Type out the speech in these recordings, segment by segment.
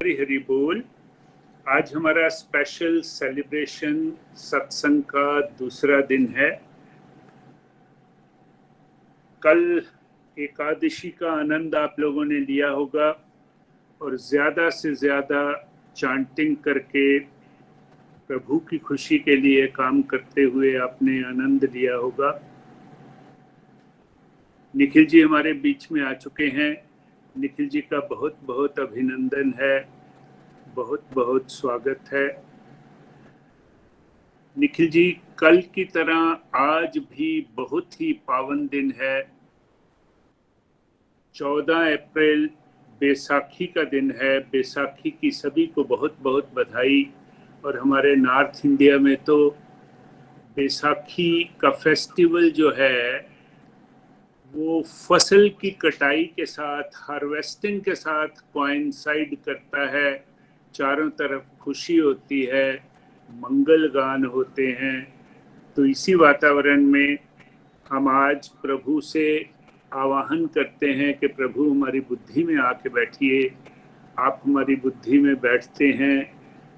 हरि हरि बोल। आज हमारा स्पेशल सेलिब्रेशन सत्संग का दूसरा दिन है। कल एकादशी का आनंद आप लोगों ने लिया होगा और ज़्यादा से ज़्यादा चांटिंग करके प्रभु की खुशी के लिए काम करते हुए आपने आनंद लिया होगा। निखिल जी हमारे बीच में आ चुके हैं। निखिल जी का बहुत बहुत अभिनंदन है, बहुत बहुत स्वागत है। निखिल जी, कल की तरह आज भी बहुत ही पावन दिन है। 14 अप्रैल बैसाखी का दिन है। बैसाखी की सभी को बहुत बहुत बधाई। और हमारे नॉर्थ इंडिया में तो बैसाखी का फेस्टिवल जो है वो फसल की कटाई के साथ, हार्वेस्टिंग के साथ कोइंसाइड करता है। चारों तरफ खुशी होती है, मंगल गान होते हैं। तो इसी वातावरण में हम आज प्रभु से आवाहन करते हैं कि प्रभु हमारी बुद्धि में आके बैठिए। आप हमारी बुद्धि में बैठते हैं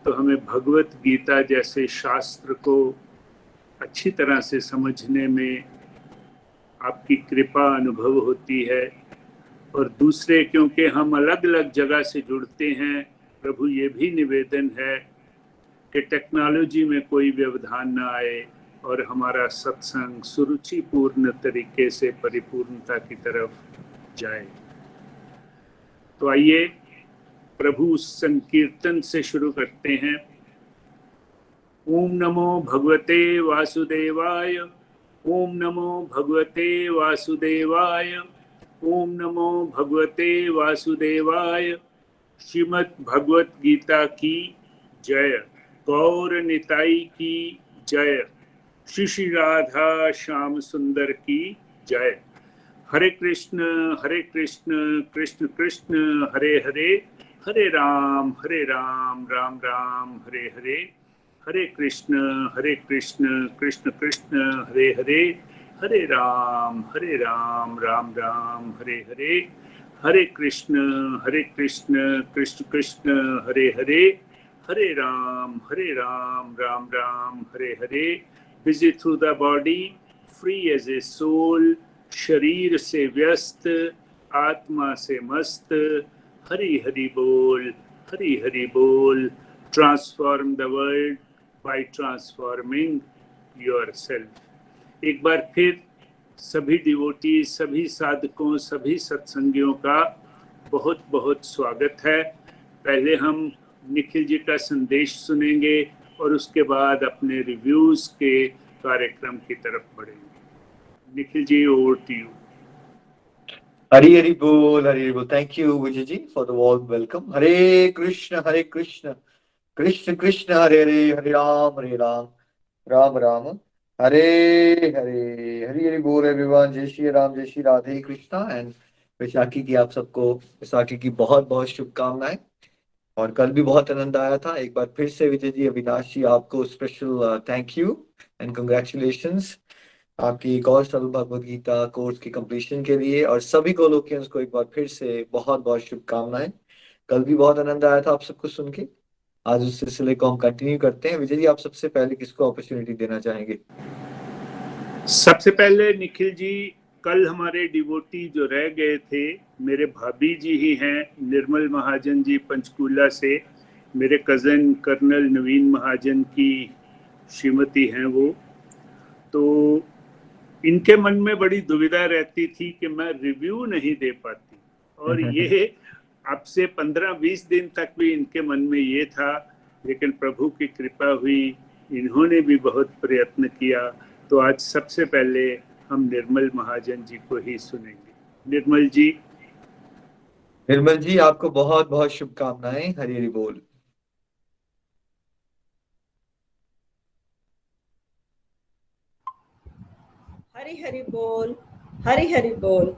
तो हमें भगवत गीता जैसे शास्त्र को अच्छी तरह से समझने में आपकी कृपा अनुभव होती है। और दूसरे, क्योंकि हम अलग अलग जगह से जुड़ते हैं, प्रभु ये भी निवेदन है कि टेक्नोलॉजी में कोई व्यवधान ना आए और हमारा सत्संग सुरुचिपूर्ण तरीके से परिपूर्णता की तरफ जाए। तो आइए प्रभु संकीर्तन से शुरू करते हैं। ओम नमो भगवते वासुदेवाय, ओम नमो भगवते वासुदेवाय, ओम नमो भगवते वासुदेवाय। श्रीमद् भगवत गीता की जय। गौर निताई की जय। श्री श्री राधा श्याम सुंदर की जय। Hare Krishna Krishna Krishna Hare Hare, Hare Ram Ram Ram Hare Hare. Hare Krishna Krishna Krishna Hare Hare, Hare Ram Ram Ram Hare Hare. Hare Krishna Krishna Krishna Hare Hare, Hare Ram Ram Ram Hare Hare. Busy through the body, free as a soul. शरीर से व्यस्त, आत्मा से मस्त। हरि हरि बोल, हरि हरि बोल। Transform the world by transforming yourself। एक बार फिर सभी डिवोटी, सभी साधकों, सभी सत्संगियों का बहुत बहुत स्वागत है। पहले हम निखिल जी का संदेश सुनेंगे और उसके बाद अपने रिव्यूज के कार्यक्रम की तरफ बढ़ेंगे। Nikhil ji, over to you. Hari Hari बोल, हरी हरी बोल। Thank you Vijay ji for the warm welcome. Hare Krishna Krishna Krishna Hare Hare, Hare Ram Ram Ram Hare Hare. Hari Hari बोल एवरीवन। जय श्री राम, जय श्री राधे कृष्णा। एंड बैसाखी की आप सबको बैसाखी की बहुत बहुत शुभकामनाएं। और कल भी बहुत आनंद आया था। एक बार फिर से विजय जी, अविनाश जी, आपको special thank you and congratulations आपकी एक और सरल भगवद गीता कोर्स की कंप्लीशन के लिए। और सभी कोलोकियंस को एक बार फिर से बहुत बहुत शुभकामनाएं। कल भी बहुत आनंद आया था आप सबको सुन के। आज उस सिलसिले को हम कंटिन्यू करते हैं। विजय जी, आप सबसे पहले किसको अपॉर्चुनिटी देना चाहेंगे? सबसे पहले निखिल जी, कल हमारे डिवोटी जो रह गए थे, मेरे भाभी जी ही हैं, निर्मल महाजन जी पंचकूला से। मेरे कज़न कर्नल नवीन महाजन की श्रीमती हैं वो। तो इनके मन में बड़ी दुविधा रहती थी कि मैं रिव्यू नहीं दे पाती। और ये अब से 15-20 दिन तक भी इनके मन में ये था, लेकिन प्रभु की कृपा हुई, इन्होंने भी बहुत प्रयत्न किया। तो आज सबसे पहले हम निर्मल महाजन जी को ही सुनेंगे। निर्मल जी, आपको बहुत बहुत शुभकामनाएं। हरि हरि बोल। हरि हरि बोल, हरि हरि बोल।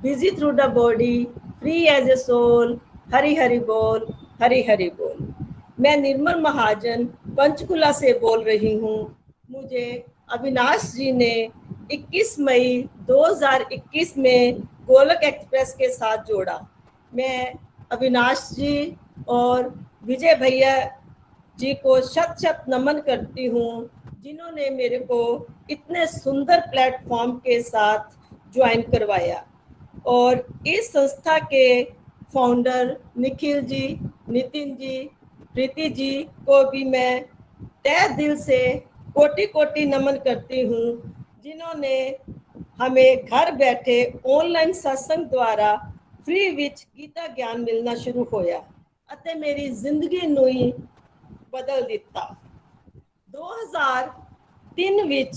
Busy through the body, free as a soul. Hari Hari बोल, हरि हरि बोल। मैं निर्मल महाजन पंचकुला से बोल रही हूँ। मुझे अविनाश जी ने 21 मई 2021 में गोलक एक्सप्रेस के साथ जोड़ा। मैं अविनाश जी और विजय भैया जी को शत शत नमन करती हूँ, जिन्होंने मेरे को इतने सुंदर प्लेटफॉर्म के साथ ज्वाइन करवाया। और इस संस्था के फाउंडर निखिल जी, नितिन जी, प्रीति जी को भी मैं तहे दिल से कोटि कोटि नमन करती हूँ, जिन्होंने हमें घर बैठे ऑनलाइन सत्संग द्वारा फ्री विच गीता ज्ञान मिलना शुरू होया ਅਤੇ मेरी जिंदगी ਨੂੰ ਹੀ ਬਦਲ ਦਿੱਤਾ। 2003 ਵਿੱਚ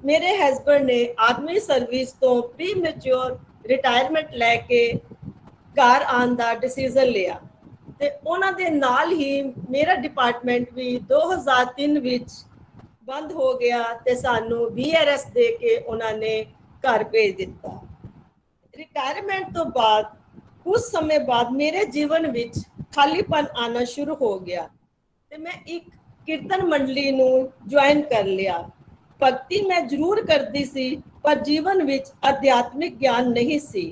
ਮੇਰੇ ਹਸਬੰਡ ਨੇ ਆਰਮੀ ਸਰਵਿਸ ਤੋਂ ਪ੍ਰੀ ਮੈਚੁਰ ਰਿਟਾਇਰਮੈਂਟ ਲੈ ਕੇ ਘਰ ਆਉਣ ਦਾ ਡਿਸੀਜਨ ਲਿਆ ਤੇ ਉਹਨਾਂ ਦੇ ਨਾਲ ਹੀ ਮੇਰਾ ਡਿਪਾਰਟਮੈਂਟ ਵੀ 2003 ਵਿੱਚ ਬੰਦ ਹੋ ਗਿਆ ਤੇ ਸਾਨੂੰ VRS ਦੇ ਕੇ ਉਹਨਾਂ ਨੇ ਘਰ ਭੇਜ ਦਿੱਤਾ। ਰਿਟਾਇਰਮੈਂਟ ਤੋਂ ਬਾਅਦ ਕੁਝ ਸਮੇਂ ਬਾਅਦ ਮੇਰੇ ਜੀਵਨ ਵਿੱਚ ਖਾਲੀਪਨ ਆਣਾ ਸ਼ੁਰੂ ਹੋ ਗਿਆ ਤੇ ਮੈਂ ਇੱਕ ਕੀਰਤਨ ਮੰਡਲੀ ਨੂੰ ਜੁਆਇਨ ਕਰ ਲਿਆ। ਭਗਤੀ ਮੈਂ ਜ਼ਰੂਰ ਕਰਦੀ ਸੀ ਪਰ ਜੀਵਨ ਵਿੱਚ ਅਧਿਆਤਮਿਕ ਗਿਆਨ ਨਹੀਂ ਸੀ।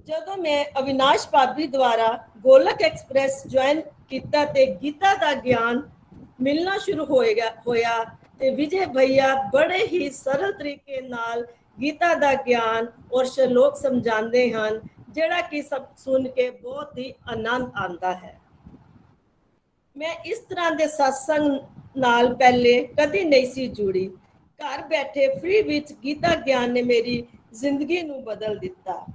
ਜਦੋਂ ਮੈਂ ਅਵਿਨਾਸ਼ ਭਾਬੀ ਦੁਆਰਾ ਗੋਲਕ ਐਕਸਪ੍ਰੈਸ ਜੁਆਇਨ ਕੀਤਾ ਤੇ ਗੀਤਾ ਦਾ ਗਿਆਨ ਮਿਲਣਾ ਸ਼ੁਰੂ ਹੋਇਆ ਤੇ ਵਿਜੇ ਭਈਆ ਬੜੇ ਹੀ ਸਰਲ ਤਰੀਕੇ ਨਾਲ ਗੀਤਾ ਦਾ ਗਿਆਨ ਔਰ ਸ਼ਲੋਕ ਸਮਝਾਉਂਦੇ ਹਨ, ਜਿਹੜਾ ਕਿ ਸਭ ਸੁਣ ਕੇ ਬਹੁਤ ਹੀ ਆਨੰਦ ਆਉਂਦਾ ਹੈ। ਮੈਂ ਇਸ ਤਰ੍ਹਾਂ ਦੇ ਸਤਸੰਗ ਨਾਲ ਪਹਿਲੇ ਕਦੀ ਨਹੀਂ ਸੀ ਜੁੜੀ। ਘਰ ਬੈਠੇ ਫ੍ਰੀ ਵਿੱਚ ਗੀਤਾ ਗਿਆਨ ਨੇ ਮੇਰੀ ਜ਼ਿੰਦਗੀ ਨੂੰ ਬਦਲ ਦਿੱਤਾ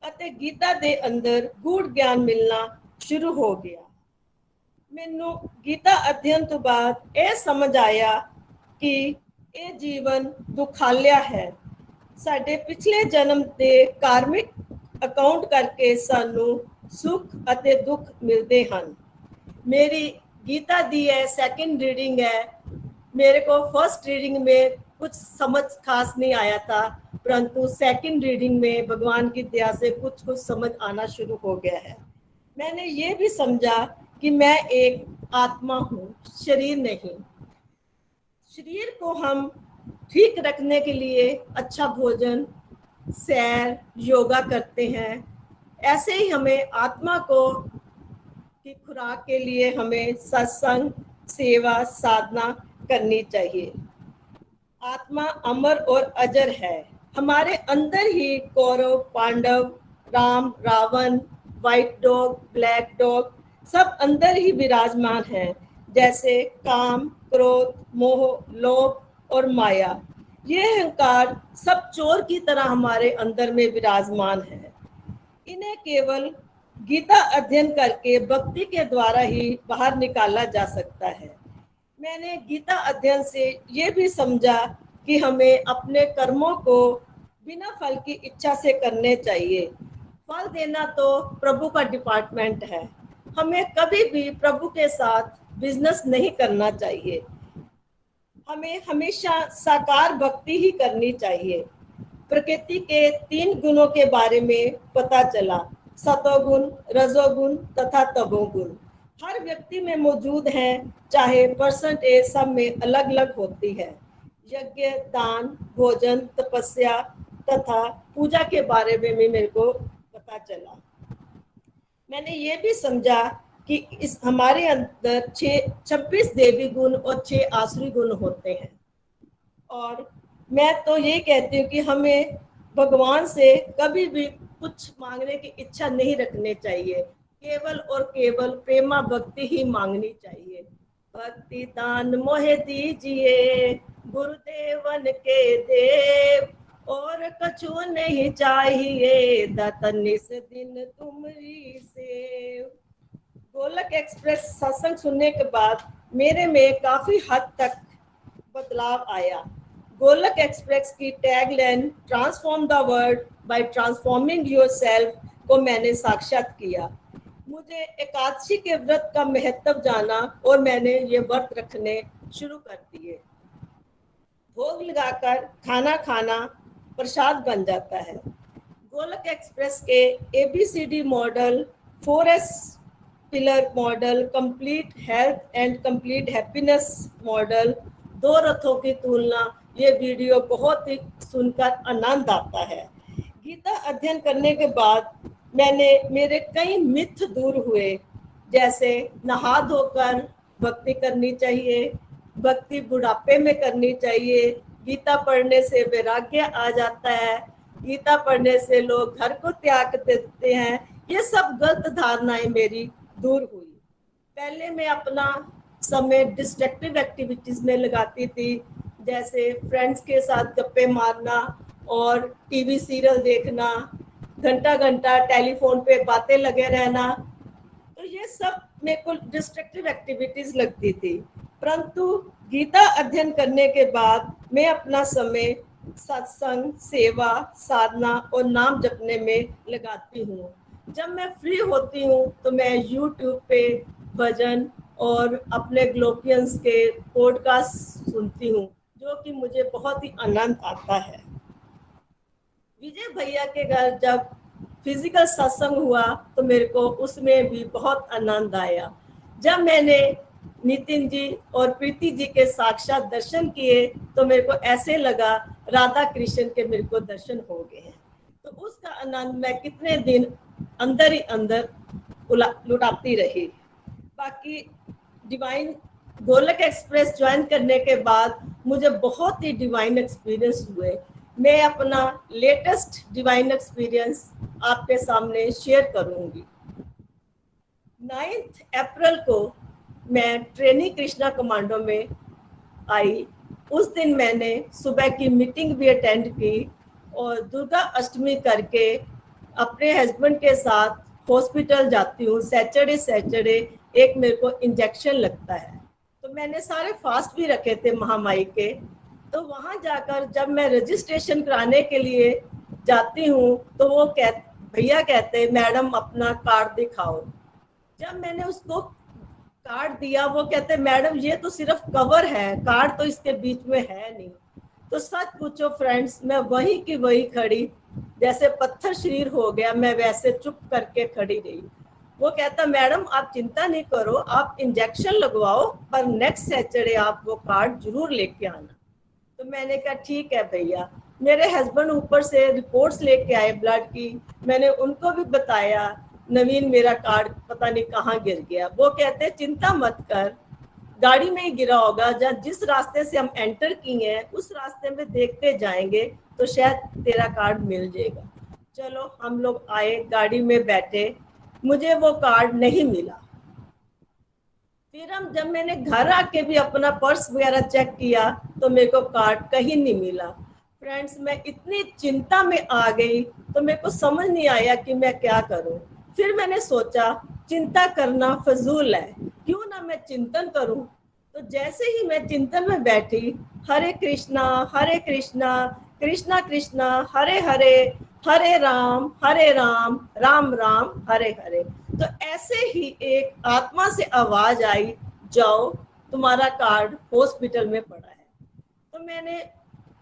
ਅਤੇ ਗੀਤਾ ਦੇ ਅੰਦਰ ਗੂੜ ਗਿਆਨ ਮਿਲਣਾ ਸ਼ੁਰੂ ਹੋ ਗਿਆ। ਮੈਨੂੰ ਗੀਤਾ ਅਧਿਐਨ ਤੋਂ ਬਾਅਦ ਇਹ ਸਮਝ ਆਇਆ ਕਿ ਇਹ ਜੀਵਨ ਦੁਖਾਲਿਆ ਹੈ। ਸਾਡੇ ਪਿਛਲੇ ਜਨਮ ਦੇ ਕਾਰਮਿਕ ਅਕਾਊਂਟ ਕਰਕੇ ਸਾਨੂੰ ਸੁੱਖ ਅਤੇ ਦੁੱਖ ਮਿਲਦੇ ਹਨ। मेरी गीता दी है, सेकंड रीडिंग है। मेरे को फर्स्ट रीडिंग में कुछ समझ खास नहीं आया था, परंतु सेकंड रीडिंग में भगवान की दया से कुछ समझ आना शुरू हो गया है। मैंने ये भी समझा कि मैं एक आत्मा हूँ, शरीर नहीं। शरीर को हम ठीक रखने के लिए अच्छा भोजन, सैर, योगा करते हैं। ऐसे ही हमें आत्मा को की खुराक के लिए हमें सत्संग, सेवा, साधना करनी चाहिए। आत्मा अमर और अजर है। हमारे अंदर ही Kaurava, Pandava, Ram, Ravan, white dog, black dog सब अंदर ही विराजमान हैं, जैसे काम, क्रोध, मोह, लोभ और माया। ये अहंकार सब चोर की तरह हमारे अंदर में विराजमान है। इन्हें केवल गीता अध्ययन करके भक्ति के द्वारा ही बाहर निकाला जा सकता है। मैंने गीता अध्ययन से ये भी समझा कि हमें अपने कर्मों को बिना फल की इच्छा से करने चाहिए। फल देना तो प्रभु का डिपार्टमेंट है। हमें कभी भी प्रभु के साथ बिजनेस नहीं करना चाहिए। हमें हमेशा साकार भक्ति ही करनी चाहिए। प्रकृति के 3 गुणों के बारे में पता चला, सतोगुण, रजोगुण तथा तमोगुण। हर व्यक्ति में मौजूद हैं, चाहे परसेंटेज सब में अलग अलग होती है। यज्ञ, दान, भोजन, तपस्या तथा पूजा के बारे में भी मेरे को पता चला। मैंने ये भी समझा कि इस हमारे अंदर 26 देवी गुण और 6 आसुरी गुण होते हैं। और मैं तो ये कहती हूँ कि हमें भगवान से कभी भी कुछ मांगने की इच्छा नहीं रखनी चाहिए। केवल और केवल प्रेमा भक्ति ही मांगनी चाहिए। भक्ति दान मोहे दीजिए गुरुदेवन के देव, और कछु नहीं चाहिए दाता निस दिन तुमरी सेव। गोलक एक्सप्रेस सत्संग सुनने के बाद मेरे में काफी हद तक बदलाव आया। गोलक एक्सप्रेस की tagline transform the world by transforming yourself को मैंने साक्षात किया। मुझे एकादशी के व्रत का महत्व जाना और मैंने ये व्रत रखने शुरू कर दिए। भोग लगाकर खाना खाना प्रसाद बन जाता है। गोलक एक्सप्रेस के ABCD model, 4S pillar model, complete health and complete happiness model, 2 रथों की तुलना, ये वीडियो बहुत ही सुनकर आनंद आता है। गीता अध्ययन करने के बाद मेरे कई मिथ दूर हुए, जैसे नहा धोकर भक्ति करनी चाहिए, भक्ति बुढ़ापे में करनी चाहिए, गीता पढ़ने से वैराग्य आ जाता है, गीता पढ़ने से लोग घर को त्याग देते हैं। ये सब गलत धारणाएं मेरी दूर हुई। पहले मैं अपना समय डिस्ट्रक्टिव एक्टिविटीज में लगाती थी, जैसे फ्रेंड्स के साथ गप्पे मारना और टीवी सीरियल देखना, घंटा घंटा टेलीफोन पे बातें लगे रहना। तो ये सब मेरे को डिस्ट्रक्टिव एक्टिविटीज लगती थी। परंतु गीता अध्ययन करने के बाद मैं अपना समय सत्संग, सेवा, साधना और नाम जपने में लगाती हूँ। जब मैं फ्री होती हूँ तो मैं YouTube पे भजन और अपने ग्लोपियंस के पॉडकास्ट सुनती हूँ, जो कि मुझे बहुत ही आनंद आता है। विजय भैया के घर जब फिजिकल सत्संग हुआ तो मेरे को उसमें भी बहुत आनंद आया। जब मैंने नितिन जी और प्रीति जी के साक्षात दर्शन किए तो मेरे को ऐसे लगा राधा कृष्ण के मेरे को दर्शन हो गए हैं। तो उसका आनंद मैं कितने दिन अंदर ही अंदर लुटाती रही। बाकी डिवाइन गोलक एक्सप्रेस ज्वाइन करने के बाद मुझे बहुत ही डिवाइन एक्सपीरियंस हुए। मैं अपना लेटेस्ट डिवाइन एक्सपीरियंस आपके सामने शेयर करूंगी। 9 अप्रैल को मैं ट्रेनिंग कृष्णा कमांडो में आई। उस दिन मैंने सुबह की मीटिंग भी अटेंड की और दुर्गा अष्टमी करके अपने हस्बैंड के साथ हॉस्पिटल जाती हूँ। सैटरडे एक मेरे को इंजेक्शन लगता है, तो मैंने सारे फास्ट भी रखे थे महामाई के। तो वहाँ जाकर जब मैं रजिस्ट्रेशन कराने के लिए जाती हूँ तो वो भैया कहते मैडम अपना कार्ड दिखाओ। जब मैंने उसको कार्ड दिया वो कहते मैडम ये तो सिर्फ कवर है, कार्ड तो इसके बीच में है नहीं। तो सच पूछो फ्रेंड्स, मैं वही की वही खड़ी, जैसे पत्थर शरीर हो गया, मैं वैसे चुप करके खड़ी रही। वो कहता मैडम आप चिंता नहीं करो, आप इंजेक्शन लगवाओ, पर नेक्स्ट सैटरडे आप वो कार्ड जरूर लेके आना। तो मैंने कहा ठीक है भैया। मेरे हस्बैंड ऊपर से रिपोर्ट्स लेके आए ब्लड की, मैंने उनको भी बताया नवीन मेरा कार्ड पता नहीं कहाँ गिर गया। वो कहते चिंता मत कर, गाड़ी में ही गिरा होगा, जिस रास्ते से हम एंटर किए हैं उस रास्ते में देखते जाएंगे तो शायद तेरा कार्ड मिल जाएगा। चलो हम लोग आए, गाड़ी में बैठे, मुझे वो कार्ड नहीं मिला। फिर जब मैंने घर आके भी अपना पर्स वगैरह चेक किया तो मेरे को कार्ड कहीं नहीं मिला। फ्रेंड्स, मैं इतनी चिंता में आ गई तो मेरे को समझ नहीं आया कि मैं क्या करूं। फिर मैंने सोचा चिंता करना फजूल है, क्यों ना मैं चिंतन करूं। तो जैसे ही मैं चिंतन में बैठी, हरे कृष्णा कृष्णा कृष्णा हरे हरे, हरे राम राम राम हरे हरे। तो ऐसे ही एक आत्मा से आवाज आई, जाओ तुम्हारा कार्ड हॉस्पिटल में पड़ा है। तो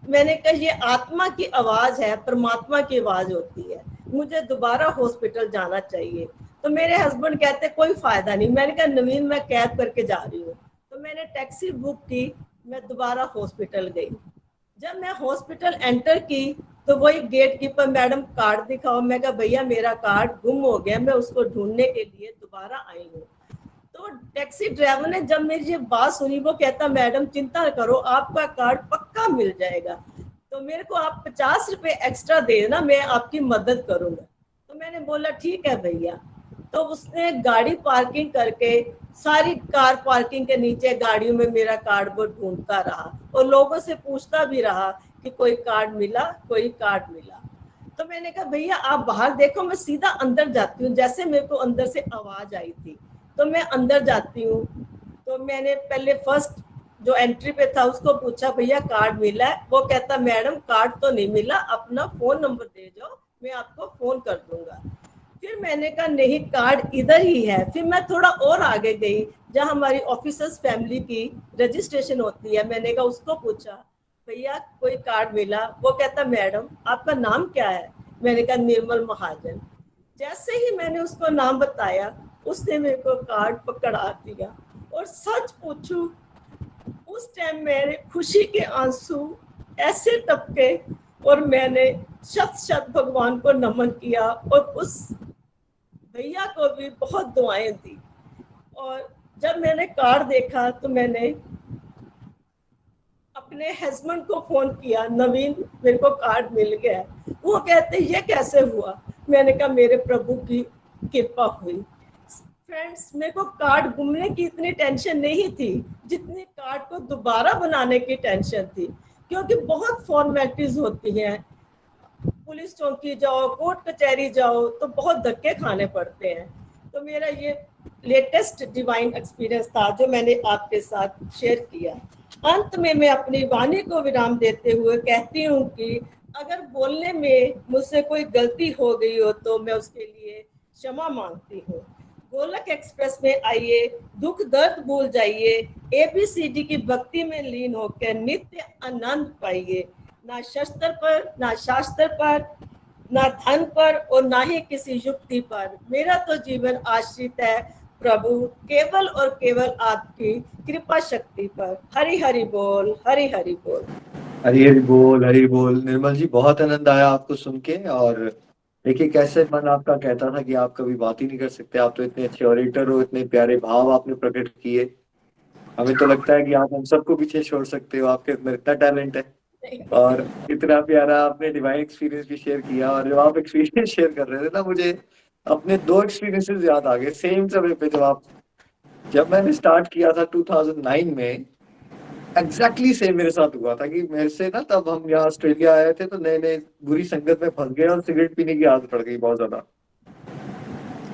मैंने कहा ये आत्मा की आवाज है, परमात्मा की आवाज होती है, मुझे दोबारा हॉस्पिटल जाना चाहिए। तो मेरे हस्बैंड कहते कोई फायदा नहीं। मैंने कहा नवीन मैं कैब करके जा रही हूँ। तो मैंने टैक्सी बुक की, मैं दोबारा हॉस्पिटल गई। जब मैं हॉस्पिटल एंटर की तो वही गेट कीपर मैडम कार्ड दिखाओ। मैं कहा भैया मेरा कार्ड गुम हो गया, मैं उसको ढूंढने के लिए दोबारा आई हूँ। तो टैक्सी ड्राइवर ने जब मेरी ये बात सुनी वो कहता मैडम चिंता करो, आपका कार्ड पक्का मिल जाएगा, तो मेरे को आप 50 रुपए एक्स्ट्रा दे देना, मैं आपकी मदद करूंगा। तो मैंने बोला ठीक है भैया। तो उसने गाड़ी पार्किंग करके सारी कार पार्किंग के नीचे गाड़ियों में मेरा कार्ड वो ढूंढता रहा और लोगों से पूछता भी रहा कि कोई कार्ड मिला, कोई कार्ड मिला। तो मैंने कहा भैया आप बाहर देखो, मैं सीधा अंदर जाती हूँ। जैसे मेरे को अंदर से आवाज आई थी तो मैं अंदर जाती हूँ। तो मैंने पहले फर्स्ट जो एंट्री पे था उसको पूछा भैया कार्ड मिला है? वो कहता मैडम कार्ड तो नहीं मिला, अपना फोन नंबर दे जाओ, मैं आपको फोन कर दूंगा। फिर मैंने कहा नहीं कार्ड इधर ही है। फिर मैं थोड़ा और आगे गई जहाँ हमारी ऑफिसर्स फैमिली की रजिस्ट्रेशन होती है। मैंने कहा उसको पूछा भैया कोई कार्ड मिला? वो कहता मैडम आपका नाम क्या है? मैंने कहा निर्मल महाजन। जैसे ही मैंने उसको नाम बताया उसने मेरे को कार्ड पकड़ा दिया। और सच पूछूं उस टाइम मेरे खुशी के आंसू ऐसे टपके और मैंने शत भगवान को नमन किया और उस भैया को भी बहुत दुआएं दी। और जब मैंने कार्ड देखा तो मैंने अपने हस्बैंड को फोन किया, नवीन मेरे को कार्ड मिल गया। वो कहते ये कैसे हुआ? मैंने कहा मेरे प्रभु की कृपा हुई। फ्रेंड्स, मेरे को कार्ड गुमने की इतनी टेंशन नहीं थी जितनी कार्ड को दोबारा बनाने की टेंशन थी, क्योंकि बहुत फॉर्मेलिटीज होती हैं। पुलिस चौकी जाओ, कोर्ट कचहरी जाओ तो बहुत धक्के खाने पड़ते हैं। तो मेरा ये लेटेस्ट डिवाइन एक्सपीरियंस था जो मैंने आपके साथ शेयर किया। अंत में मैं अपनी वाणी को विराम देते हुए कहती हूँ कि अगर बोलने में मुझसे कोई गलती हो गई हो तो मैं उसके लिए क्षमा मांगती हूँ। गोलक एक्सप्रेस में आइए, दुख दर्द भूल जाइए, ABCD की भक्ति में लीन होकर नित्य आनंद पाइए। ना शस्त्र पर, ना शास्त्र पर, ना धन पर और ना ही किसी युक्ति पर। मेरा तो जीवन आश्रित है प्रभु केवल और केवल आपकी कृपा शक्ति पर। हरि हरि बोल, हरि हरि बोल। हरी हरी बोल, हरी बोल। निर्मल जी, बहुत आनंद आया आपको सुन के। और देखिए कैसे मन आपका कहता था कि आप कभी बात ही नहीं कर सकते, आप तो इतने अच्छे ऑरेटर हो, इतने प्यारे भाव आपने प्रकट किए। हमें तो लगता है कि आप हम सबको पीछे छोड़ सकते हो, आपके अंदर इतना टैलेंट है। और इतना प्यारा आपने डिवाइन एक्सपीरियंस भी शेयर किया। और जब आप एक्सपीरियंस शेयर कर रहे थे ना, मुझे अपने 2 एक्सपीरियंसेस याद आ गए सेम समय पे। जब मैंने स्टार्ट किया था 2009 में, एग्जैक्टली सेम मेरे साथ हुआ था कि मेरे से ना, तब हम यहाँ ऑस्ट्रेलिया आए थे तो नए नए बुरी संगत में फंस गए और सिगरेट पीने की आदत पड़ गई बहुत ज्यादा।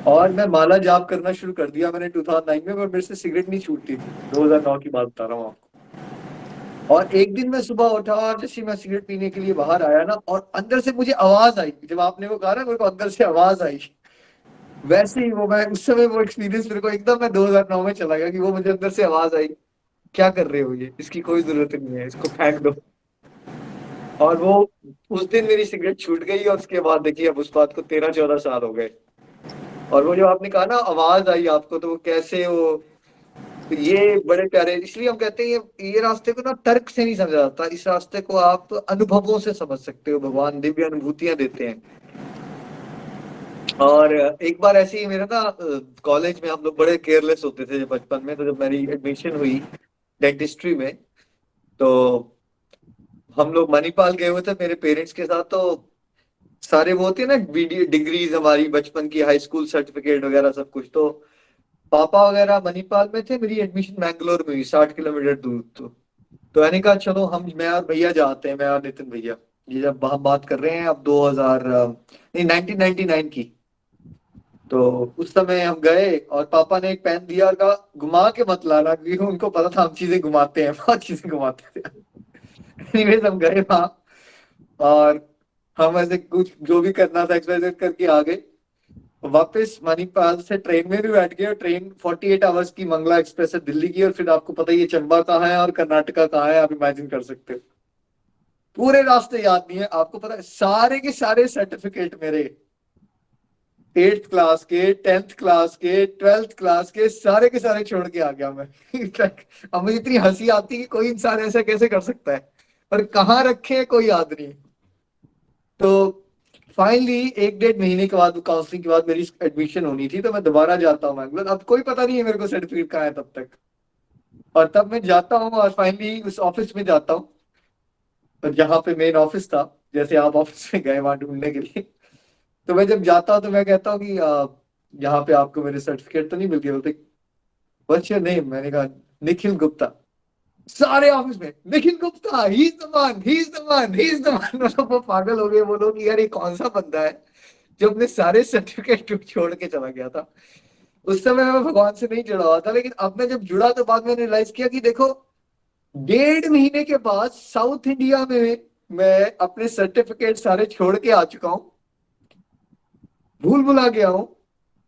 और मैं माला जाप करना शुरू कर दिया मैंने 2009 में, पर मेरे से सिगरेट नहीं छूटती थी। 2009 की बात बता रहा हूँ आपको। और एक दिन मैं सुबह उठा और जैसे मैं सिगरेट पीने के लिए बाहर आया ना, और अंदर से मुझे आवाज आई। जब आपने वो कहा ना, मेरे को अंदर से आवाज आई, वैसे ही वो मैं उस समय वो एक्सपीरियंस मेरे को एकदम, मैं 2009 में चला गया कि वो मुझे अंदर से आवाज आई, क्या कर रहे हो ये, इसकी कोई जरूरत नहीं है, इसको फेंक दो। और वो उस दिन मेरी सिगरेट छूट गई। और उसके बाद देखिए अब उस बात को 13-14 साल हो गए। और वो जो आपने कहा ना आवाज आई आपको, तो वो कैसे वो, तो ये बड़े प्यारे, इसलिए हम कहते हैं ये रास्ते को ना तर्क से नहीं समझा जाता, इस रास्ते को आप अनुभवों से समझ सकते हो। भगवान दिव्य अनुभूतियां देते हैं। और एक बार ऐसे ही मेरा ना कॉलेज में हम लोग बड़े केयरलेस होते थे बचपन में। तो जब मेरी एडमिशन हुई डेंटिस्ट्री में, तो हम लोग मणिपाल गए हुए थे मेरे पेरेंट्स के साथ। तो सारे वो होते हैं ना वीडियो डिग्रीज हमारी बचपन की, हाई स्कूल सर्टिफिकेट वगैरह सब कुछ। तो पापा वगैरह मणिपाल में थे, मेरी एडमिशन मैंगलोर में हुई 60 किलोमीटर दूर। तो मैंने कहा चलो हम, मैं और भैया जाते हैं, मैं और नितिन भैया। ये जब हम बात कर रहे हैं अब 2000 नहीं 1999 की। तो उस समय हम गए और पापा ने एक पेन दिया और कहा घुमा के मत लाना, क्योंकि उनको पता था हम चीजें घुमाते हैं, बहुत चीजें घुमाते थे। एनीवेज हम गए वहां और हम ऐसे कुछ जो भी करना था एक्सरसाइज करके आ गए। वापस मणिपाल से ट्रेन में भी बैठ गए। और ट्रेन 48 आवर्स की मंगला एक्सप्रेस है दिल्ली की। और फिर आपको पता ही है चंबा कहाँ है और कर्नाटका कहाँ है, आप इमेजिन कर सकते हो। पूरे रास्ते याद नहीं है। आपको पता है सारे के सारे सर्टिफिकेट मेरे 8th क्लास के, 10th क्लास के, 12th क्लास के, सारे के सारे छोड़ के आ गया मैं। अब मुझे इतनी हंसी आती है कि कोई इंसान ऐसा कैसे कर सकता है, और कहाँ रखे हैं कोई याद नहीं। तो फाइनली 1-1.5 महीने के बाद, काउंसलिंग के बाद मेरी एडमिशन होनी थी। तो मैं दोबारा जाता हूँ मैंगलोर। अब कोई पता नहीं है मेरे को सर्टिफिकेट कहाँ है तब तक। और तब मैं जाता हूँ और फाइनली उस ऑफिस में जाता हूँ, तो जहाँ पे मेन ऑफिस था, जैसे आप ऑफिस में गए वहां ढूंढने के लिए। तो मैं जब जाता हूँ तो मैं कहता हूँ कि यहाँ पे आपको मेरे सर्टिफिकेट तो नहीं मिल गए। बोलते व्हाट्स योर नेम? मैंने कहा निखिल गुप्ता। सारे ऑफिस में Nikhil Gupta, he is the one, he is the one, he is the one. मतलब वो पागल हो गए वो लोग कि यार ये कौन सा बंदा है जो अपने सारे सर्टिफिकेट छोड़ के चला गया था। उस समय मैं भगवान से नहीं जुड़ा हुआ था, लेकिन अब मैं जब जुड़ा तो बाद में रियलाइज किया कि देखो 1.5 महीने के बाद साउथ इंडिया में मैं अपने सर्टिफिकेट सारे छोड़ के आ चुका हूँ, भूल भुला गया हूँ।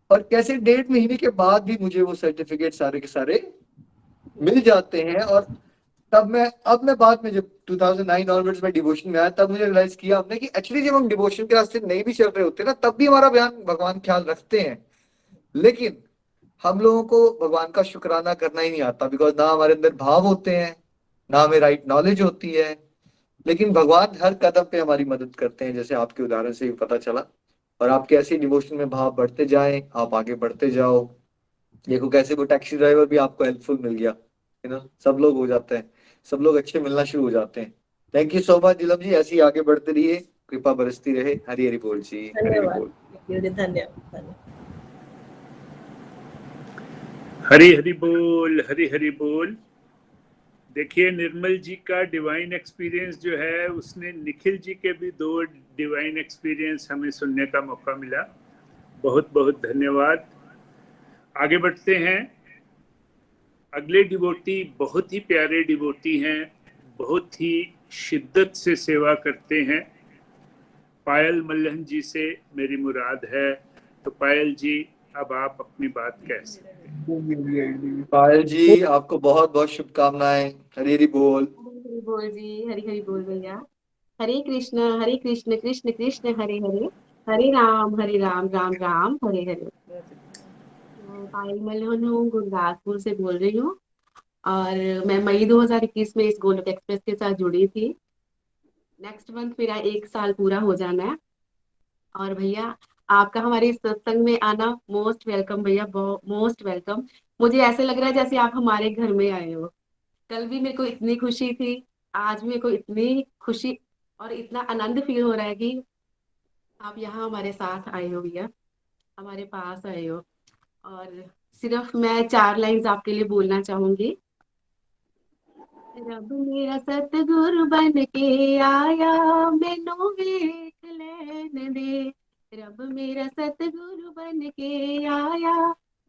और कैसे 1.5 महीने के बाद भी मुझे वो सर्टिफिकेट सारे के सारे मिल जाते हैं। और अब मैं बाद में जब 2009 ऑनवर्ड्स में डिवोशन में आया, तब मुझे रियलाइज किया हमने कि एक्चुअली जब हम डिवोशन के रास्ते नहीं भी चल रहे होते ना, तब भी हमारा बयान भगवान ख्याल रखते हैं। लेकिन हम लोगों को भगवान का शुक्राना करना ही नहीं आता, बिकॉज ना हमारे अंदर भाव होते हैं, ना हमें राइट नॉलेज होती है। लेकिन भगवान हर कदम पे हमारी मदद करते हैं, जैसे आपके उदाहरण से भी पता चला। और आपके ऐसे डिवोशन में भाव बढ़ते जाएं, आप आगे बढ़ते जाओ। देखो कैसे वो टैक्सी ड्राइवर भी आपको हेल्पफुल मिल गया, सब लोग हो जाते हैं, सब लोग अच्छे मिलना शुरू हो जाते हैं। Thank you so much Neelam ji, ऐसे ही आगे बढ़ते रहिए, कृपा बरसती रहे। हरी हरी बोल जी, हरी हरी धन्यवाद बोल। धन्यवाद धन्यवाद। हरी हरी बोल, हरी हरी बोल। देखिए निर्मल जी का डिवाइन एक्सपीरियंस जो है, उसने निखिल जी के भी 2 डिवाइन एक्सपीरियंस हमें सुनने का मौका मिला। बहुत बहुत धन्यवाद। आगे बढ़ते हैं। अगले डिवोटी बहुत ही प्यारे डिवोटी हैं, बहुत ही शिद्दत से सेवा करते हैं। पायल मल्लहन जी से मेरी मुराद है। तो पायल जी, अब आप अपनी बात कह सकते हैं। पायल जी आपको बहुत बहुत शुभकामनाएं। हरी हरी बोल। हरी बोल जी, हरी हरी बोल भैया। हरे कृष्ण कृष्ण कृष्ण हरे हरे, हरे राम राम राम हरे हरे। मैं पायल मल्होन हूँ, गुरदासपुर से बोल रही हूँ। और मैं मई 2021 में इस गोलोक एक्सप्रेस के साथ जुड़ी थी। नेक्स्ट मंथ मेरा 1 साल पूरा हो जाना है। और भैया आपका हमारे इस सत्संग में आना मोस्ट वेलकम भैया, मोस्ट वेलकम। मुझे ऐसे लग रहा है जैसे आप हमारे घर में आए हो। कल भी मेरे को इतनी खुशी थी, आज मेरे को इतनी खुशी और इतना आनंद फील हो रहा है कि आप यहाँ हमारे साथ आए हो भैया, हमारे पास आए हो। और सिर्फ मैं 4 लाइंस आपके लिए बोलना चाहूंगी। रब मेरा सतगुरु बन के आया, मैनू वेख लैन दे। रब मेरा सतगुरु बन के आया,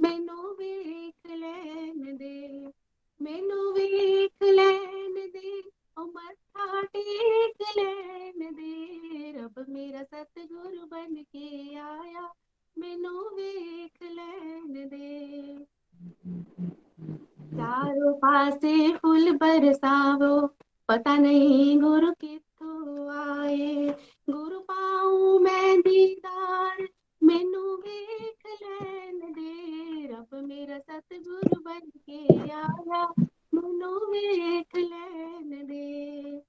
मैनू वेख लैन दे। मैनू वेख लैन दे, ओ मत्था टेक लैन दे। रब मेरा सतगुरु बन के आया, मैनू वेख लैन दे। चारों पासे फूल बरसावो, पता नहीं गुरु कित्थों आए। गुरु पाऊं मैं दीदार, मैनू वेख लैन दे। रब मेरा सतगुरु बन के आया, मैनू वेख लैन दे।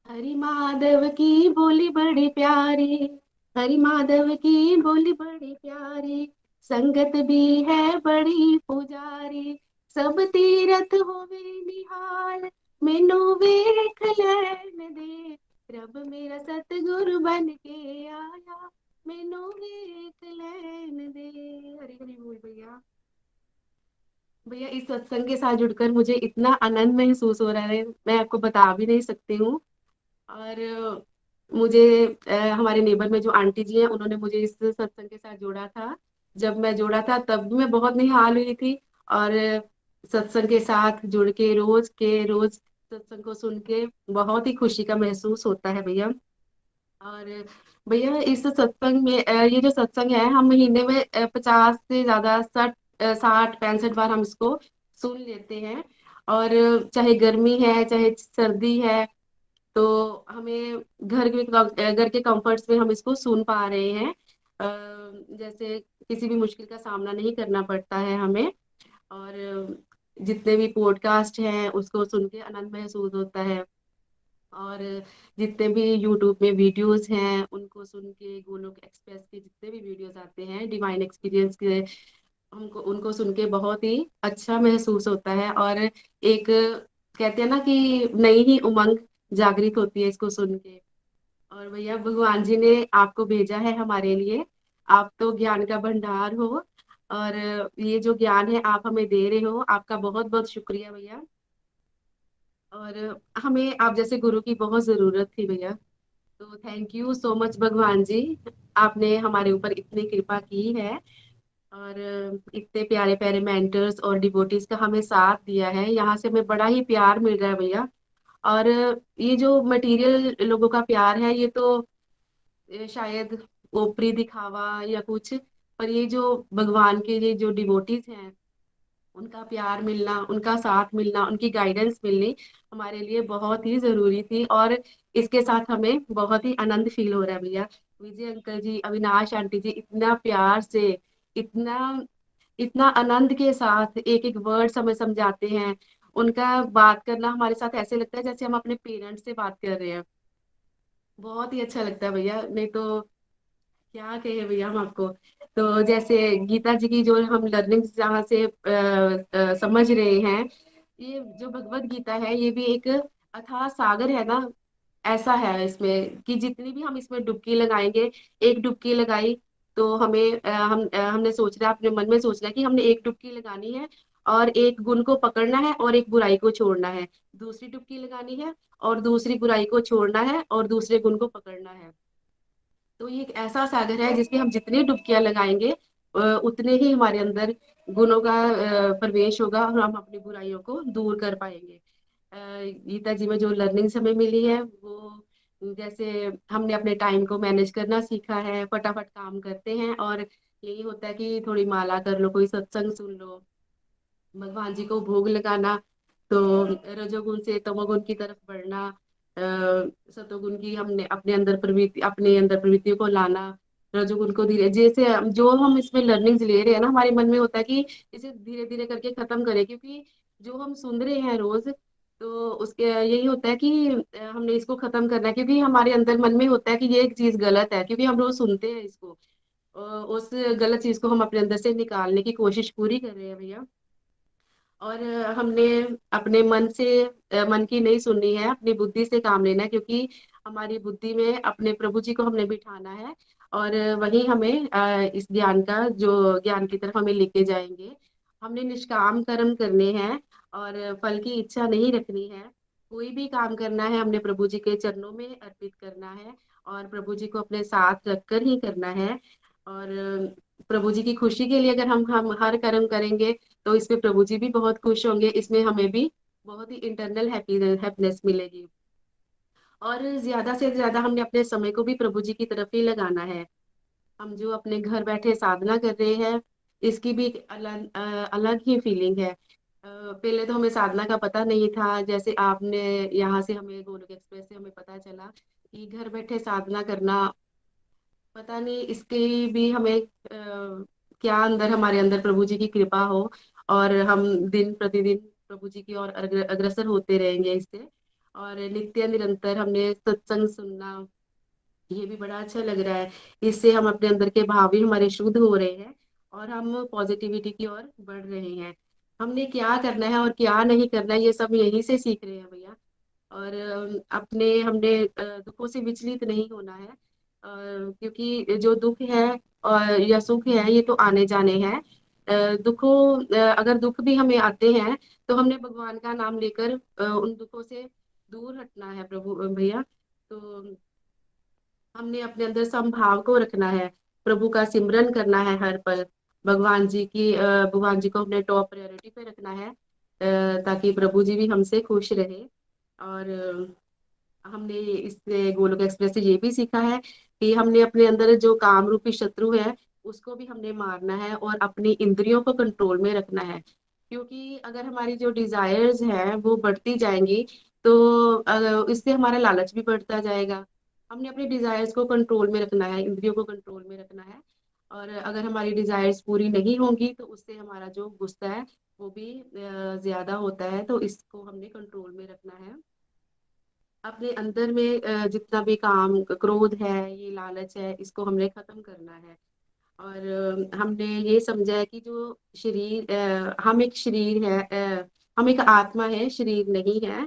हरि माधव की बोली बड़ी प्यारी, हरि माधव की बोली बड़ी प्यारी। संगत भी है बड़ी पुजारी, सब तीरथ होवे निहाल। मैनू वेख लैन दे, रब मेरा सतगुरु बन के आया, मैनू वेख लैन दे। हरी हरी बोल भैया। भैया इस सत्संग के साथ जुड़कर मुझे इतना आनंद महसूस हो रहा है, मैं आपको बता भी नहीं सकती हूँ। और मुझे हमारे नेबर में जो आंटी जी हैं, उन्होंने मुझे इस सत्संग के साथ जोड़ा था। जब मैं जोड़ा था तब भी मैं बहुत निहाल हुई थी। और सत्संग के साथ जुड़ के रोज सत्संग को सुन के बहुत ही खुशी का महसूस होता है भैया। और भैया इस सत्संग में ये जो सत्संग है, हम महीने में 50 से ज्यादा 60 65 बार हम इसको सुन लेते हैं। और चाहे गर्मी है चाहे सर्दी है, तो हमें घर के कंफर्ट्स में हम इसको सुन पा रहे हैं। जैसे किसी भी मुश्किल का सामना नहीं करना पड़ता है हमें। और जितने भी पॉडकास्ट हैं उसको सुन के आनंद महसूस होता है। और जितने भी यूट्यूब में वीडियोस हैं उनको सुन के, गोलोक एक्सप्रेस के जितने भी वीडियोस आते हैं डिवाइन एक्सपीरियंस के, हमको उनको सुन के बहुत ही अच्छा महसूस होता है। और एक कहते हैं ना कि नई ही उमंग जागृत होती है इसको सुन के। और भैया भगवान जी ने आपको भेजा है हमारे लिए, आप तो ज्ञान का भंडार हो। और ये जो ज्ञान है आप हमें दे रहे हो, आपका बहुत बहुत शुक्रिया भैया। और हमें आप जैसे गुरु की बहुत जरूरत थी भैया। तो थैंक यू सो मच भगवान जी, आपने हमारे ऊपर इतनी कृपा की है। और इतने प्यारे प्यारे मेंटर्स और डिवोटीज का हमें साथ दिया है, यहाँ से हमें बड़ा ही प्यार मिल रहा है भैया। और ये जो मटेरियल लोगों का प्यार है, ये तो शायद ऊपरी दिखावा या कुछ, पर ये जो भगवान के ये जो डिवोटीज हैं, उनका प्यार मिलना, उनका साथ मिलना, उनकी गाइडेंस मिलनी हमारे लिए बहुत ही जरूरी थी। और इसके साथ हमें बहुत ही आनंद फील हो रहा है भैया। विजय अंकल जी, अविनाश आंटी जी इतना प्यार से, इतना इतना आनंद के साथ एक एक वर्ड हमें समझाते हैं। उनका बात करना हमारे साथ ऐसे लगता है जैसे हम अपने पेरेंट्स से बात कर रहे हैं। बहुत ही अच्छा लगता है भैया। नहीं तो क्या कहे भैया हम आपको। तो जैसे गीता जी की जो हम लर्निंग जहाँ से समझ रहे हैं, ये जो भगवत गीता है ये भी एक अथाह सागर है ना। ऐसा है इसमें कि जितनी भी हम इसमें डुबकी लगाएंगे, एक डुबकी लगाई तो हमें हमने सोचना है, अपने मन में सोचना है कि हमने एक डुबकी लगानी है और एक गुण को पकड़ना है और एक बुराई को छोड़ना है। दूसरी डुबकी लगानी है और दूसरी बुराई को छोड़ना है और दूसरे गुण को पकड़ना है। तो ये एक ऐसा सागर है जिसमें हम जितनी डुबकियां लगाएंगे उतने ही हमारे अंदर गुणों का प्रवेश होगा और हम अपनी बुराइयों को दूर कर पाएंगे। गीता जी में जो लर्निंग्स हमें मिली है वो, जैसे हमने अपने टाइम को मैनेज करना सीखा है, फटाफट काम करते हैं और यही होता है कि थोड़ी माला कर लो, कोई सत्संग सुन लो, भगवान जी को भोग लगाना। तो रजोगुण से तमोगुण की तरफ बढ़ना, सतोगुण की हमने अपने अंदर प्रवृत्तियों को लाना, रजोगुण को धीरे, जैसे जो हम इसमें लर्निंग्स ले रहे हैं ना, हमारे मन में होता है कि इसे धीरे धीरे करके खत्म करें, क्योंकि जो हम सुन रहे हैं रोज, तो उसके यही होता है कि हमने इसको खत्म करना है, क्योंकि हमारे अंदर मन में होता है कि ये एक चीज गलत है, क्योंकि हम रोज सुनते हैं इसको। उस गलत चीज को हम अपने अंदर से निकालने की कोशिश पूरी कर रहे हैं भैया। और हमने अपने मन की नहीं सुननी है, अपनी बुद्धि से काम लेना है, क्योंकि हमारी बुद्धि में अपने प्रभु जी को हमने बिठाना है और वही हमें इस ज्ञान की तरफ हमें लेके जाएंगे। हमने निष्काम कर्म करने हैं और फल की इच्छा नहीं रखनी है। कोई भी काम करना है हमने प्रभु जी के चरणों में अर्पित करना है और प्रभु जी को अपने साथ रखकर ही करना है। और प्रभु जी की खुशी के लिए अगर हम हर कर्म करेंगे तो इसमें प्रभु जी भी बहुत खुश होंगे, इसमें हमें भी बहुत ही इंटरनल हैप्पीनेस मिलेगी। और ज्यादा से ज्यादा हमने अपने समय को भी प्रभु जी की तरफ ही लगाना है। हम जो अपने घर बैठे साधना कर रहे हैं, इसकी भी एक अलग ही फीलिंग है। पहले तो हमें साधना का पता नहीं था, जैसे आपने यहाँ से हमें गोलोक एक्सप्रेस से हमें पता चला कि घर बैठे साधना करना, पता नहीं इसके भी हमें क्या अंदर हमारे अंदर प्रभु जी की कृपा हो और हम दिन प्रतिदिन प्रभु जी की ओर अग्रसर होते रहेंगे इससे। और नित्य निरंतर हमने सत्संग सुनना, ये भी बड़ा अच्छा लग रहा है। इससे हम अपने अंदर के भाव भी हमारे शुद्ध हो रहे हैं और हम पॉजिटिविटी की ओर बढ़ रहे हैं। हमने क्या करना है और क्या नहीं करना है ये सब यहीं से सीख रहे हैं भैया। और अपने हमने दुखों से विचलित नहीं होना है, क्योंकि जो दुख है और या सुख है ये तो आने जाने हैं। अगर दुख भी हमें आते हैं तो हमने भगवान का नाम लेकर उन दुखों से दूर हटना है प्रभु भैया। तो हमने अपने अंदर समभाव को रखना है, प्रभु का सिमरन करना है हर पल, भगवान जी को अपने टॉप प्रायोरिटी पे रखना है, ताकि प्रभु जी भी हमसे खुश रहे। और हमने इससे गोलोक एक्सप्रेस से ये भी सीखा है कि हमने अपने अंदर जो काम रूपी शत्रु है उसको भी हमने मारना है और अपनी इंद्रियों को कंट्रोल में रखना है। क्योंकि अगर हमारी जो डिजायर्स हैं वो बढ़ती जाएंगी तो इससे हमारा लालच भी बढ़ता जाएगा। हमने अपनी डिजायर्स को कंट्रोल में रखना है, इंद्रियों को कंट्रोल में रखना है। और अगर हमारी डिजायर्स पूरी नहीं होंगी तो उससे हमारा जो गुस्सा है वो भी ज्यादा होता है, तो इसको हमने कंट्रोल में रखना है। अपने अंदर में जितना भी काम क्रोध है, ये लालच है, इसको हमने खत्म करना है। और हमने ये समझा है कि जो शरीर हम एक शरीर है, हम एक आत्मा है, शरीर नहीं है।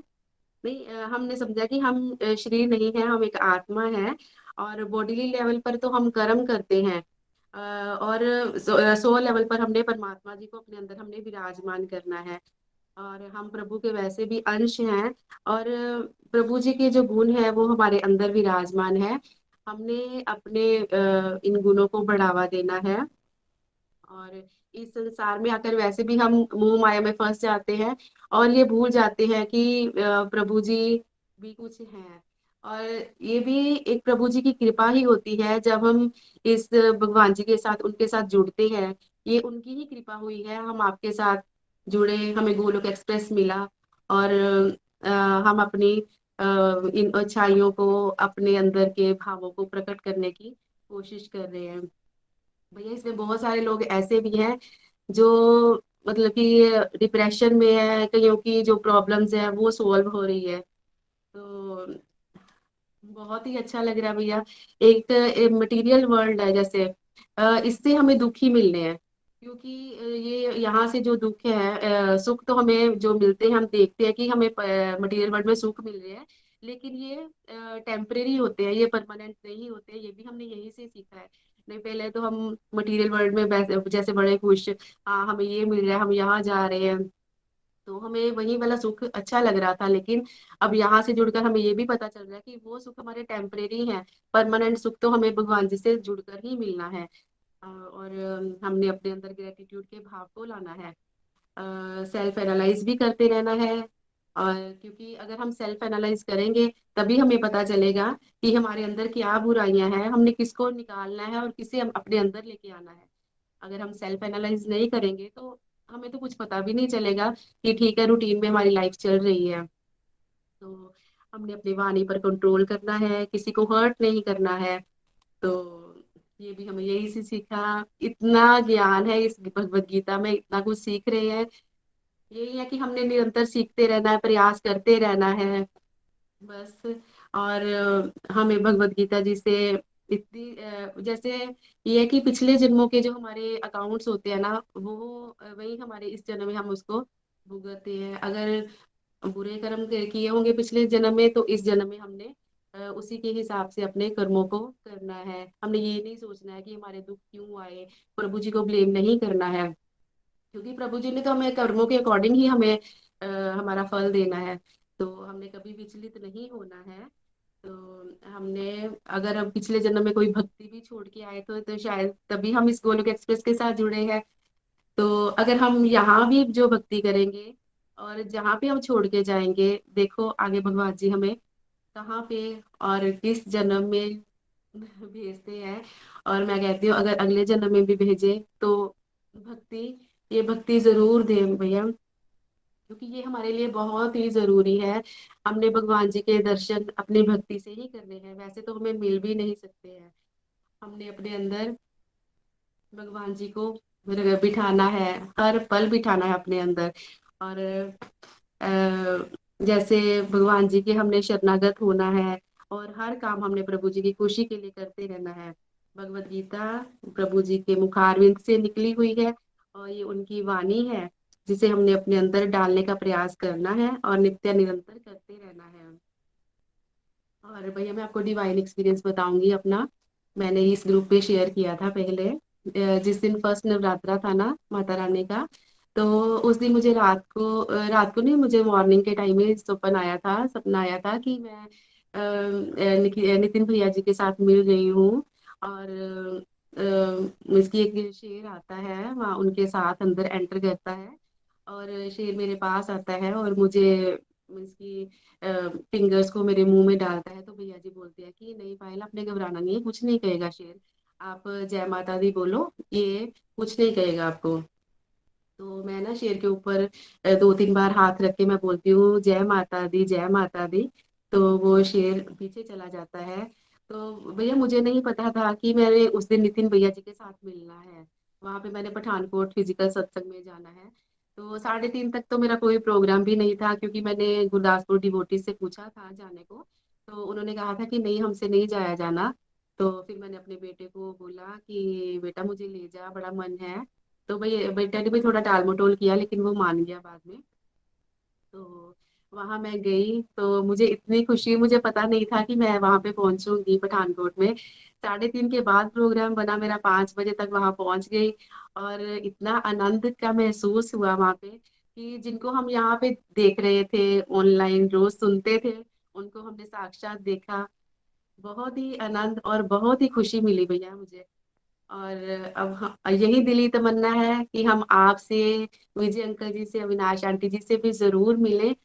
नहीं, हमने समझा कि हम शरीर नहीं है, हम एक आत्मा है। और बॉडीली लेवल पर तो हम कर्म करते हैं, और सोल लेवल पर हमने परमात्मा जी को अपने अंदर हमने विराजमान करना है। और हम प्रभु के वैसे भी अंश हैं और प्रभु जी के जो गुण है वो हमारे अंदर विराजमान है। हमने अपने इन गुणों को बढ़ावा देना है। और इस संसार में आकर वैसे भी हम मोह माया में फंस जाते हैं और ये भूल जाते हैं कि प्रभु जी भी कुछ हैं। और ये भी एक प्रभु जी की कृपा ही होती है, जब हम इस भगवान जी के साथ उनके साथ जुड़ते हैं, ये उनकी ही कृपा हुई है हम आपके साथ जुड़े, हमें गोलोक एक्सप्रेस मिला। और अ, हम अपनी इन अच्छाइयों को, अपने अंदर के भावों को प्रकट करने की कोशिश कर रहे हैं भैया। इसमें बहुत सारे लोग ऐसे भी हैं जो मतलब कि डिप्रेशन में है, कईयों की जो प्रॉब्लम्स है वो सॉल्व हो रही है। तो बहुत ही अच्छा लग रहा है भैया। एक मटेरियल वर्ल्ड है जैसे, इससे हमें दुख ही मिलने हैं, क्योंकि ये यहाँ से जो दुख है, सुख तो हमें जो मिलते हैं, हम देखते हैं कि हमें मटेरियल वर्ल्ड में सुख मिल रहे हैं, लेकिन ये टेम्परेरी होते हैं, ये परमानेंट नहीं होते हैं। ये भी हमने यहीं से सीखा है। नहीं, पहले तो हम मटेरियल वर्ल्ड में जैसे बड़े खुश, हाँ हमें ये मिल रहा है, हम यहाँ जा रहे हैं, तो हमें वही वाला सुख अच्छा लग रहा था। लेकिन अब यहाँ से जुड़कर हमें ये भी पता चल रहा है कि वो सुख हमारे टेम्परेरी है, परमानेंट सुख तो हमें भगवान जी से जुड़कर ही मिलना है। और हमने अपने अंदर ग्रेटिट्यूड के भाव को लाना है, सेल्फ एनालाइज भी करते रहना है। और क्योंकि अगर हम सेल्फ एनालाइज करेंगे, तभी हमें पता चलेगा कि हमारे अंदर क्या बुराइयां हैं, हमने किसको निकालना है और किसे हम अपने अंदर लेके आना है। अगर हम सेल्फ एनालाइज नहीं करेंगे तो हमें तो कुछ पता भी नहीं चलेगा कि ठीक है, रूटीन में हमारी लाइफ चल रही है। तो हमने अपनी वाणी पर कंट्रोल करना है, किसी को हर्ट नहीं करना है। तो ये भी हमें यही से सीखा। इतना ज्ञान है इस भगवत गीता में, इतना कुछ सीख रहे हैं। यही है कि हमने निरंतर सीखते रहना है, प्रयास करते रहना है बस। और हमें भगवत गीता जी से इतनी जैसे ये है कि पिछले जन्मों के जो हमारे अकाउंट्स होते हैं ना, वो वही हमारे इस जन्म में हम उसको भुगतते हैं। अगर बुरे कर्म किए होंगे पिछले जन्म में, तो इस जन्म में हमने उसी के हिसाब से अपने कर्मों को करना है। हमने ये नहीं सोचना है कि हमारे दुख क्यों आए, प्रभु जी को ब्लेम नहीं करना है, क्योंकि प्रभु जी ने तो हमें कर्मों के अकॉर्डिंग ही हमें हमारा फल देना है। तो हमने कभी विचलित नहीं होना है। तो हमने, अगर हम पिछले जन्म में कोई भक्ति भी छोड़ के आए तो शायद तभी हम इस गोलोक एक्सप्रेस के साथ जुड़े हैं। तो अगर हम यहाँ भी जो भक्ति करेंगे और जहाँ पे हम छोड़ के जाएंगे, देखो आगे भगवान जी हमें कहाँ पे और किस जन्म में भेजते हैं। और मैं कहती हूँ अगर अगले जन्म में भी भेजे तो भक्ति, ये भक्ति जरूर दें भैया, क्योंकि ये हमारे लिए बहुत ही जरूरी है। हमने भगवान जी के दर्शन अपनी भक्ति से ही करने हैं, वैसे तो हमें मिल भी नहीं सकते हैं। हमने अपने अंदर भगवान जी को बिठाना है, हर पल बिठाना है अपने अंदर। और जैसे भगवान जी के हमने शरणागत होना है, और हर काम हमने प्रभु जी की खुशी के लिए करते रहना है। भगवत गीता प्रभु जी के मुखारविंद से निकली हुई है, और ये उनकी वाणी है जिसे हमने अपने अंदर डालने का प्रयास करना है और नित्य निरंतर करते रहना है। और भैया मैं आपको डिवाइन एक्सपीरियंस बताऊंगी अपना। मैंने इस ग्रुप पे शेयर किया था पहले, जिस दिन फर्स्ट नवरात्रा था ना माता रानी का, तो उस दिन मुझे रात को नहीं, मुझे मॉर्निंग के टाइम में सपना आया था कि मैं नितिन भैया जी के साथ मिल गई हूँ। और इसकी एक शेर आता है वहाँ, उनके साथ अंदर एंटर करता है, और शेर मेरे पास आता है और मुझे इसकी फिंगर्स को मेरे मुंह में डालता है। तो भैया जी बोलते हैं कि नहीं पायल, आपने घबराना नहीं है, कुछ नहीं कहेगा शेर, आप जय माता दी बोलो, ये कुछ नहीं कहेगा आपको। तो मैं ना शेर के ऊपर 2-3 बार हाथ रख के मैं बोलती हूँ जय माता दी, जय माता दी। तो वो शेर पीछे चला जाता है। तो भैया मुझे नहीं पता था कि मैंने उस दिन नितिन भैया जी के साथ मिलना है। वहां पे मैंने पठानकोट फिजिकल सत्संग में जाना है। तो 3:30 तक तो मेरा कोई प्रोग्राम भी नहीं था, क्योंकि मैंने गुरदासपुर डिवोटी से पूछा था जाने को। तो उन्होंने कहा था कि नहीं, हमसे नहीं जाया जाना। तो फिर मैंने अपने बेटे को बोला कि बेटा मुझे ले जा, बड़ा मन है। तो भाई बेटा ने भी थोड़ा टाल मटोल किया, लेकिन वो मान गया बाद में। तो वहां मैं गई तो मुझे इतनी खुशी, मुझे पता नहीं था कि मैं वहां पे पहुंचूंगी पठानकोट में। 3:30 के बाद प्रोग्राम बना मेरा, 5 बजे तक वहां पहुंच गई। और इतना आनंद का महसूस हुआ वहां पे कि जिनको हम यहाँ पे देख रहे थे ऑनलाइन, रोज सुनते थे, उनको हमने साक्षात देखा। बहुत ही आनंद और बहुत ही खुशी मिली भैया मुझे। और अब यही दिली तमन्ना है कि हम आपसे, विजय अंकल जी से, अविनाश आंटी जी से भी जरूर मिले।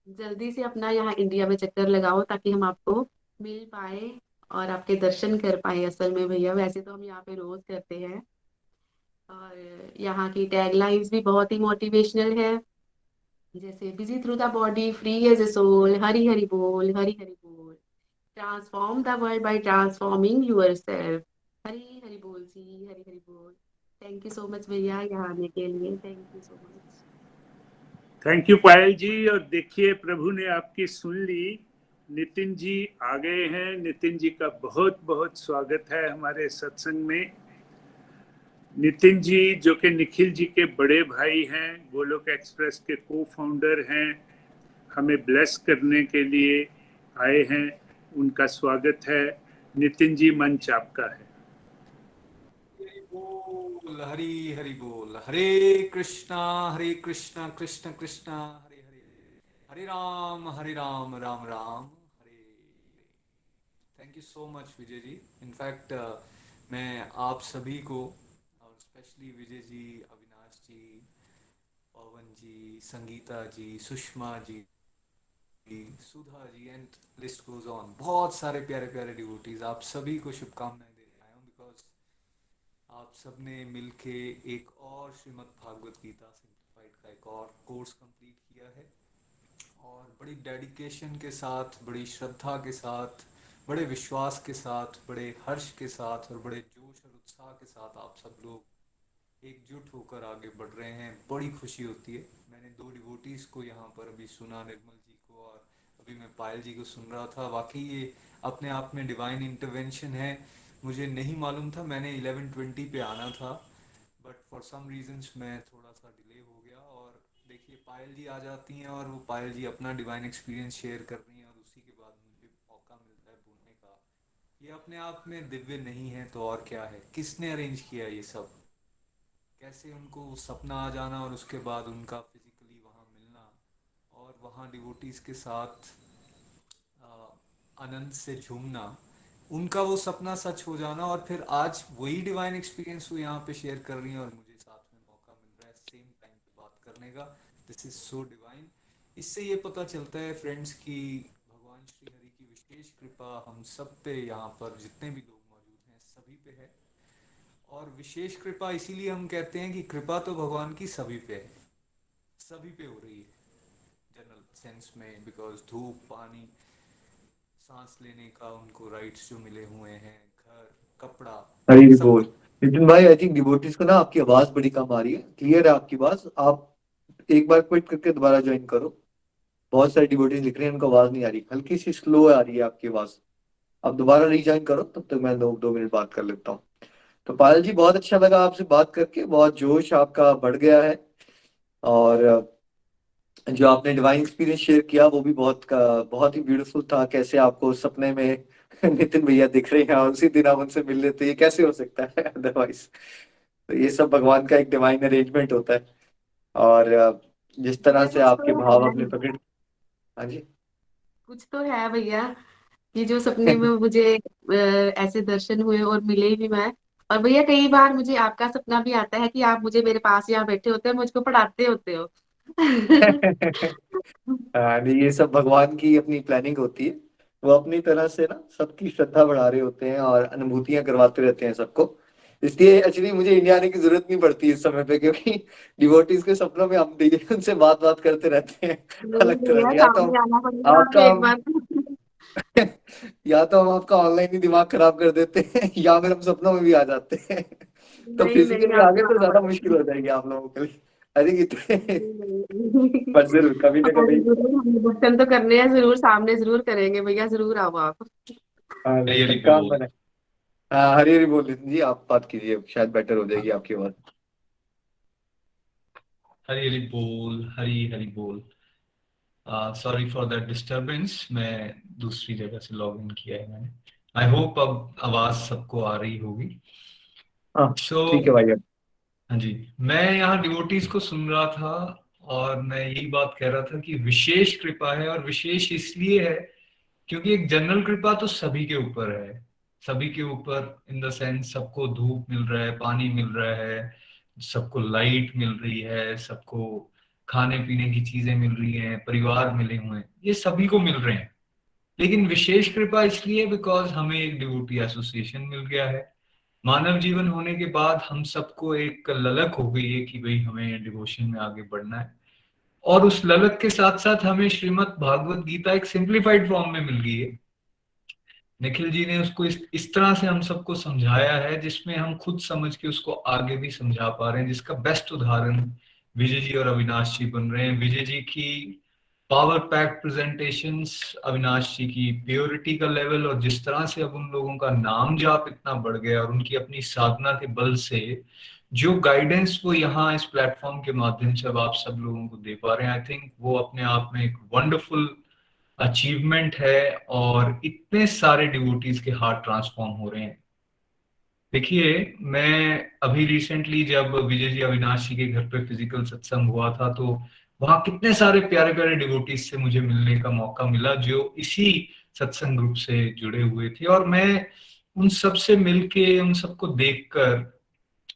जल्दी से अपना यहाँ इंडिया में चक्कर लगाओ ताकि हम आपको मिल पाए और आपके दर्शन कर पाए। असल में भैया वैसे तो हम यहाँ पे रोज करते हैं, और यहाँ की टैगलाइंस भी बहुत ही मोटिवेशनल है, जैसे busy through the body, free as a soul, Hari Hari बोल, हरि हरि बोल, transform the world by transforming yourself. Hari Hari बोल जी, हरी हरी बोल। थैंक यू सो मच भैया यहाँ आने के लिए, thank you so much. Thank you Payal ji. और देखिए प्रभु ने आपकी सुन ली। नितिन जी आ गए हैं। नितिन जी का बहुत बहुत स्वागत है हमारे सत्संग में। नितिन जी जो कि निखिल जी के बड़े भाई हैं, गोलोक एक्सप्रेस के को फाउंडर हैं, हमें ब्लेस करने के लिए आए हैं। उनका स्वागत है। नितिन जी, मंच आपका है। बोल हरि हरि बोल। Hare Krishna Krishna Krishna Hare Hare, Hare Ram Ram Ram Hare Hare. Thank you so much Vijay ji. In fact मैं आप सभी को और specially Vijay ji, Avinash ji, Pawan ji, Sangeeta ji, Sushma ji, Sudha ji and list goes on, बहुत सारे प्यारे प्यारे डिवोटीज, आप सभी को शुभकामनाएं देता हूँ। बिकॉज आप सबने मिलके एक और श्रीमद् भागवत गीता सिंप्लीफाइड का एक और कोर्स कंप्लीट किया है, और बड़ी डेडिकेशन के साथ, बड़ी श्रद्धा के साथ, बड़े विश्वास के साथ, बड़े हर्ष के साथ और बड़े जोश और उत्साह के साथ आप सब लोग एकजुट होकर आगे बढ़ रहे हैं। बड़ी खुशी होती है। मैंने 2 डिवोटीज को यहाँ पर अभी सुना, निर्मल जी को, और अभी मैं पायल जी को सुन रहा था। वाकई ये अपने आप में डिवाइन इंटरवेंशन है। मुझे नहीं मालूम था, मैंने 11:20 पे आना था, बट फॉर सम रीजंस मैं थोड़ा सा डिले हो गया। और देखिए पायल जी आ जाती हैं और वो पायल जी अपना डिवाइन एक्सपीरियंस शेयर कर रही हैं, और उसी के बाद मुझे मौका मिलता है बोलने का। ये अपने आप में दिव्य नहीं है तो और क्या है? किसने अरेंज किया ये सब? कैसे उनको सपना आ जाना और उसके बाद उनका फिजिकली वहाँ मिलना और वहाँ डिवोटीज के साथ आनंद से झूमना, उनका वो सपना सच हो जाना, और फिर आज वही डिवाइन एक्सपीरियंस वो यहाँ पे शेयर कर रही हैं और मुझे साथ में मौका मिल रहा है सेम टाइम पे बात करने का। This is so divine. इससे ये पता चलता है फ्रेंड्स कि भगवान श्री हरि की विशेष कृपा हम सब पे, यहाँ पर जितने भी लोग मौजूद हैं सभी पे है। और विशेष कृपा इसीलिए हम कहते हैं कि कृपा तो भगवान की सभी पे है, सभी पे हो रही है जनरल सेंस में। बिकॉज धूप, पानी, सांस लेने का उनको राइट्स जो मिले हुए हैं, घर, कपड़ा, हरी सब बोल। कुछ। नितिन भाई, आई थिंक डिवोटीज को ना आपकी आवाज बड़ी कम आ रही है। क्लियर है आपकी आवाज? आप एक बार क्विट करके दोबारा ज्वाइन करो। बहुत सारे डिवोटीज लिख रहे हैं उनको आवाज नहीं आ रही, हल्की सी स्लो आ रही है आपकी आवाज। आप दोबारा रीज्वाइन करो, तब तक मैं 2 मिनट बात कर लेता हूँ। तो पायल जी, बहुत अच्छा लगा आपसे बात करके, बहुत जोश आपका बढ़ गया है। और जो आपने डिवाइन एक्सपीरियंस शेयर किया वो भी बहुत ही ब्यूटीफुल था। कैसे आपको सपने में नितिन भैया दिख रहे हैं और उसी दिन आप उनसे मिल लेते, ये कैसे हो सकता है अदरवाइज? तो ये सब भगवान का एक डिवाइन अरेंजमेंट होता है। और जिस तरह भैया से कुछ आपके तो भाव है, अपने प्रकट। हाँ जी। कुछ तो है भैया। ये जो सपने में मुझे ऐसे दर्शन हुए और मिले भी मैं। और भैया कई बार मुझे आपका सपना भी आता है कि आप मुझे मेरे पास यहाँ बैठे होते हो, मुझको पढ़ाते होते हो। नहीं, ये सब भगवान की अपनी प्लानिंग होती है। वो अपनी तरह से ना सबकी श्रद्धा बढ़ा रहे होते हैं और अनुभूतियां करवाते रहते हैं सबको। इसलिए एक्चुअली मुझे इंडिया आने की जरूरत नहीं पड़ती इस समय पे, क्योंकि डिवोटीज के सपनों में हम डेली उनसे बात करते रहते हैं नहीं अलग तरह भैया, से। या तो सामने आना पड़ेगा आपका आपको एक हम बार। या तो हम आपका ऑनलाइन ही दिमाग खराब कर देते हैं, या फिर हम सपनों में भी आ जाते हैं। तो नहीं नहीं, फिजिकली आगे आपको तो आना ज्यादा मुश्किल पड़ेगा। हो जाएगी आप लोगों के लिए। आई थिंक इतने नहीं नहीं। पर जरूर कभी ना हाँ, कभी। जरूर हमें दर्शन तो करने हैं, जरूर सामने जरूर करेंगे भैया, जरूर आओ आप। हाँ, हरि नहीं, हरि पक्का बोल। बने। हाँ, हरी हरी बोल। नितिन जी, आप बात कीजिए, शायद बेटर हो जाएगी आपकी आवाज। हरि हरि बोल। हरि हरि बोल। सॉरी फॉर दैट डिस्टरबेंस, मैं दूसरी जगह से लॉग इन किया है मैंने। आई होप अब आवाज सबको आ रही होगी। हाँ, सो ठीक है भाई। हाँ जी, मैं यहाँ डिवोटीज को सुन रहा था और मैं यही बात कह रहा था कि विशेष कृपा है, और विशेष इसलिए है क्योंकि एक जनरल कृपा तो सभी के ऊपर है। सभी के ऊपर इन द सेंस, सबको धूप मिल रहा है, पानी मिल रहा है, सबको लाइट मिल रही है, सबको खाने पीने की चीजें मिल रही हैं, परिवार मिले हुए हैं, ये सभी को मिल रहे हैं। लेकिन विशेष कृपा इसलिए बिकॉज हमें एक डिवोटी एसोसिएशन मिल गया है। मानव जीवन होने के बाद हम सबको एक ललक हो गई है कि भाई हमें डिवोशन में आगे बढ़ना है, और उस ललक के साथ साथ हमें श्रीमद् भागवत गीता एक सिंप्लीफाइड फॉर्म में मिल गई है। निखिल जी ने उसको इस तरह से हम सबको समझाया है जिसमें हम खुद समझ के उसको आगे भी समझा पा रहे हैं, जिसका बेस्ट उदाहरण विजय जी और अविनाश जी बन रहे हैं। विजय जी की पावर पैक्ड प्रेजेंटेशंस, अविनाश जी की प्योरिटी का लेवल, और जिस तरह से अब उन लोगों का नाम जाप इतना बढ़ गया और उनकी अपनी साधना के बल से जो गाइडेंस वो यहाँ इस प्लेटफॉर्म के माध्यम से अब आप सब लोगों को दे पा रहे हैं, आई थिंक वो अपने आप में एक वंडरफुल अचीवमेंट है। और इतने सारे डिवोटीज के हार्ट ट्रांसफॉर्म हो रहे हैं। देखिए, मैं अभी रिसेंटली जब विजय जी अविनाश जी के घर पे फिजिकल सत्संग हुआ था, तो वहां कितने सारे प्यारे प्यारे डिवोटीज से मुझे मिलने का मौका मिला जो इसी सत्संग ग्रुप से जुड़े हुए थे। और मैं उन सब से मिलके, उन सबको देखकर,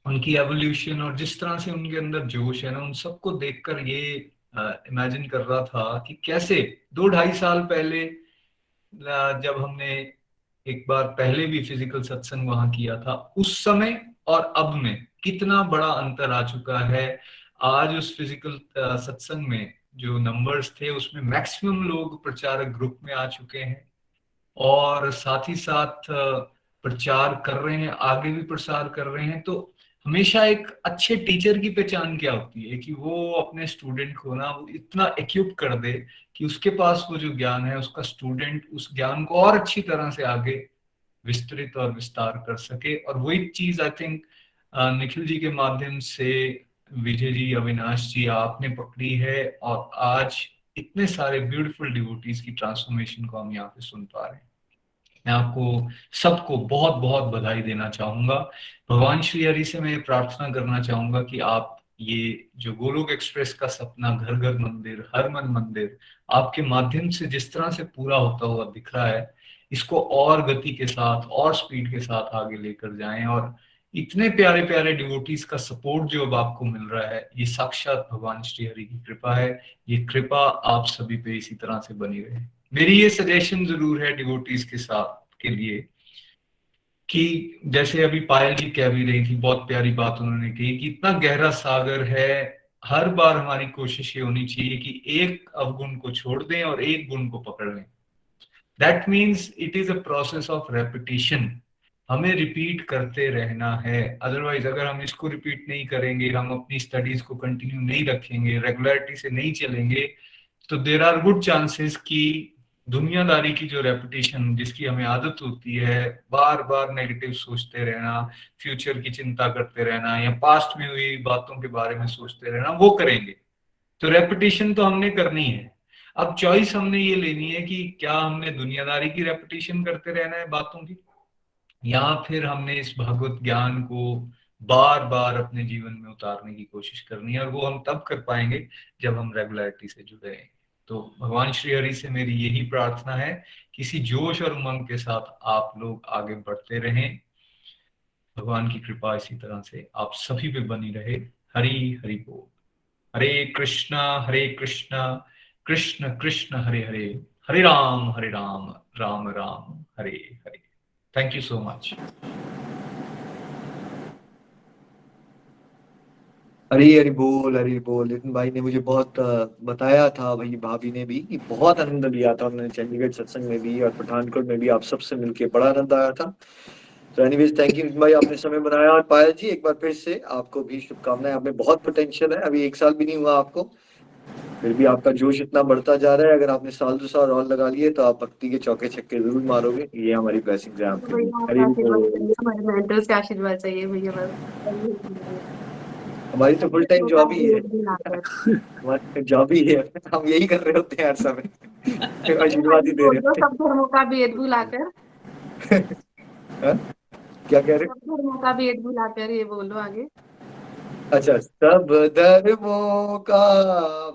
उनकी एवोल्यूशन और जिस तरह से उनके अंदर जोश है ना, उन सबको देखकर ये इमेजिन कर रहा था कि कैसे 2-2.5 साल पहले जब हमने एक बार पहले भी फिजिकल सत्संग वहां किया था, उस समय और अब में कितना बड़ा अंतर आ चुका है। आज उस फिजिकल सत्संग में जो नंबर्स थे उसमें मैक्सिमम लोग प्रचारक ग्रुप में आ चुके हैं और साथ ही साथ प्रचार कर रहे हैं, आगे भी प्रसार कर रहे हैं। तो हमेशा एक अच्छे टीचर की पहचान क्या होती है कि वो अपने स्टूडेंट को ना वो इतना इक्विप कर दे कि उसके पास वो जो ज्ञान है, उसका स्टूडेंट उस ज्ञान को और अच्छी तरह से आगे विस्तृत और विस्तार कर सके। और वही चीज आई थिंक निखिल जी के माध्यम से विजय जी, अविनाश जी आपने पकड़ी है, और आज इतने सारे ब्यूटीफुल डिवोटीज की ट्रांसफॉर्मेशन को हम यहाँ पे सुन पा रहे हैं। मैं आपको सबको बहुत बहुत बधाई देना चाहूंगा। भगवान श्री हरि से मैं प्रार्थना करना चाहूंगा कि आप ये जो गोलोक एक्सप्रेस का सपना, घर घर मंदिर, हर मन मंदिर, आपके माध्यम से जिस तरह से पूरा होता हुआ दिख रहा है, इसको और गति के साथ और स्पीड के साथ आगे लेकर जाएं। और इतने प्यारे प्यारे डिवोटीज का सपोर्ट जो अब आपको मिल रहा है, ये साक्षात भगवान श्री हरि की कृपा है। ये कृपा आप सभी पे इसी तरह से बनी रहे। मेरी ये सजेशन जरूर है डिवोटीज के साथ के लिए कि जैसे अभी पायल जी कह भी रही थी, बहुत प्यारी बात उन्होंने कही कि इतना गहरा सागर है, हर बार हमारी कोशिश ये होनी चाहिए कि एक अवगुण को छोड़ दें और एक गुण को पकड़ लें। That means it is a process of repetition. हमें रिपीट करते रहना है। अदरवाइज अगर हम इसको रिपीट नहीं करेंगे, हम अपनी स्टडीज को कंटिन्यू नहीं रखेंगे, रेगुलरिटी से नहीं चलेंगे, तो देर आर गुड चांसेस कि दुनियादारी की जो रेपुटेशन जिसकी हमें आदत होती है, बार बार नेगेटिव सोचते रहना, फ्यूचर की चिंता करते रहना या पास्ट में हुई बातों के बारे में सोचते रहना, वो करेंगे। तो रेपुटेशन तो हमने करनी है। अब चॉइस हमने ये लेनी है कि क्या हमने दुनियादारी की रेपुटेशन करते रहना है बातों की, या फिर हमने इस भगवत ज्ञान को बार बार अपने जीवन में उतारने की कोशिश करनी है। और वो हम तब कर पाएंगे जब हम रेगुलरिटी से जुड़े हैं। तो भगवान श्री हरि से मेरी यही प्रार्थना है, किसी जोश और उमंग के साथ आप लोग आगे बढ़ते रहें। भगवान की कृपा इसी तरह से आप सभी पे बनी रहे। हरि हरि बोल। Hare Krishna Krishna Krishna Hare Hare, Hare Ram Ram Ram Hare Hare. Thank you so much. Hari Hari बोल, हरी बोल। नितिन भाई ने मुझे बहुत बताया था, भाई भाभी ने भी, कि बहुत आनंद लिया था उन्होंने चंडीगढ़ सत्संग में भी और पठानकोट में भी। आप सबसे मिलके बड़ा आनंद आया था। तो एनीवेज थैंक यू भाई, आपने समय बनाया। और पायल जी, एक बार फिर से आपको भी शुभकामनाएं। आप में बहुत पोटेंशियल है, अभी 1 साल भी नहीं हुआ आपको, फिर भी आपका जोश इतना बढ़ता जा रहा है। अगर आपने 1-2 साल और लगा लिए तो आप भक्ति के चौके छक्के जरूर मारोगे। ये हमारी ब्लेसिंग्स है आपके लिए। भैया हरी आपका आशीर्वाद बोल। चाहिए, हमारे मेंटर्स का आशीर्वाद चाहिए भैया बस। हमारी तो फुल टाइम जॉब ही है, बुलाकर हमारी जॉब ही है, हम यही कर रहे होते हैं हर समय, आशीर्वाद ही दे रहे होते सब धर्मों का भेद बुलाकर, हैं। क्या कह रहे? सब धर्मों का भेद बुलाकर, ये बोलो आगे। अच्छा, सब धर्मों का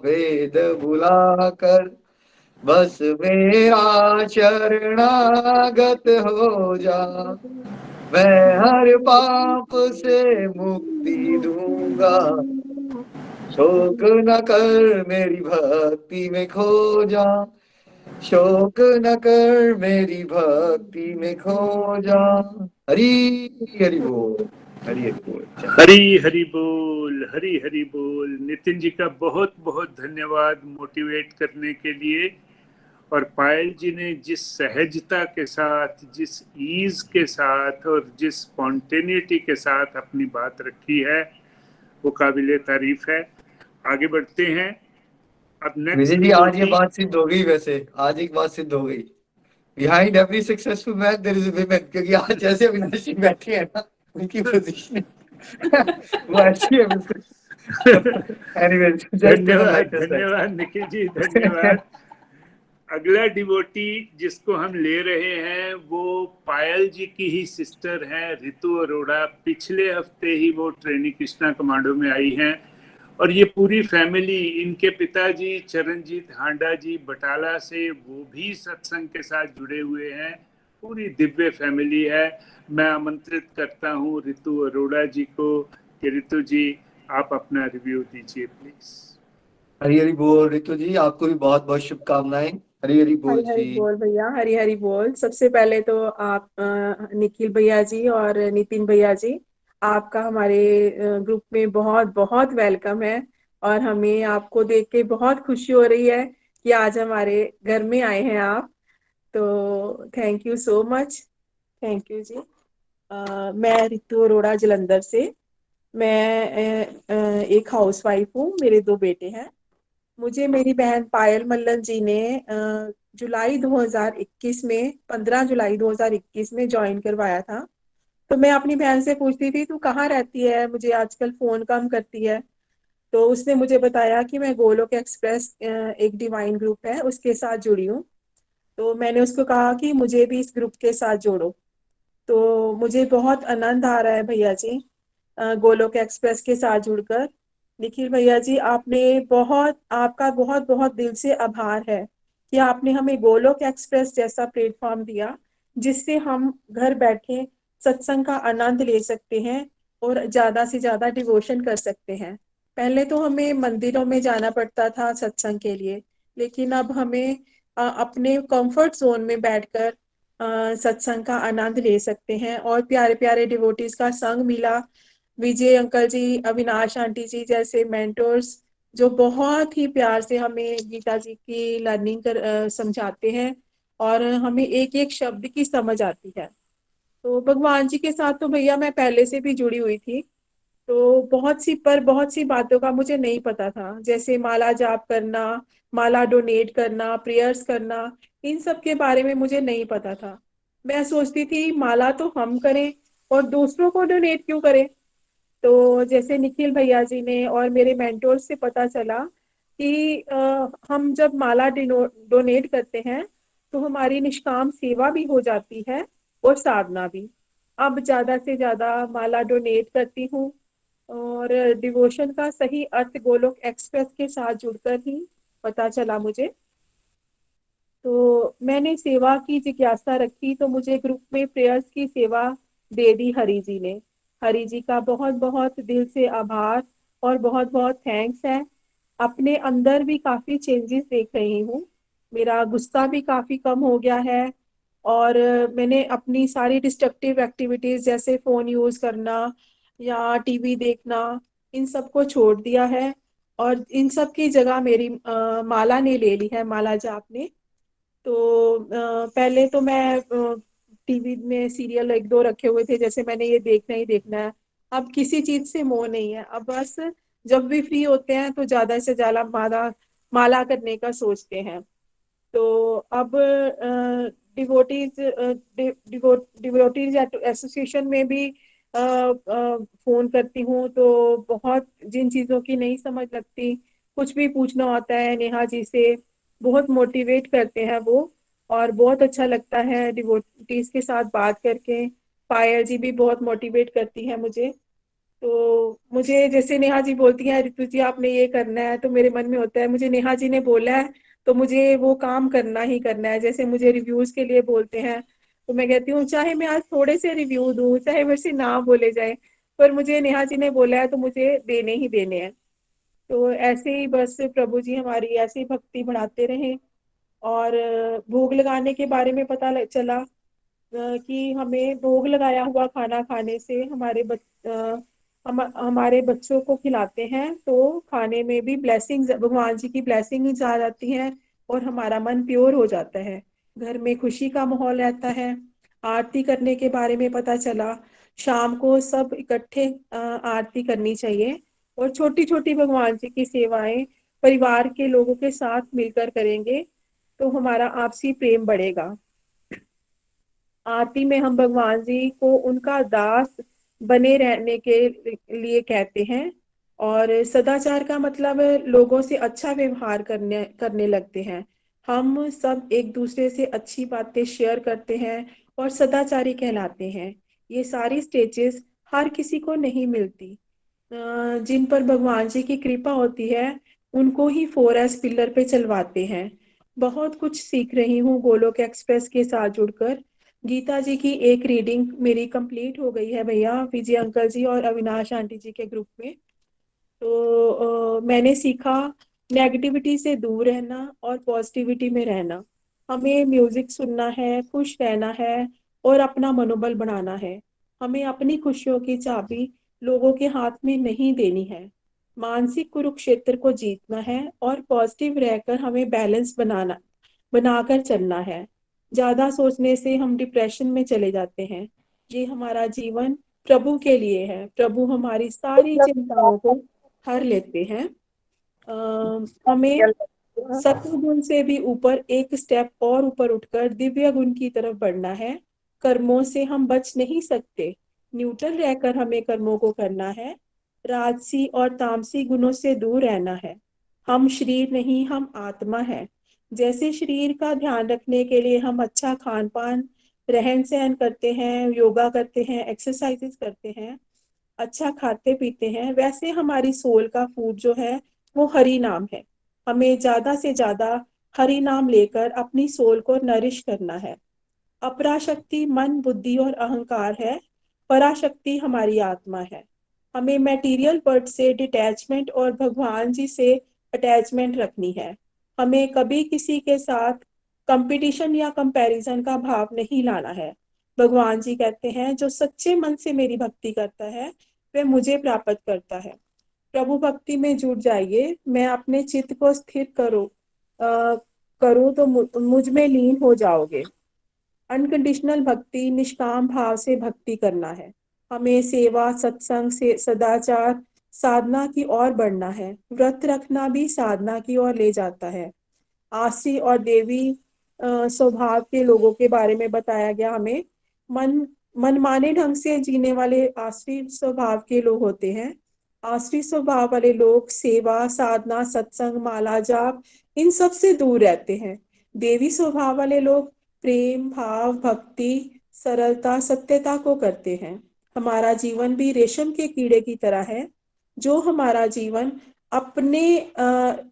भेद भुलाकर बस मेरा शरणागत हो जा, मैं हर पाप से मुक्ति दूंगा, शोक न कर मेरी भक्ति में खो जा, शोक न कर मेरी भक्ति में खो जा। हरी हरि बोल, हरी हरि बोल। हरी हरि बोल, हरी हरि बोल। नितिन जी का बहुत बहुत धन्यवाद मोटिवेट करने के लिए। और पायल जी ने जिस सहजता के साथ, जिस ईज के साथ और जिस स्पॉन्टेनिटी के साथ अपनी बात रखी है, वो काबिले तारीफ है। आगे बढ़ते हैं। अब विजय नेक्स्ट जी आज ये डिवोटी, बात सिद्ध हो गई, वैसे आज एक बात सिद्ध हो गई, behind every successful man there is a women, क्योंकि आज जैसे अविनाशी बैठी है ना, उनकी पोजीशन वो ऐसी है बिल्कुल। एनीवे, जस्ट ऑन धन्यवाद लाइटर साइड। धन्यवाद निखिल जी, धन्यवाद। अगला डिवोटी जिसको हम ले रहे हैं वो पायल जी की ही सिस्टर हैं, रितु अरोड़ा। पिछले हफ्ते ही वो ट्रेनी कृष्णा कमांडो में आई हैं, और ये पूरी फैमिली, इनके पिताजी चरणजीत हांडा जी बटाला से, वो भी सत्संग के साथ जुड़े हुए हैं। पूरी दिव्य फैमिली है। मैं आमंत्रित करता हूँ रितु अरोड़ा जी को कि रितु जी आप अपना रिव्यू दीजिए प्लीज। हरी हरी बोल रितु जी, आपको भी बहुत बहुत शुभकामनाएं। हरी हरी बोल हरी हरी जी। बोल भैया, हरी हरी बोल। सबसे पहले तो आप निखिल भैया जी और नितिन भैया जी, आपका हमारे ग्रुप में बहुत बहुत वेलकम है। और हमें आपको देख के बहुत खुशी हो रही है कि आज हमारे घर में आए हैं आप। तो thank you so much, thank you जी। मैं रितु अरोड़ा जलंधर से। मैं एक हाउसवाइफ हूँ, मेरे 2 बेटे हैं। मुझे मेरी बहन पायल मल्लन जी ने जुलाई 2021 में 15 जुलाई 2021 में ज्वाइन करवाया था। तो मैं अपनी बहन से पूछती थी तू कहाँ रहती है, मुझे आजकल फोन कम करती है। तो उसने मुझे बताया कि मैं गोलोक एक्सप्रेस एक डिवाइन ग्रुप है उसके साथ जुड़ी हूँ। तो मैंने उसको कहा कि मुझे भी इस ग्रुप के साथ जोड़ो। तो मुझे बहुत आनंद आ रहा है भैया जी, गोलोक एक्सप्रेस के साथ जुड़कर। निखिल भैया जी, आपका बहुत बहुत दिल से आभार है कि आपने हमें गोलोक एक्सप्रेस जैसा प्लेटफॉर्म दिया, जिससे हम घर बैठे सत्संग का आनंद ले सकते हैं और ज्यादा से ज्यादा डिवोशन कर सकते हैं। पहले तो हमें मंदिरों में जाना पड़ता था सत्संग के लिए, लेकिन अब हमें अपने कंफर्ट जोन में बैठकर सत्संग का आनंद ले सकते हैं और प्यारे प्यारे डिवोटीज का संग मिला। विजय अंकल जी, अविनाश आंटी जी जैसे मेंटोर्स जो बहुत ही प्यार से हमें गीता जी की लर्निंग समझाते हैं और हमें एक एक शब्द की समझ आती है। तो भगवान जी के साथ तो भैया मैं पहले से भी जुड़ी हुई थी। तो बहुत सी बातों का मुझे नहीं पता था, जैसे माला जाप करना, माला डोनेट करना, प्रेयर्स करना, इन सब के बारे में मुझे नहीं पता था। मैं सोचती थी माला तो हम करें और दूसरों को डोनेट क्यों करें। तो जैसे निखिल भैया जी ने और मेरे मेंटोर से पता चला कि हम जब माला डोनेट करते हैं तो हमारी निष्काम सेवा भी हो जाती है और साधना भी। अब ज्यादा से ज्यादा माला डोनेट करती हूँ और डिवोशन का सही अर्थ गोलोक एक्सप्रेस के साथ जुड़कर ही पता चला मुझे। तो मैंने सेवा की जिज्ञासा रखी तो मुझे ग्रुप में प्रेयर्स की सेवा दे दी हरि जी ने। हरि जी का बहुत बहुत दिल से आभार और बहुत बहुत थैंक्स है। अपने अंदर भी काफी चेंजेस देख रही हूँ। मेरा गुस्सा भी काफी कम हो गया है और मैंने अपनी सारी डिस्ट्रक्टिव एक्टिविटीज जैसे फोन यूज करना या टीवी देखना, इन सब को छोड़ दिया है। और इन सब की जगह मेरी माला ने ले ली है, माला जाप ने। तो पहले तो मैं टीवी में सीरियल एक दो रखे हुए थे, जैसे मैंने ये देखना ही देखना है। अब किसी चीज से मोह नहीं है, अब बस जब भी फ्री होते हैं तो ज्यादा से ज्यादा माला माला करने का सोचते हैं। तो अब डिवोटीज डिवोटीज एसोसिएशन में भी फोन करती हूँ तो बहुत जिन चीजों की नहीं समझ लगती, कुछ भी पूछना होता है नेहा जी से, बहुत मोटिवेट करते हैं वो। और बहुत अच्छा लगता है डिवोटीज के साथ बात करके। पायल जी भी बहुत मोटिवेट करती है मुझे। तो मुझे जैसे नेहा जी बोलती हैं ऋतु जी आपने ये करना है, तो मेरे मन में होता है मुझे नेहा जी ने बोला है तो मुझे वो काम करना ही करना है। जैसे मुझे रिव्यूज के लिए बोलते हैं तो मैं कहती हूँ चाहे मैं आज थोड़े से रिव्यू दूँ, चाहे मेरे से ना बोले जाए, पर मुझे नेहा जी ने बोला है तो मुझे देने ही देने हैं। तो ऐसे ही बस प्रभु जी हमारी ऐसी भक्ति बढ़ाते रहें। और भोग लगाने के बारे में चला कि हमें भोग लगाया हुआ खाना खाने से हमारे बच्चों को खिलाते हैं तो खाने में भी ब्लेसिंग्स, भगवान जी की ब्लेसिंग्स आ जाती हैं और हमारा मन प्योर हो जाता है, घर में खुशी का माहौल रहता है। आरती करने के बारे में पता चला, शाम को सब इकट्ठे आरती करनी चाहिए और छोटी छोटी भगवान जी की सेवाएं परिवार के लोगों के साथ मिलकर करेंगे तो हमारा आपसी प्रेम बढ़ेगा। आरती में हम भगवान जी को उनका दास बने रहने के लिए कहते हैं। और सदाचार का मतलब लोगों से अच्छा व्यवहार करने करने लगते हैं। हम सब एक दूसरे से अच्छी बातें शेयर करते हैं और सदाचारी कहलाते हैं। ये सारी स्टेजेस हर किसी को नहीं मिलती। जिन पर भगवान जी की कृपा होती है उनको ही 4S पिलर पे चलवाते हैं। बहुत कुछ सीख रही हूँ गोलोक एक्सप्रेस के साथ जुड़कर। गीता जी की एक रीडिंग मेरी कंप्लीट हो गई है भैया, विजय अंकल जी और अविनाश आंटी जी के ग्रुप में। तो मैंने सीखा नेगेटिविटी से दूर रहना और पॉजिटिविटी में रहना। हमें म्यूजिक सुनना है, खुश रहना है और अपना मनोबल बढ़ाना है। हमें अपनी खुशियों की चाबी लोगों के हाथ में नहीं देनी है। मानसिक कुरुक्षेत्र को जीतना है और पॉजिटिव रहकर हमें बैलेंस बनाकर चलना है। ज्यादा सोचने से हम डिप्रेशन में चले जाते हैं। ये हमारा जीवन प्रभु के लिए है। प्रभु हमारी सारी चिंताओं को हर लेते हैं। हमें सत्व गुण से भी ऊपर एक स्टेप और ऊपर उठकर दिव्य गुण की तरफ बढ़ना है। कर्मों से हम बच नहीं सकते। न्यूट्रल रहकर हमें कर्मों को करना है। राजसी और तामसी गुणों से दूर रहना है। हम शरीर नहीं, हम आत्मा है। जैसे शरीर का ध्यान रखने के लिए हम अच्छा खान पान, रहन सहन करते हैं, योगा करते हैं, एक्सरसाइजेस करते हैं, अच्छा खाते पीते हैं, वैसे हमारी सोल का फूड जो है वो हरि नाम है। हमें ज्यादा से ज्यादा हरि नाम लेकर अपनी सोल को नरिश करना है। अपराशक्ति मन, बुद्धि और अहंकार है। पराशक्ति हमारी आत्मा है। हमें मटेरियल वर्ड से डिटैचमेंट और भगवान जी से अटैचमेंट रखनी है। हमें कभी किसी के साथ कंपटीशन या कंपैरिजन का भाव नहीं लाना है। भगवान जी कहते हैं जो सच्चे मन से मेरी भक्ति करता है वह मुझे प्राप्त करता है। प्रभु भक्ति में जुट जाइए। मैं अपने चित्त को स्थिर करूं तो मुझ में लीन हो जाओगे। अनकंडीशनल भक्ति निष्काम भाव से भक्ति करना है। हमें सेवा, सत्संग से सदाचार, साधना की ओर बढ़ना है। व्रत रखना भी साधना की ओर ले जाता है। आसी और देवी स्वभाव के लोगों के बारे में बताया गया हमें। मन मनमाने ढंग से जीने वाले आसरी स्वभाव के लोग होते हैं। आसरी स्वभाव वाले लोग सेवा, साधना, सत्संग, माला जाप इन सब से दूर रहते हैं। देवी स्वभाव वाले लोग प्रेम भाव, भक्ति, सरलता, सत्यता को करते हैं। हमारा जीवन भी रेशम के कीड़े की तरह है जो हमारा जीवन अपने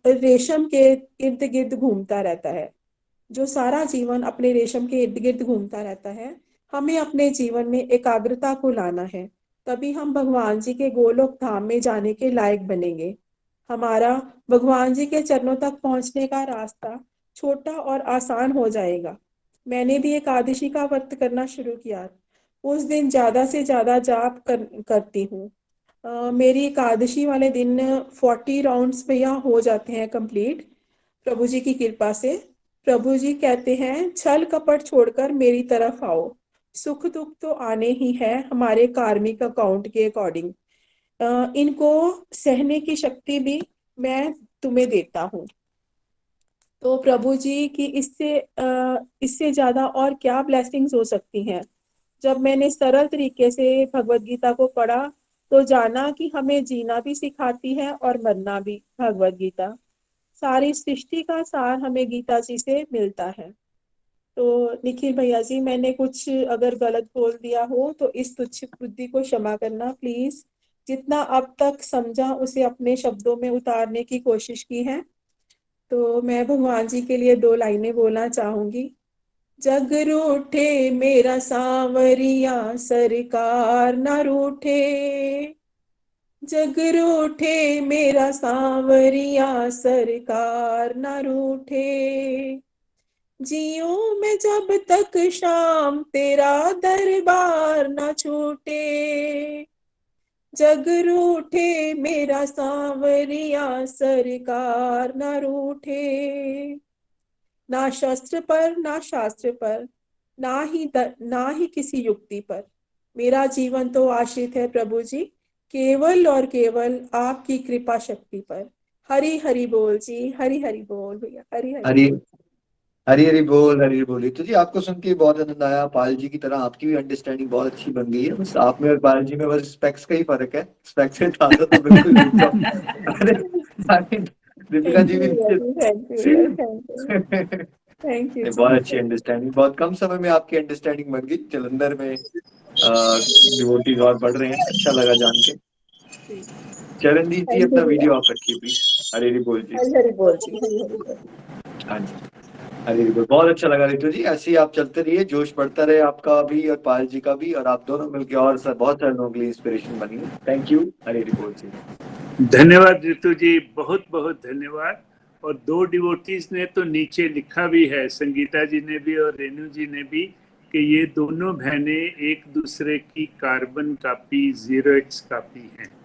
रेशम के इर्द गिर्द घूमता रहता है। जो सारा जीवन अपने रेशम के इर्द गिर्द घूमता रहता है। हमें अपने जीवन में एकाग्रता को लाना है। तभी हम भगवान जी के गोलोक धाम में जाने के लायक बनेंगे। हमारा भगवान जी के चरणों तक पहुंचने का रास्ता छोटा और आसान हो जाएगा। मैंने भी एकादशी का व्रत करना शुरू किया। उस दिन ज्यादा से ज्यादा जाप करती हूँ। मेरी एकादशी वाले दिन 40 राउंड्स भैया हो जाते हैं कंप्लीट प्रभु जी की कृपा से। प्रभु जी कहते हैं छल कपट छोड़कर मेरी तरफ आओ। सुख दुख तो आने ही है हमारे कार्मिक अकाउंट के अकॉर्डिंग। इनको सहने की शक्ति भी मैं तुम्हें देता हूँ। तो प्रभु जी की इससे ज्यादा और क्या ब्लेसिंग्स हो सकती हैं। जब मैंने सरल तरीके से भगवत गीता को पढ़ा तो जाना कि हमें जीना भी सिखाती है और मरना भी। भगवत गीता सारी सृष्टि का सार हमें गीता जी से मिलता है। तो निखिल भैया जी मैंने कुछ अगर गलत बोल दिया हो तो इस तुच्छ बुद्धि को क्षमा करना प्लीज। जितना अब तक समझा उसे अपने शब्दों में उतारने की कोशिश की है। तो मैं भगवान जी के लिए 2 लाइनें बोलना चाहूंगी। जग रूठे मेरा सांवरिया सरकार न रूठे। जग रूठे मेरा सांवरिया सरकार न रूठे। जियो मैं जब तक शाम तेरा दरबार न छूटे। जग रूठे मेरा सांवरिया सरकार न रूठे। ना शस्त्र पर, ना शास्त्र पर, ना ही किसी युक्ति पर। मेरा जीवन तो आश्रित है प्रभु जी केवल और केवल आपकी कृपा शक्ति पर। हरी हरी बोल जी, हरी हरी बोल भैया, हरी हरी हरी बोल। हरी हरी बोल, हरी हरी बोल। तो जी आपको सुन के बहुत आनंद आया। पायल जी की तरह आपकी भी अंडरस्टैंडिंग बहुत अच्छी बन गई है। बस आप में और पायल जी में बस स्पेक्स का ही फर्क है। स्पेक्स से था तो बिल्कुल ठीक था। अरे बाकी दीपिका थैंक जी यू भी भैया नीचे जी, थैंक यू भैया, थैंक यू, थैंक यू नहीं, जी। बहुत अच्छी अंडरस्टैंडिंग, बहुत कम समय में आपकी अंडरस्टैंडिंग बन गई। जलंधर में डिवोटीज और बढ़ रहे हैं, अच्छा लगा जान के। चरणजीत जी थैंक यू अपना भैया। वीडियो ऑफ रखिए प्लीज। हरी हरी बोल जी। हरी हरी बोल जी, हरी हरी बोल। हाँ जी, हरी हरी बोल। बहुत अच्छा लगा रितु जी, ऐसे ही आप चलते रहिए, जोश बढ़ता रहे आपका भी और पायल जी का भी, और आप दोनों मिलके और सर बहुत सारे लोगों के लिए इंस्पिरेशन बनिए। थैंक यू, हरी हरी बोल जी। धन्यवाद ऋतु जी, बहुत बहुत धन्यवाद। और दो डिवोटीज ने तो नीचे लिखा भी है, संगीता जी ने भी और रेणु जी ने भी, कि ये दोनों बहनें एक दूसरे की कार्बन कॉपी, 0x कॉपी हैं।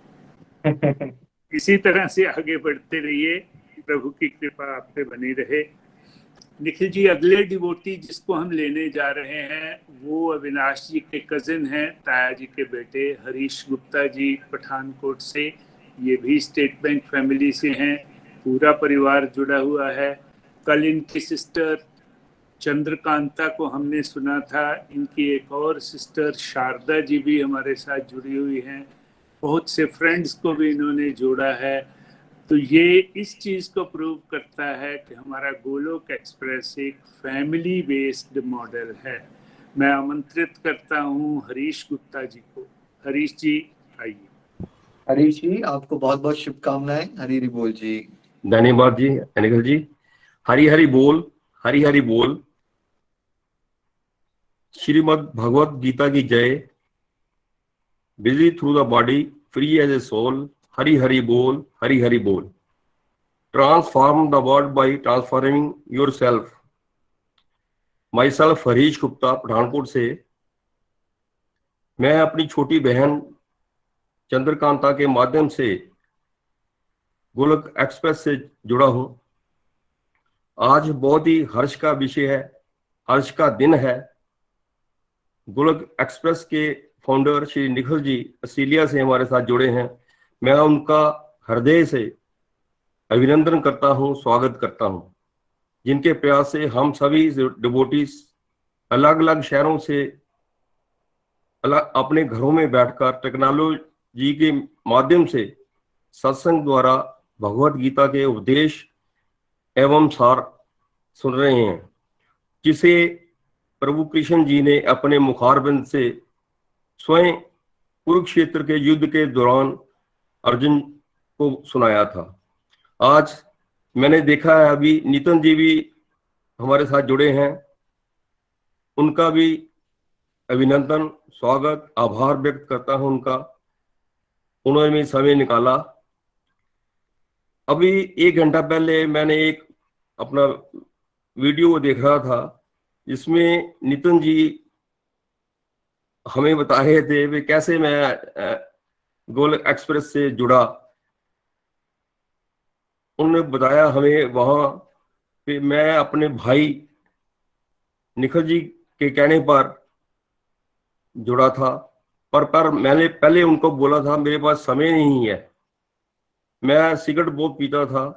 इसी तरह से आगे बढ़ते रहिए, प्रभु की कृपा आप पे बनी रहे। निखिल जी, अगले डिवोटी जिसको हम लेने जा रहे हैं वो अविनाश जी के कजिन हैं, ताया जी के बेटे हरीश गुप्ता जी पठानकोट से। ये भी स्टेट बैंक फैमिली से हैं, पूरा परिवार जुड़ा हुआ है। कल इनकी सिस्टर चंद्रकांता को हमने सुना था, इनकी एक और सिस्टर शारदा जी भी हमारे साथ जुड़ी हुई हैं। बहुत से फ्रेंड्स को भी इन्होंने जोड़ा है। तो ये इस चीज को प्रूव करता है कि हमारा गोलोक एक्सप्रेस एक फैमिली बेस्ड मॉडल है। मैं आमंत्रित करता हूँ हरीश गुप्ता जी को। हरीश जी आइए। हरीश जी आपको बहुत बहुत शुभकामनाएं। हरी हरी बोल जी। धन्यवाद जी अनिल जी। हरी हरी बोल, हरी हरी बोल। श्रीमद् भगवत गीता की जय। Busy through the body, free as a soul. Hari Hari बोल, हरी हरी बोल। Transform the world by transforming yourself. Myself Harish Gupta Pathankot से। मैं अपनी छोटी बहन चंद्रकांता के माध्यम से गोलोक एक्सप्रेस से जुड़ा हूं। आज बहुत ही हर्ष का विषय है, हर्ष का दिन है। गोलोक एक्सप्रेस के फाउंडर श्री निखिल जी ऑस्ट्रेलिया से हमारे साथ जुड़े हैं। मैं उनका हृदय से अभिनंदन करता हूं, स्वागत करता हूं। जिनके प्रयास से हम सभी डिवोटीज अलग अलग शहरों से अलग अपने घरों में बैठकर टेक्नोलॉजी के माध्यम से सत्संग द्वारा भगवत गीता के उपदेश एवं सार सुन रहे हैं, जिसे प्रभु कृष्ण जी ने अपने मुखारबिंद से स्वयं कुरुक्षेत्र के युद्ध के दौरान अर्जुन को सुनाया था। आज मैंने देखा है, अभी नितिन जी भी हमारे साथ जुड़े हैं, उनका भी अभिनंदन, स्वागत, आभार व्यक्त करता हूं उनका। उन्होंने भी समय निकाला। अभी 1 घंटा पहले मैंने एक अपना वीडियो देख रहा था, जिसमें नितिन जी हमें बता रहे थे कि कैसे मैं गोलोक एक्सप्रेस से जुड़ा। उन्होंने बताया हमें वहां कि मैं अपने भाई निखिल जी के कहने पर जुड़ा था, पर मैंने पहले उनको बोला था मेरे पास समय नहीं है, मैं सिगरेट बहुत पीता था,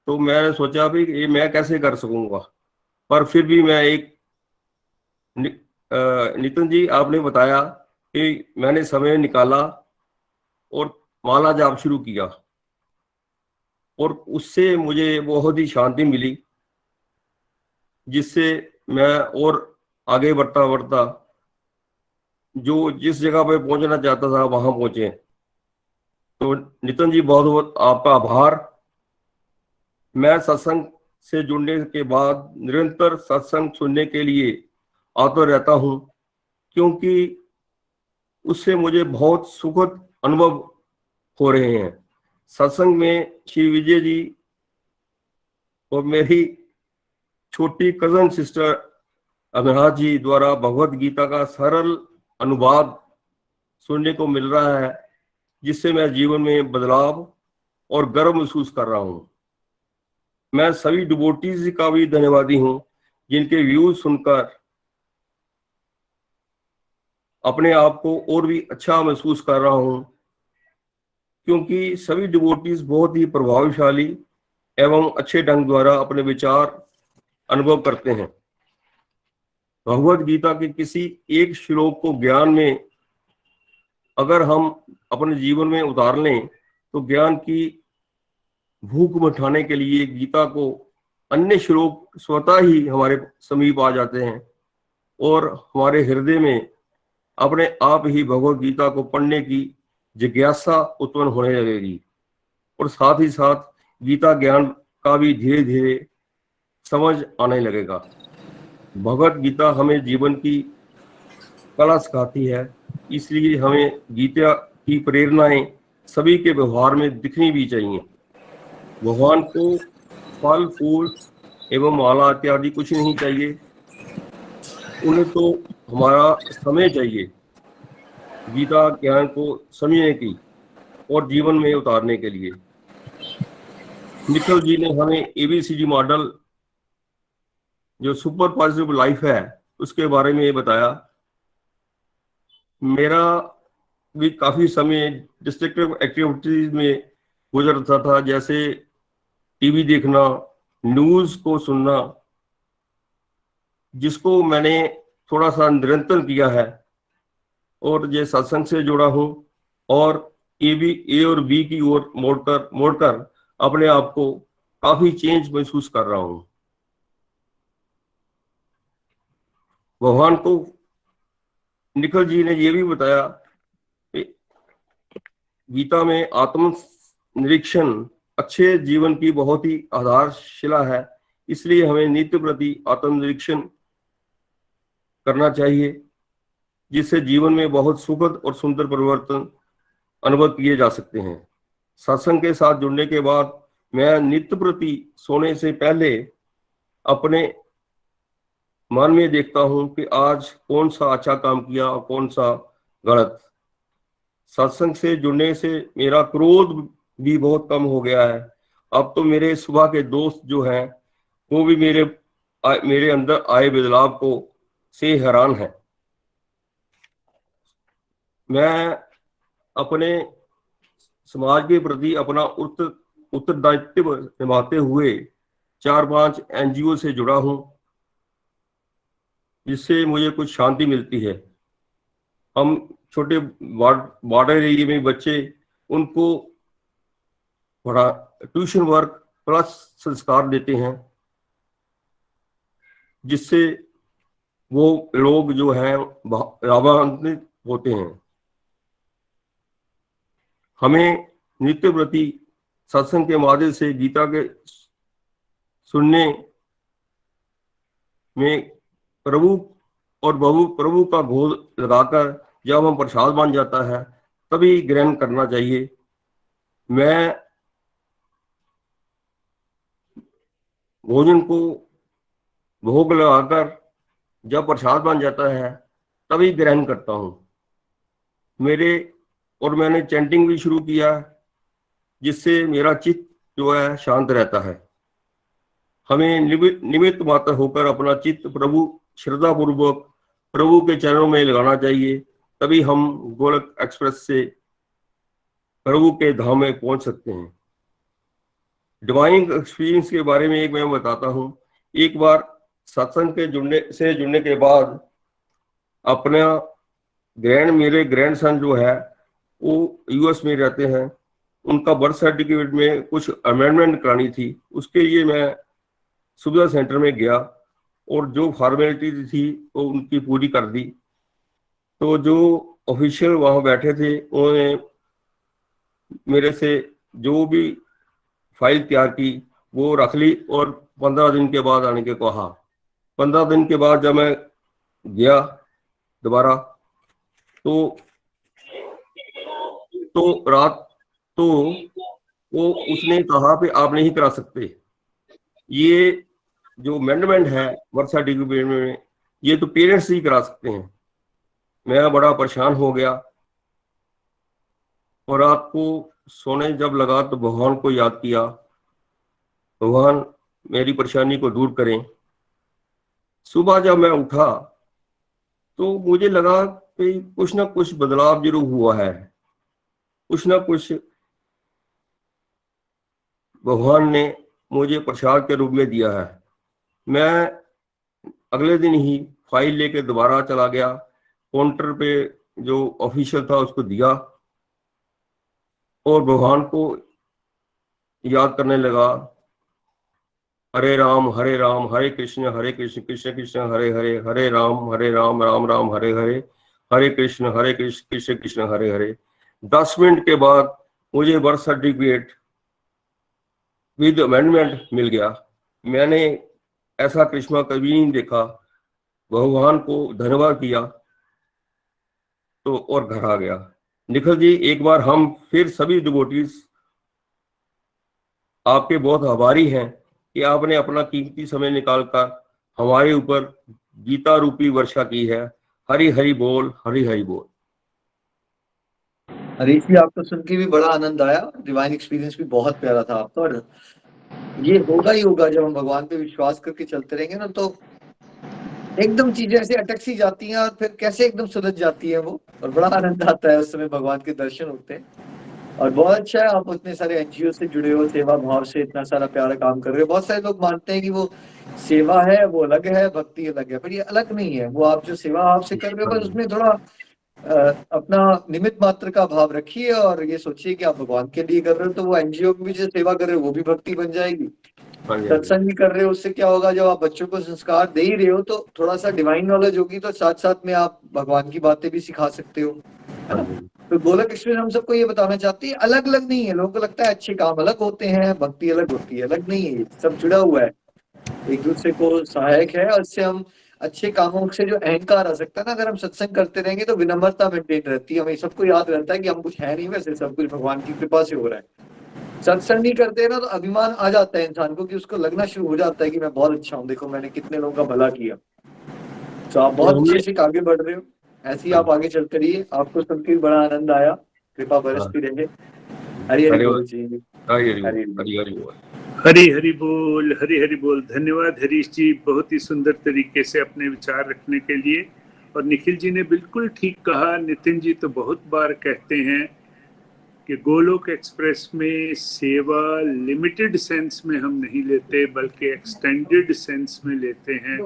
तो मैंने सोचा भी ये मैं कैसे कर सकूंगा। पर फिर भी मैं एक नितिन जी आपने बताया कि मैंने समय निकाला और माला जाप शुरू किया, और उससे मुझे बहुत ही शांति मिली, जिससे मैं और आगे बढ़ता बढ़ता जो जिस जगह पे पहुंचना चाहता था वहां पहुंचे। तो नितिन जी बहुत बहुत आपका आभार। मैं सत्संग से जुड़ने के बाद निरंतर सत्संग सुनने के लिए आता रहता हूं, क्योंकि उससे मुझे बहुत सुखद अनुभव हो रहे हैं। सत्संग में श्री विजय जी और मेरी छोटी कजन सिस्टर अविनाश जी द्वारा भगवत गीता का सरल अनुवाद सुनने को मिल रहा है, जिससे मैं जीवन में बदलाव और गर्व महसूस कर रहा हूं। मैं सभी डिवोटीज का भी धन्यवादी हूं, जिनके व्यूज सुनकर अपने आप को और भी अच्छा महसूस कर रहा हूं क्योंकि सभी डिवोटीज बहुत ही प्रभावशाली एवं अच्छे ढंग द्वारा अपने विचार अनुभव करते हैं। भगवत गीता के किसी एक श्लोक को ज्ञान में अगर हम अपने जीवन में उतार लें तो ज्ञान की भूख मिटाने के लिए गीता को अन्य श्लोक स्वतः ही हमारे समीप आ जाते हैं और हमारे हृदय में अपने आप ही भगवत गीता को पढ़ने की जिज्ञासा उत्पन्न होने लगेगी और साथ ही साथ गीता ज्ञान का भी धीरे धीरे समझ आने लगेगा। भगवत गीता हमें जीवन की कला सिखाती है, इसलिए हमें गीता की प्रेरणाएं सभी के व्यवहार में दिखनी भी चाहिए। भगवान को फल फूल एवं माला इत्यादि कुछ नहीं चाहिए, उन्हें तो हमारा समय चाहिए गीता ज्ञान को समझने की और जीवन में उतारने के लिए। निखिल जी ने हमें एबीसीडी मॉडल जो सुपर पॉजिटिव लाइफ है उसके बारे में बताया। मेरा भी काफी समय डिस्ट्रक्टिव एक्टिविटीज में गुजरता था, जैसे टीवी देखना, न्यूज को सुनना, जिसको मैंने थोड़ा सा निरंतर किया है और ये सत्संग से जुड़ा हूं और ए और बी की ओर मोड़कर अपने आप को काफी चेंज महसूस कर रहा हूं। भगवान को निखिल जी ने यह भी बताया कि गीता में आत्म निरीक्षण अच्छे जीवन की बहुत ही आधारशिला है, इसलिए हमें नित्य प्रति आत्मनिरीक्षण करना चाहिए, जिससे जीवन में बहुत सुखद और सुंदर परिवर्तन अनुभव किए जा सकते हैं। सत्संग के साथ जुड़ने के बाद मैं नित्य प्रति सोने से पहले अपने मन में देखता हूं कि आज कौन सा अच्छा काम किया और कौन सा गलत। सत्संग से जुड़ने से मेरा क्रोध भी बहुत कम हो गया है। अब तो मेरे सुबह के दोस्त जो हैं वो भी मेरे अंदर आए बदलाव को से हैरान है। मैं अपने समाज के प्रति अपना उत्तरदायित्व निभाते हुए 4-5 एनजीओ से जुड़ा हूं, जिससे मुझे कुछ शांति मिलती है। हम छोटे बॉर्डर एरिया में बच्चे उनको बड़ा ट्यूशन वर्क प्लस संस्कार देते हैं, जिससे वो लोग जो हैं लाभान्वित होते हैं। हमें नित्य प्रति सत्संग के माध्यम से गीता के सुनने में प्रभु का घोल लगाकर जब हम प्रसाद बन जाता है तभी ग्रहण करना चाहिए। मैं भोजन को भोग लगाकर जब प्रसाद बन जाता है तभी ग्रहण करता हूँ। मैंने चैंटिंग भी शुरू किया, जिससे मेरा चित्त जो है शांत रहता है। हमें निमित्त मात्र होकर अपना चित्त प्रभु श्रद्धा पूर्वक प्रभु के चरणों में लगाना चाहिए, तभी हम गोलक एक्सप्रेस से प्रभु के धाम में पहुंच सकते हैं। डिवाइन एक्सपीरियंस के बारे में मैं बताता हूं। एक बार सत्संग के जुड़ने के बाद अपना मेरे ग्रैंडसन जो है वो यूएस में रहते हैं, उनका बर्थ सर्टिफिकेट में कुछ अमेंडमेंट करानी थी। उसके लिए मैं सुविधा सेंटर में गया और जो फॉर्मेलिटी थी वो उनकी पूरी कर दी। तो जो ऑफिशियल वहां बैठे थे उन्होंने मेरे से जो भी फाइल तैयार की वो रख ली और 15 दिन के बाद आने के कहा। 15 दिन के बाद जब मैं गया दोबारा तो वो उसने कहा कि आप नहीं करा सकते, ये जो अमेंडमेंट है बर्थ सर्टिफिकेट में ये तो पेरेंट्स ही करा सकते हैं। मैं बड़ा परेशान हो गया और रात को सोने जब लगा तो भगवान को याद किया, भगवान मेरी परेशानी को दूर करें। सुबह जब मैं उठा तो मुझे लगा कि कुछ ना कुछ बदलाव जरूर हुआ है, कुछ ना कुछ भगवान ने मुझे प्रसाद के रूप में दिया है। मैं अगले दिन ही फाइल लेके दोबारा चला गया, काउंटर पे जो ऑफिशियल था उसको दिया और भगवान को याद करने लगा, हरे राम हरे कृष्ण कृष्ण कृष्ण हरे हरे, हरे राम राम राम हरे हरे, हरे कृष्ण कृष्ण कृष्ण हरे हरे। 10 मिनट के बाद मुझे बर्थ सर्टिफिकेट विद अमेंडमेंट मिल गया। मैंने ऐसा करिश्मा कभी नहीं देखा। भगवान को धन्यवाद किया तो और घर आ गया। निखिल जी, एक बार हम फिर सभी डिवोटीज आपके बहुत आभारी हैं कि आपने अपना कीमती समय निकालकर हमारे ऊपर गीता रूपी वर्षा की है। हरि हरि बोल, हरि हरि बोल। हरीश जी, आपको सुन के भी बड़ा आनंद आया, डिवाइन एक्सपीरियंस भी बहुत प्यारा था आपका। और ये होगा ही होगा, जब हम भगवान पे विश्वास करके चलते रहेंगे ना, तो एकदम चीजें ऐसे अटक सी जाती हैं और फिर कैसे एकदम सुलझ जाती है वो, और बड़ा आनंद आता है उस समय भगवान के दर्शन होते हैं। और बहुत अच्छा है, आप उतने सारे एनजीओ से जुड़े हो, सेवा भाव से इतना सारा प्यारा काम कर रहे हो। बहुत सारे लोग मानते हैं कि वो सेवा है वो अलग है, भक्ति अलग है, पर ये अलग नहीं है। वो आप जो सेवा भाव से कर रहे हो, बस उसमें थोड़ा अपना निमित्त मात्र का भाव रखिए और ये सोचिए कि आप भगवान के लिए कर रहे हो, तो वो एनजीओ की भी जो सेवा कर रहे हो वो भी भक्ति बन जाएगी। सत्संग भी कर रहे हो, उससे क्या होगा, जब आप बच्चों को संस्कार दे ही रहे हो तो थोड़ा सा डिवाइन नॉलेज होगी, तो साथ साथ में आप भगवान की बातें भी सिखा सकते हो, है ना। तो गोलक एक्सप्रेस हम सबको ये बताना चाहती है, अलग अलग नहीं है। लोगों को लगता है अच्छे काम अलग होते हैं, भक्ति अलग होती है, अलग नहीं है, सब जुड़ा हुआ है, एक दूसरे को सहायक है। और इससे हम अच्छे कामों से जो अहंकार आ सकता है ना, अगर हम सत्संग करते रहेंगे तो विनम्रता मेंटेन रहती है। हमें सबको याद रहता है कि हम कुछ है नहीं, वैसे सब कुछ भगवान की कृपा से हो रहा है। सत्संग नहीं करते ना तो अभिमान आ जाता है इंसान को, कि उसको लगना शुरू हो जाता है कि मैं बहुत अच्छा हूँ, देखो मैंने कितने लोगों का भला किया। तो आप बहुत अच्छे से आगे बढ़ रहे हो, ऐसे ही आप आगे चलते रहिए। आपको सुनकर बड़ा आनंद आया, कृपा बरसती रहे। हरि हरि बोल जी, हरि हरि बोल। हरि हरि बोल, हरि हरि बोल। धन्यवाद हरीश जी, बहुत ही सुंदर तरीके से अपने विचार रखने के लिए। और निखिल जी ने बिल्कुल ठीक कहा। नितिन जी तो बहुत बार कहते हैं कि गोलोक एक्सप्रेस में सेवा लिमिटेड सेंस में हम नहीं लेते, बल्कि एक्सटेंडेड सेंस में लेते हैं,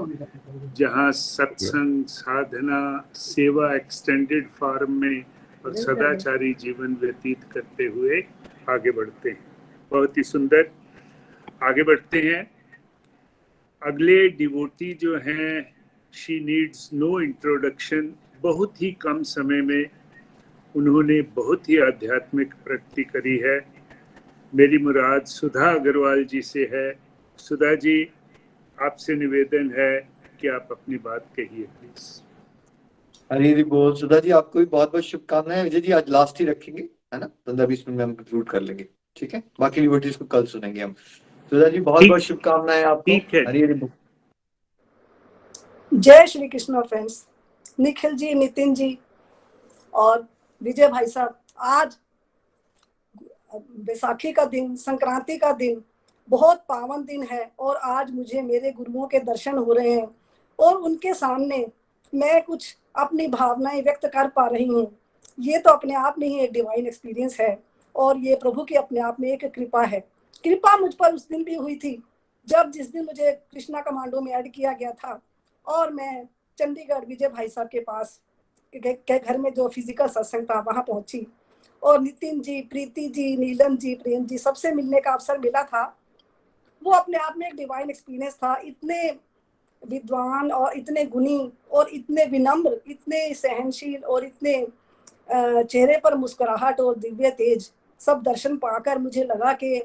जहां सत्संग, साधना, सेवा एक्सटेंडेड फॉर्म में और सदाचारी जीवन व्यतीत करते हुए आगे बढ़ते हैं। बहुत ही सुंदर। आगे बढ़ते हैं। अगले डिवोटी जो हैं, शी नीड्स नो इंट्रोडक्शन। बहुत ही कम समय में उन्होंने बहुत ही आध्यात्मिक प्रगति करी है। मेरी मुराद सुधा अग्रवाल जी से है। सुधा जी, आपसे निवेदन है कि आप अपनी बात कहिए प्लीज। हरी हरी बोल। सुधा जी, आपको भी बहुत बहुत शुभकामनाएं। विजय जी, आज लास्ट ही रखेंगे, है ना, 15-20 मिनट में हम कंक्लूड कर लेंगे, ठीक है। बाकी डिवोटीज को कल सुनेंगे हम। सुधा जी, बहुत बहुत शुभकामनाएं आपको। हरी हरी बोल। जय श्री कृष्ण फ्रेंड्स। निखिल जी, नितिन जी और विजय भाई साहब, आज बैसाखी का दिन, संक्रांति का दिन, बहुत पावन दिन है और आज मुझे मेरे गुरुओं के दर्शन हो रहे हैं और उनके सामने मैं कुछ अपनी भावनाएं व्यक्त कर पा रही हूँ। ये तो अपने आप में ही एक डिवाइन एक्सपीरियंस है और ये प्रभु की अपने आप में एक कृपा है। कृपा मुझ पर उस दिन भी हुई थी जिस दिन मुझे कृष्णा कमांडो में ऐड किया गया था और मैं चंडीगढ़ विजय भाई साहब के पास के घर में जो फिजिकल सत्संग था वहां पहुंची और नितिन जी, प्रीति जी, नीलम जी, प्रेम जी, सबसे मिलने का अवसर मिला था। वो अपने आप में एक डिवाइन एक्सपीरियंस था। इतने विद्वान और इतने गुणी और इतने विनम्र, इतने सहनशील और इतने चेहरे पर मुस्कुराहट और दिव्य तेज, सब दर्शन पाकर मुझे लगा कि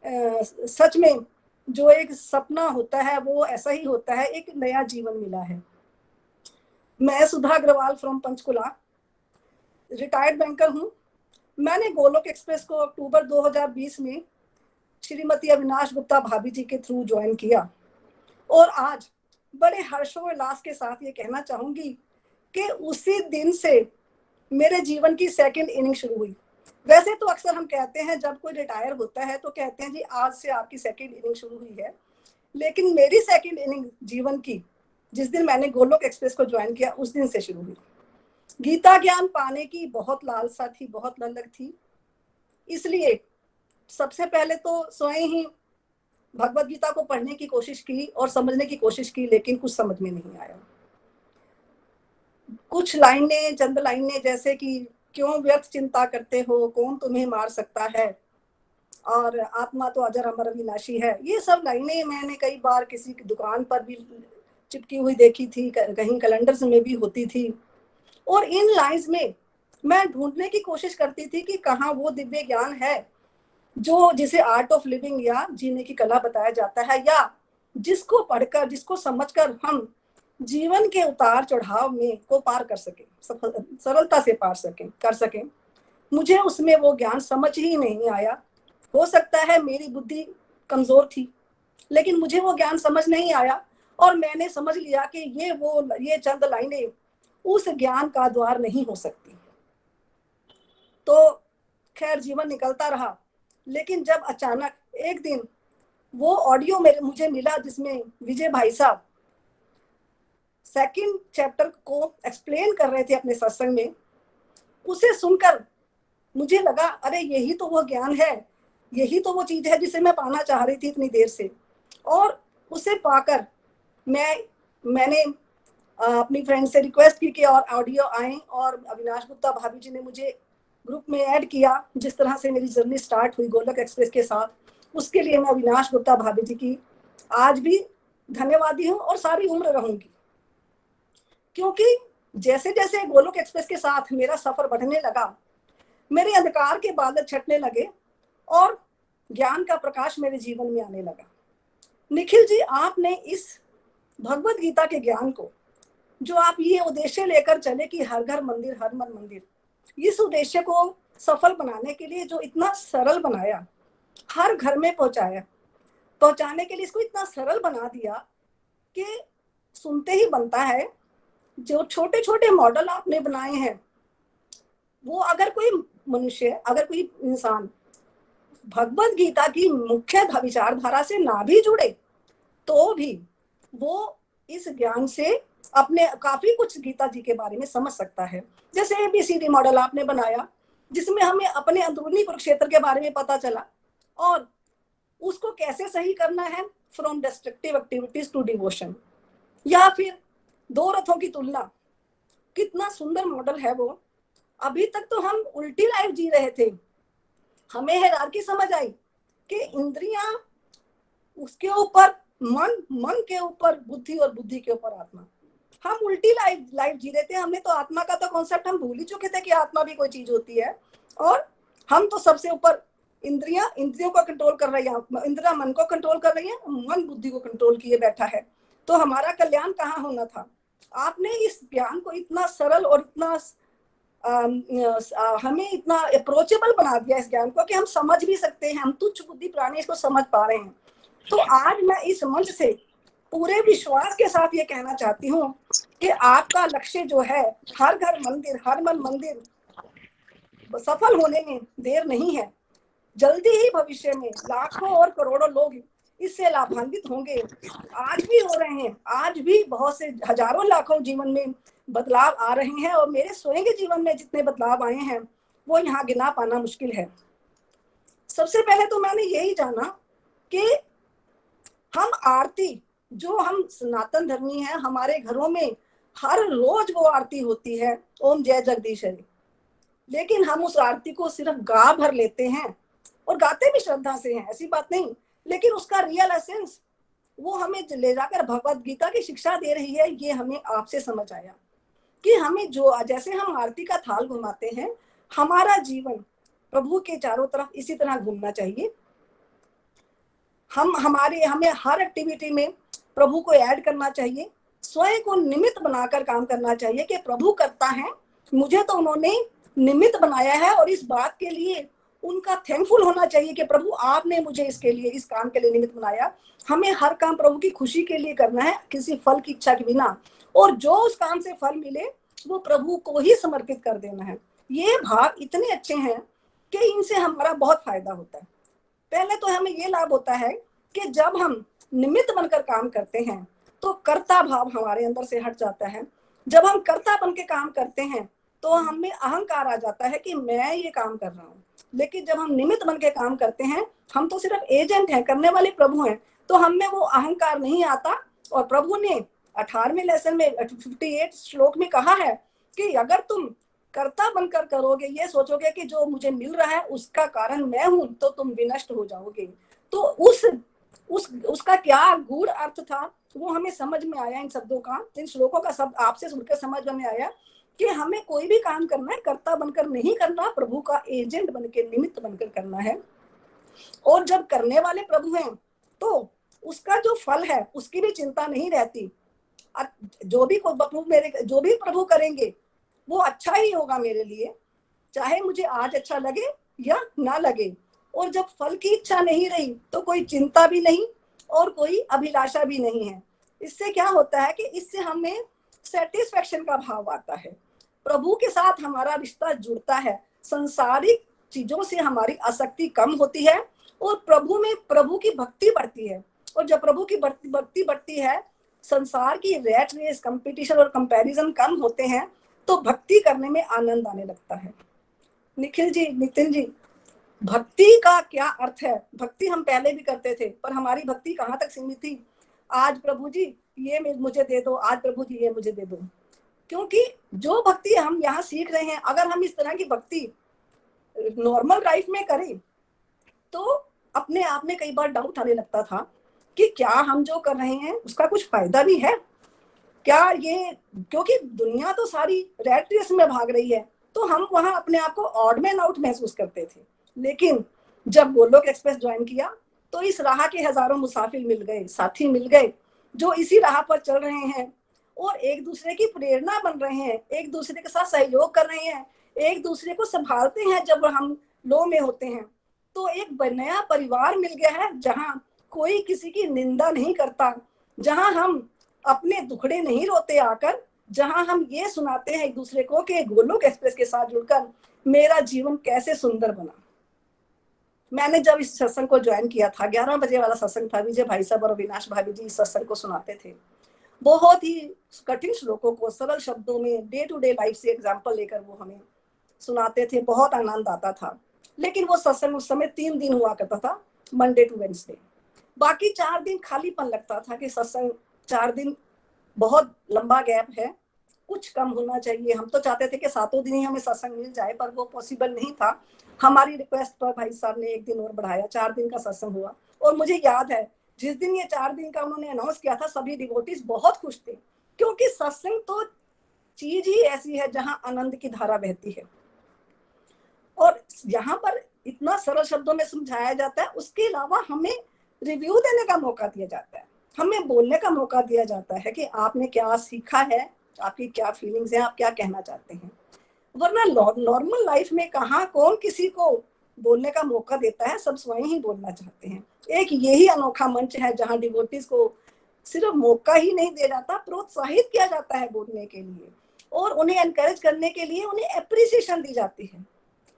सच में जो एक सपना होता है वो ऐसा ही होता है, एक नया जीवन मिला है। मैं Sudha Agarwal from Panchkula, retired banker हूँ। मैंने गोलोक एक्सप्रेस को अक्टूबर 2020 में श्रीमती अविनाश गुप्ता भाभी जी के थ्रू ज्वाइन किया और आज बड़े हर्षोल्लास के साथ ये कहना चाहूंगी कि उसी दिन से मेरे जीवन की सेकंड इनिंग शुरू हुई। वैसे तो अक्सर हम कहते हैं जब कोई रिटायर होता है तो कहते हैं जी आज से आपकी सेकंड इनिंग शुरू हुई है, लेकिन मेरी सेकंड इनिंग जीवन की जिस दिन मैंने गोलोक एक्सप्रेस को ज्वाइन किया उस दिन से शुरू हुई। गीता ज्ञान पाने की बहुत लालसा थी, बहुत ललक थी, इसलिए सबसे पहले तो स्वयं ही भगवत गीता को पढ़ने की कोशिश की और समझने की कोशिश की, लेकिन कुछ समझ में नहीं आया। कुछ लाइनें, चंद लाइनें, जैसे कि क्यों व्यर्थ चिंता करते हो, कौन तुम्हें मार सकता है, और आत्मा तो अजर अमर अविनाशी है, ये सब लाइनें मैंने कई बार किसी की दुकान पर भी चिपकी हुई देखी थी, कहीं कैलेंडर्स में भी होती थी। और इन लाइंस में मैं ढूंढने की कोशिश करती थी कि कहाँ वो दिव्य ज्ञान है जो जिसे आर्ट ऑफ लिविंग या जीने की कला बताया जाता है, या जिसको पढ़कर, जिसको समझकर हम जीवन के उतार चढ़ाव में को पार कर सके, सरलता से पार कर सके। मुझे उसमें वो ज्ञान समझ ही नहीं आया। हो सकता है मेरी बुद्धि कमजोर थी, लेकिन मुझे वो ज्ञान समझ नहीं आया और मैंने समझ लिया कि ये चंद लाइनें उस ज्ञान का द्वार नहीं हो सकती। तो खैर जीवन निकलता रहा, लेकिन जब अचानक एक दिन वो ऑडियो मुझे मिला जिसमें विजय भाई साहब सेकंड चैप्टर को एक्सप्लेन कर रहे थे अपने सत्संग में, उसे सुनकर मुझे लगा अरे यही तो वो ज्ञान है, यही तो वो चीज है जिसे मैं पाना चाह रही थी इतनी देर से। और उसे पाकर मैंने अपनी फ्रेंड से रिक्वेस्ट की कि और ऑडियो आए, और अविनाश गुप्ता भाभी जी ने मुझे ग्रुप में ऐड किया। जिस तरह से मेरी जर्नी स्टार्ट हुई गोलक एक्सप्रेस के साथ, उसके लिए मैं अविनाश गुप्ता भाभी जी की आज भी धन्यवादी हूँ और सारी उम्र रहूंगी। क्योंकि जैसे जैसे गोलोक एक्सप्रेस के साथ मेरा सफर बढ़ने लगा, मेरे अंधकार के बादल छटने लगे और ज्ञान का प्रकाश मेरे जीवन में आने लगा। निखिल जी, आपने इस भगवत गीता के ज्ञान को, जो आप ये उद्देश्य लेकर चले कि हर घर मंदिर हर मन मंदिर, इस उद्देश्य को सफल बनाने के लिए जो इतना सरल बनाया, हर घर में पहुंचाने के लिए इसको इतना सरल बना दिया कि सुनते ही बनता है। जो छोटे छोटे मॉडल आपने बनाए हैं, वो अगर कोई मनुष्य, अगर कोई इंसान भगवत गीता की मुख्य विचारधारा से ना भी जुड़े तो भी वो इस ज्ञान से अपने काफी कुछ गीता जी के बारे में समझ सकता है। जैसे ABCD मॉडल आपने बनाया, जिसमें हमें अपने अंदरूनी कुरुक्षेत्र के बारे में पता चला और उसको कैसे सही करना है, from destructive activities to devotion. या फिर 2 रथों की तुलना, कितना सुंदर मॉडल है वो। अभी तक तो हम उल्टी लाइफ जी रहे थे, हमें हायरार्की समझ आई कि इंद्रियां, उसके ऊपर मन, मन के ऊपर बुद्धि और बुद्धि के ऊपर आत्मा। हम उल्टी लाइफ जी रहे थे। हमने तो आत्मा का तो कॉन्सेप्ट हम भूल ही चुके थे कि आत्मा भी कोई चीज होती है, और हम तो सबसे ऊपर इंद्रियों को कंट्रोल कर रही है, इंद्रियां मन को कंट्रोल कर रही है, मन बुद्धि को कंट्रोल किए बैठा है। तो हमारा कल्याण कहाँ होना था। आपने इस ज्ञान को इतना सरल और इतना हमें इतना अप्रोचेबल बना दिया इस ज्ञान को कि हम समझ भी सकते हैं, हम तुच्छ बुद्धि प्राणी इसको समझ पा रहे हैं। तो आज मैं इस मंच से पूरे विश्वास के साथ ये कहना चाहती हूँ कि आपका लक्ष्य जो है हर घर मंदिर हर मन मंदिर, सफल होने में देर नहीं है। जल्दी ही भविष्य में लाखों और करोड़ों लोग इससे लाभान्वित होंगे। आज भी हो रहे हैं, आज भी बहुत से हजारों लाखों जीवन में बदलाव आ रहे हैं, और मेरे स्वयं के जीवन में जितने बदलाव आए हैं वो यहाँ गिना पाना मुश्किल है। सबसे पहले तो मैंने यही जाना कि हम आरती, जो हम सनातन धर्मी हैं, हमारे घरों में हर रोज वो आरती होती है, ओम जय जगदीश हरि, लेकिन हम उस आरती को सिर्फ गा भर लेते हैं और गाते भी श्रद्धा से हैं, ऐसी बात नहीं, लेकिन उसका रियल एसेंस वो हमें ले जाकर भगवत गीता की शिक्षा दे रही है। ये हमें आपसे समझ आया कि हमें जो जैसे हम आरती का थाल घुमाते हैं, हमारा जीवन प्रभु के चारों तरफ इसी तरह घूमना चाहिए। हमें हर एक्टिविटी में प्रभु को ऐड करना चाहिए, स्वयं को निमित्त बनाकर काम करना चाहिए कि प्रभु करता है, मुझे तो उन्होंने निमित्त बनाया है, और इस बात के लिए उनका थैंकफुल होना चाहिए कि प्रभु आपने मुझे इसके लिए, इस काम के लिए निमित्त बनाया। हमें हर काम प्रभु की खुशी के लिए करना है, किसी फल की इच्छा के बिना, और जो उस काम से फल मिले वो प्रभु को ही समर्पित कर देना है। ये भाव इतने अच्छे हैं कि इनसे हमारा बहुत फायदा होता है। पहले तो हमें ये लाभ होता है कि जब हम निमित्त बनकर काम करते हैं तो कर्ता भाव हमारे अंदर से हट जाता है। जब हम कर्ता बन के काम करते हैं तो हमें अहंकार आ जाता है कि मैं ये काम कर रहा हूँ, लेकिन जब हम निमित्त बन के काम करते हैं, हम तो सिर्फ एजेंट हैं, करने वाले प्रभु हैं, तो हम में वो अहंकार नहीं आता। और प्रभु ने 18वें लेसन में 58 श्लोक में कहा है कि अगर तुम कर्ता बनकर करोगे, ये सोचोगे कि जो मुझे मिल रहा है उसका कारण मैं हूं, तो तुम विनष्ट हो जाओगे। तो उसका क्या गूढ़ अर्थ था वो हमें समझ में आया इन शब्दों का, इन श्लोकों का शब्द आपसे सुनकर समझ में आया कि हमें कोई भी काम करना है कर्ता बनकर नहीं करना, प्रभु का एजेंट बनकर, निमित्त बनकर करना है। और जब करने वाले प्रभु हैं तो उसका जो फल है उसकी भी चिंता नहीं रहती। जो भी प्रभु करेंगे वो अच्छा ही होगा मेरे लिए, चाहे मुझे आज अच्छा लगे या ना लगे। और जब फल की इच्छा नहीं रही तो कोई चिंता भी नहीं और कोई अभिलाषा भी नहीं है। इससे क्या होता है कि इससे हमें सेटिस्फेक्शन का भाव आता है, प्रभु के साथ हमारा रिश्ता जुड़ता है, संसारिक चीजों से हमारी आसक्ति कम होती है और प्रभु की भक्ति बढ़ती है। और जब प्रभु की भक्ति बढ़ती है, संसार की रैट रेस, कंपटीशन और कंपैरिजन कम होते हैं, तो भक्ति करने में आनंद आने लगता है। निखिल जी, नितिन जी, भक्ति का क्या अर्थ है? भक्ति हम पहले भी करते थे, पर हमारी भक्ति कहाँ तक सीमित थी? आज प्रभु जी ये मुझे दे दो, आज प्रभु जी ये मुझे दे दो। क्योंकि जो भक्ति हम यहाँ सीख रहे हैं, अगर हम इस तरह की भक्ति नॉर्मल लाइफ में करें तो अपने आप में कई बार डाउट आने लगता था कि क्या हम जो कर रहे हैं उसका कुछ फायदा भी है क्या? ये क्योंकि दुनिया तो सारी रैट रेस में भाग रही है, तो हम वहां अपने आप को ऑड मैन आउट महसूस करते थे। लेकिन जब गोलोक एक्सप्रेस ज्वाइन किया तो इस राह के हजारों मुसाफिर मिल गए, साथी मिल गए जो इसी राह पर चल रहे हैं और एक दूसरे की प्रेरणा बन रहे हैं, एक दूसरे के साथ सहयोग कर रहे हैं, एक दूसरे को संभालते हैं जब हम लो में होते हैं। तो एक नया परिवार मिल गया है जहां कोई किसी की निंदा नहीं करता, जहां हम अपने दुखड़े नहीं रोते आकर, जहां हम ये सुनाते हैं एक दूसरे को कि गोलोक एक्सप्रेस के साथ जुड़कर मेरा जीवन कैसे सुंदर बना। मैंने जब इस सत्संग को ज्वाइन किया था, 11 बजे वाला सत्संग था, विजय भाई साहब और अविनाश भाभी जी इस सत्संग को सुनाते थे। बहुत ही कठिन श्लोकों को सरल शब्दों में डे टू डे लाइफ से एग्जाम्पल लेकर वो हमें सुनाते थे, बहुत आनंद आता था। लेकिन वो सत्संग उस समय 3 दिन हुआ करता था, मंडे टू वेडनेसडे। बाकी 4 दिन खालीपन लगता था कि सत्संग 4 दिन बहुत लंबा गैप है, कुछ कम होना चाहिए। हम तो चाहते थे कि 7 दिन ही हमें सत्संग मिल जाए, पर वो पॉसिबल नहीं था। हमारी रिक्वेस्ट पर भाई साहब ने 1 दिन और बढ़ाया, 4 दिन का सत्संग हुआ। और मुझे याद है जिस दिन ये 4 दिन का उन्होंने अनाउंस किया था, सभी डिवोटीज बहुत खुश थे, क्योंकि सत्संग तो चीज ही ऐसी है जहां आनंद की धारा बहती है। और यहाँ पर इतना सरल शब्दों में समझाया जाता है, उसके अलावा हमें रिव्यू देने का मौका दिया जाता है, हमें बोलने का मौका दिया जाता है कि आपने क्या सीखा है, आपकी क्या फीलिंग्स हैं, आप क्या कहना चाहते हैं। वरना नॉर्मल लाइफ में कहाँ कौन किसी को बोलने का मौका देता है, सब स्वयं ही बोलना चाहते हैं। एक यही अनोखा मंच है जहाँ डिवोटीज को सिर्फ मौका ही नहीं दिया जाता, प्रोत्साहित किया जाता है बोलने के लिए, और उन्हें एनकरेज करने के लिए उन्हें एप्रिसिएशन दी जाती है।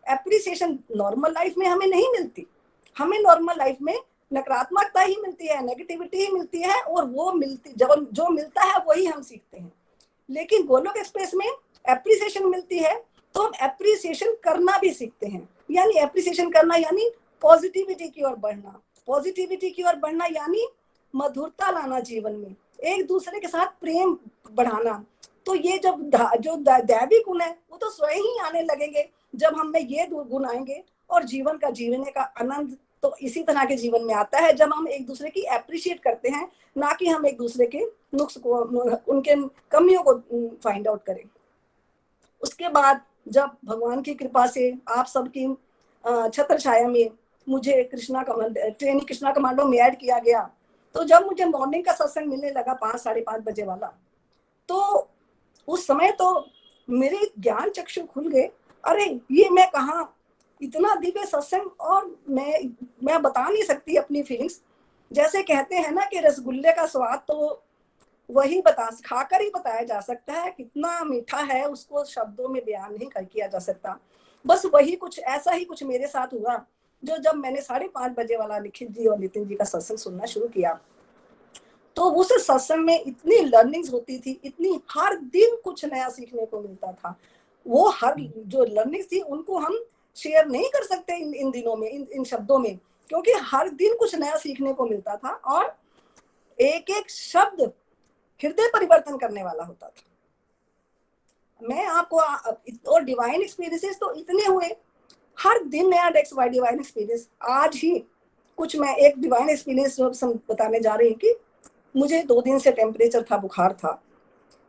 एप्रिसिएशन नॉर्मल लाइफ में हमें नहीं मिलती, हमें नॉर्मल लाइफ में नकारात्मकता ही मिलती है, नेगेटिविटी ही मिलती है, और वो मिलती जब जो मिलता है वही हम सीखते हैं। लेकिन गोलोक एक्सप्रेस में एप्रिसिएशन मिलती है तो हम एप्रिसिएशन करना भी सीखते हैं। यानी एप्रिसिएशन करना यानी पॉजिटिविटी की ओर बढ़ना, पॉजिटिविटी की ओर बढ़ना यानी मधुरता लाना जीवन में, एक दूसरे के साथ प्रेम बढ़ाना। तो ये जो दैवी गुण है वो तो स्वयं ही आने लगेंगे जब हम में ये गुण आएंगे, और जीवन का जीने का आनंद तो इसी तरह के जीवन में आता है जब हम एक दूसरे की एप्रिशिएट करते हैं, ना कि हम एक दूसरे के नुक्स को, उनके कमियों को फाइंड आउट करें। उसके बाद जब भगवान की कृपा से आप सबकी छत्र छाया में मुझे ट्रेनिंग कृष्णा कमांडो में ऐड किया गया, तो जब मुझे मॉर्निंग का सत्संग मिलने लगा 5 साढ़े 5 बजे वाला, तो उस समय तो मेरे ज्ञान चक्षु खुल गए। अरे ये मैं कहाँ, इतना दिव्य सत्संग, और मैं बता नहीं सकती अपनी फीलिंग्स। जैसे कहते हैं ना कि रसगुल्ले का स्वाद तो वही खाकर ही बताया जा सकता है, कितना मीठा है उसको शब्दों में बयान नहीं किया जा सकता। बस वही कुछ ऐसा ही कुछ मेरे साथ हुआ, जो जब मैंने 5:30 बजे वाला निखिल जी और नितिन जी का सत्संग सुनना शुरू किया, तो उस सत्संग में इतनी लर्निंग्स होती थी, इतनी हर दिन कुछ नया सीखने को मिलता था। वो हर जो लर्निंग्स थी उनको हम शेयर नहीं कर सकते इन दिनों में, इन शब्दों में, क्योंकि हर दिन कुछ नया सीखने को मिलता था और एक एक शब्द हृदय परिवर्तन करने वाला होता था। मैं आपको और डिवाइन एक्सपीरियंसेस तो इतने हुए, हर दिन नया डिवाइन एक्सपीरियंस। आज ही कुछ मैं एक डिवाइन एक्सपीरियंस बताने जा रही हूँ कि मुझे 2 दिन से टेम्परेचर था, बुखार था।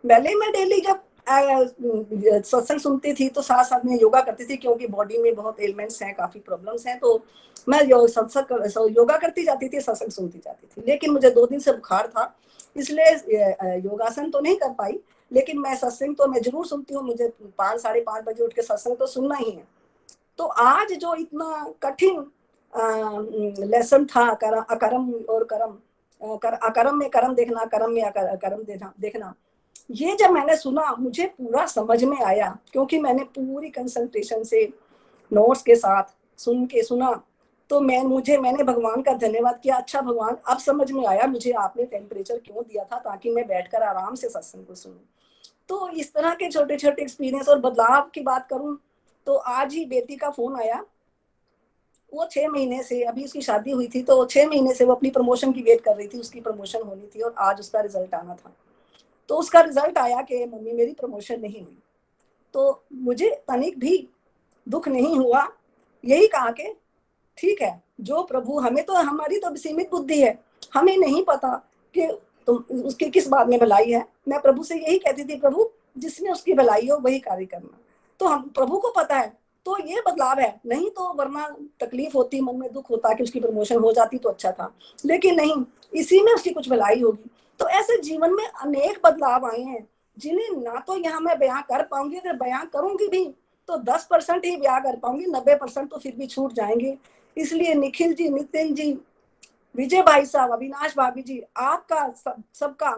पहले मैं डेली जब सत्संग सुनती थी तो साथ साथ में योगा करती थी, क्योंकि बॉडी में बहुत एलिमेंट्स हैं, काफी प्रॉब्लम्स हैं, तो मैं योगा करती जाती थी, सत्संग सुनती जाती थी। लेकिन मुझे 2 दिन से बुखार था, इसलिए योगासन तो नहीं कर पाई, लेकिन मैं सत्संग तो मैं जरूर सुनती हूँ। मुझे 5 साढ़े 5 बजे उठ के सत्संग तो सुनना ही है। तो आज जो इतना कठिन लेसन था, अकर्म और कर्म, अकर्म में कर्म देखना, कर्म में अकर्म देखना, ये जब मैंने सुना मुझे पूरा समझ में आया, क्योंकि मैंने पूरी कंसंट्रेशन से नोट्स के साथ सुना। तो मैंने भगवान का धन्यवाद किया। अच्छा भगवान, अब समझ में आया मुझे आपने टेम्परेचर क्यों दिया था, ताकि मैं बैठकर आराम से सत्संग को सुनूं। तो इस तरह के छोटे छोटे एक्सपीरियंस और बदलाव की बात करूं तो आज ही बेटी का फोन आया। वो 6 महीने से, अभी उसकी शादी हुई थी, तो 6 महीने से वो अपनी प्रमोशन की वेट कर रही थी। उसकी प्रमोशन होनी थी और आज उसका रिजल्ट आना था। तो उसका रिजल्ट आया कि मम्मी मेरी प्रमोशन नहीं हुई। तो मुझे तनिक भी दुख नहीं हुआ, यही कहा कि ठीक है, जो प्रभु, हमें तो, हमारी तो सीमित बुद्धि है, हमें नहीं पता कि तुम उसकी किस बात में भलाई है। मैं प्रभु से यही कहती थी, प्रभु जिसमें उसकी भलाई हो वही कार्य करना। तो हम प्रभु को पता है, तो ये बदलाव है, नहीं तो वरना तकलीफ होती, मन में दुख होता कि उसकी प्रमोशन हो जाती तो अच्छा था, लेकिन नहीं, इसी में उसकी कुछ भलाई होगी। तो ऐसे जीवन में अनेक बदलाव आए हैं, जिन्हें ना तो यहाँ मैं बयां कर पाऊंगी, अगर बयां करूंगी भी तो 10% ही बयां कर पाऊंगी, 90% तो फिर भी छूट जाएंगे। इसलिए निखिल जी, नितिन जी, विजय भाई साहब, अविनाश भाभी जी, आपका सबका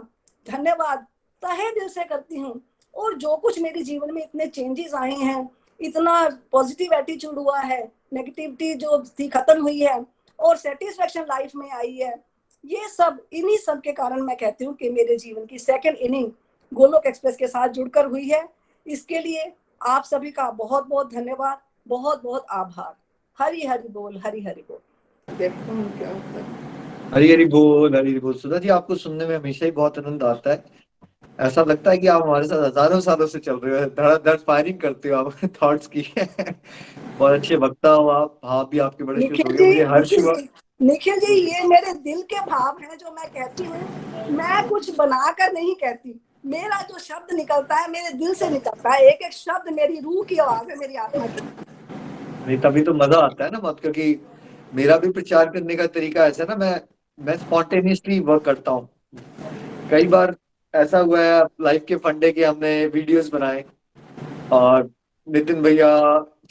धन्यवाद तहे दिल से करती हूँ। और जो कुछ मेरे जीवन में इतने चेंजेस आए हैं, इतना पॉजिटिव एटीट्यूड हुआ है, नेगेटिविटी जो थी खत्म हुई है और सेटिस्फेक्शन लाइफ में आई है, ये सब इन्हीं सब के कारण मैं कहती हूँ कि मेरे जीवन की सेकंड इनिंग गोलोक एक्सप्रेस के साथ जुड़कर हुई है। इसके लिए आप सभी का बहुत बहुत धन्यवाद, बहुत बहुत आभार। हरि हरि बोल, हरि हरि बोल। देखो हम क्या होता है। हरी हरी बोल, हरी हरी बोल। सुधा जी, आपको सुनने में हमेशा ही बहुत आनंद आता है। ऐसा लगता है कि आप हमारे साथ हजारों सालों से चल रहे हो, धड़ाधड़ फायरिंग करते हो आप थॉट्स की। बहुत अच्छे वक्ता हो आप, भाव भी आपके बड़े शुद्ध हो गए। मुझे हर्ष हुआ। निखिल जी, ये मेरे दिल के भाव हैं जो मैं कहती हूँ, मैं कुछ बनाकर नहीं कहती, मेरा जो शब्द निकलता है मेरे दिल से निकलता है, एक एक शब्द मेरी रूह की आवाज है, मेरी आत्मा की। नहीं, तभी तो मजा आता है ना मत, क्योंकि मेरा भी प्रचार करने का तरीका ऐसा ना, मैं स्पॉन्टेनियसली वर्क करता हूँ। कई बार ऐसा हुआ है लाइफ के फंडे के हमने वीडियोस बनाए और नितिन भैया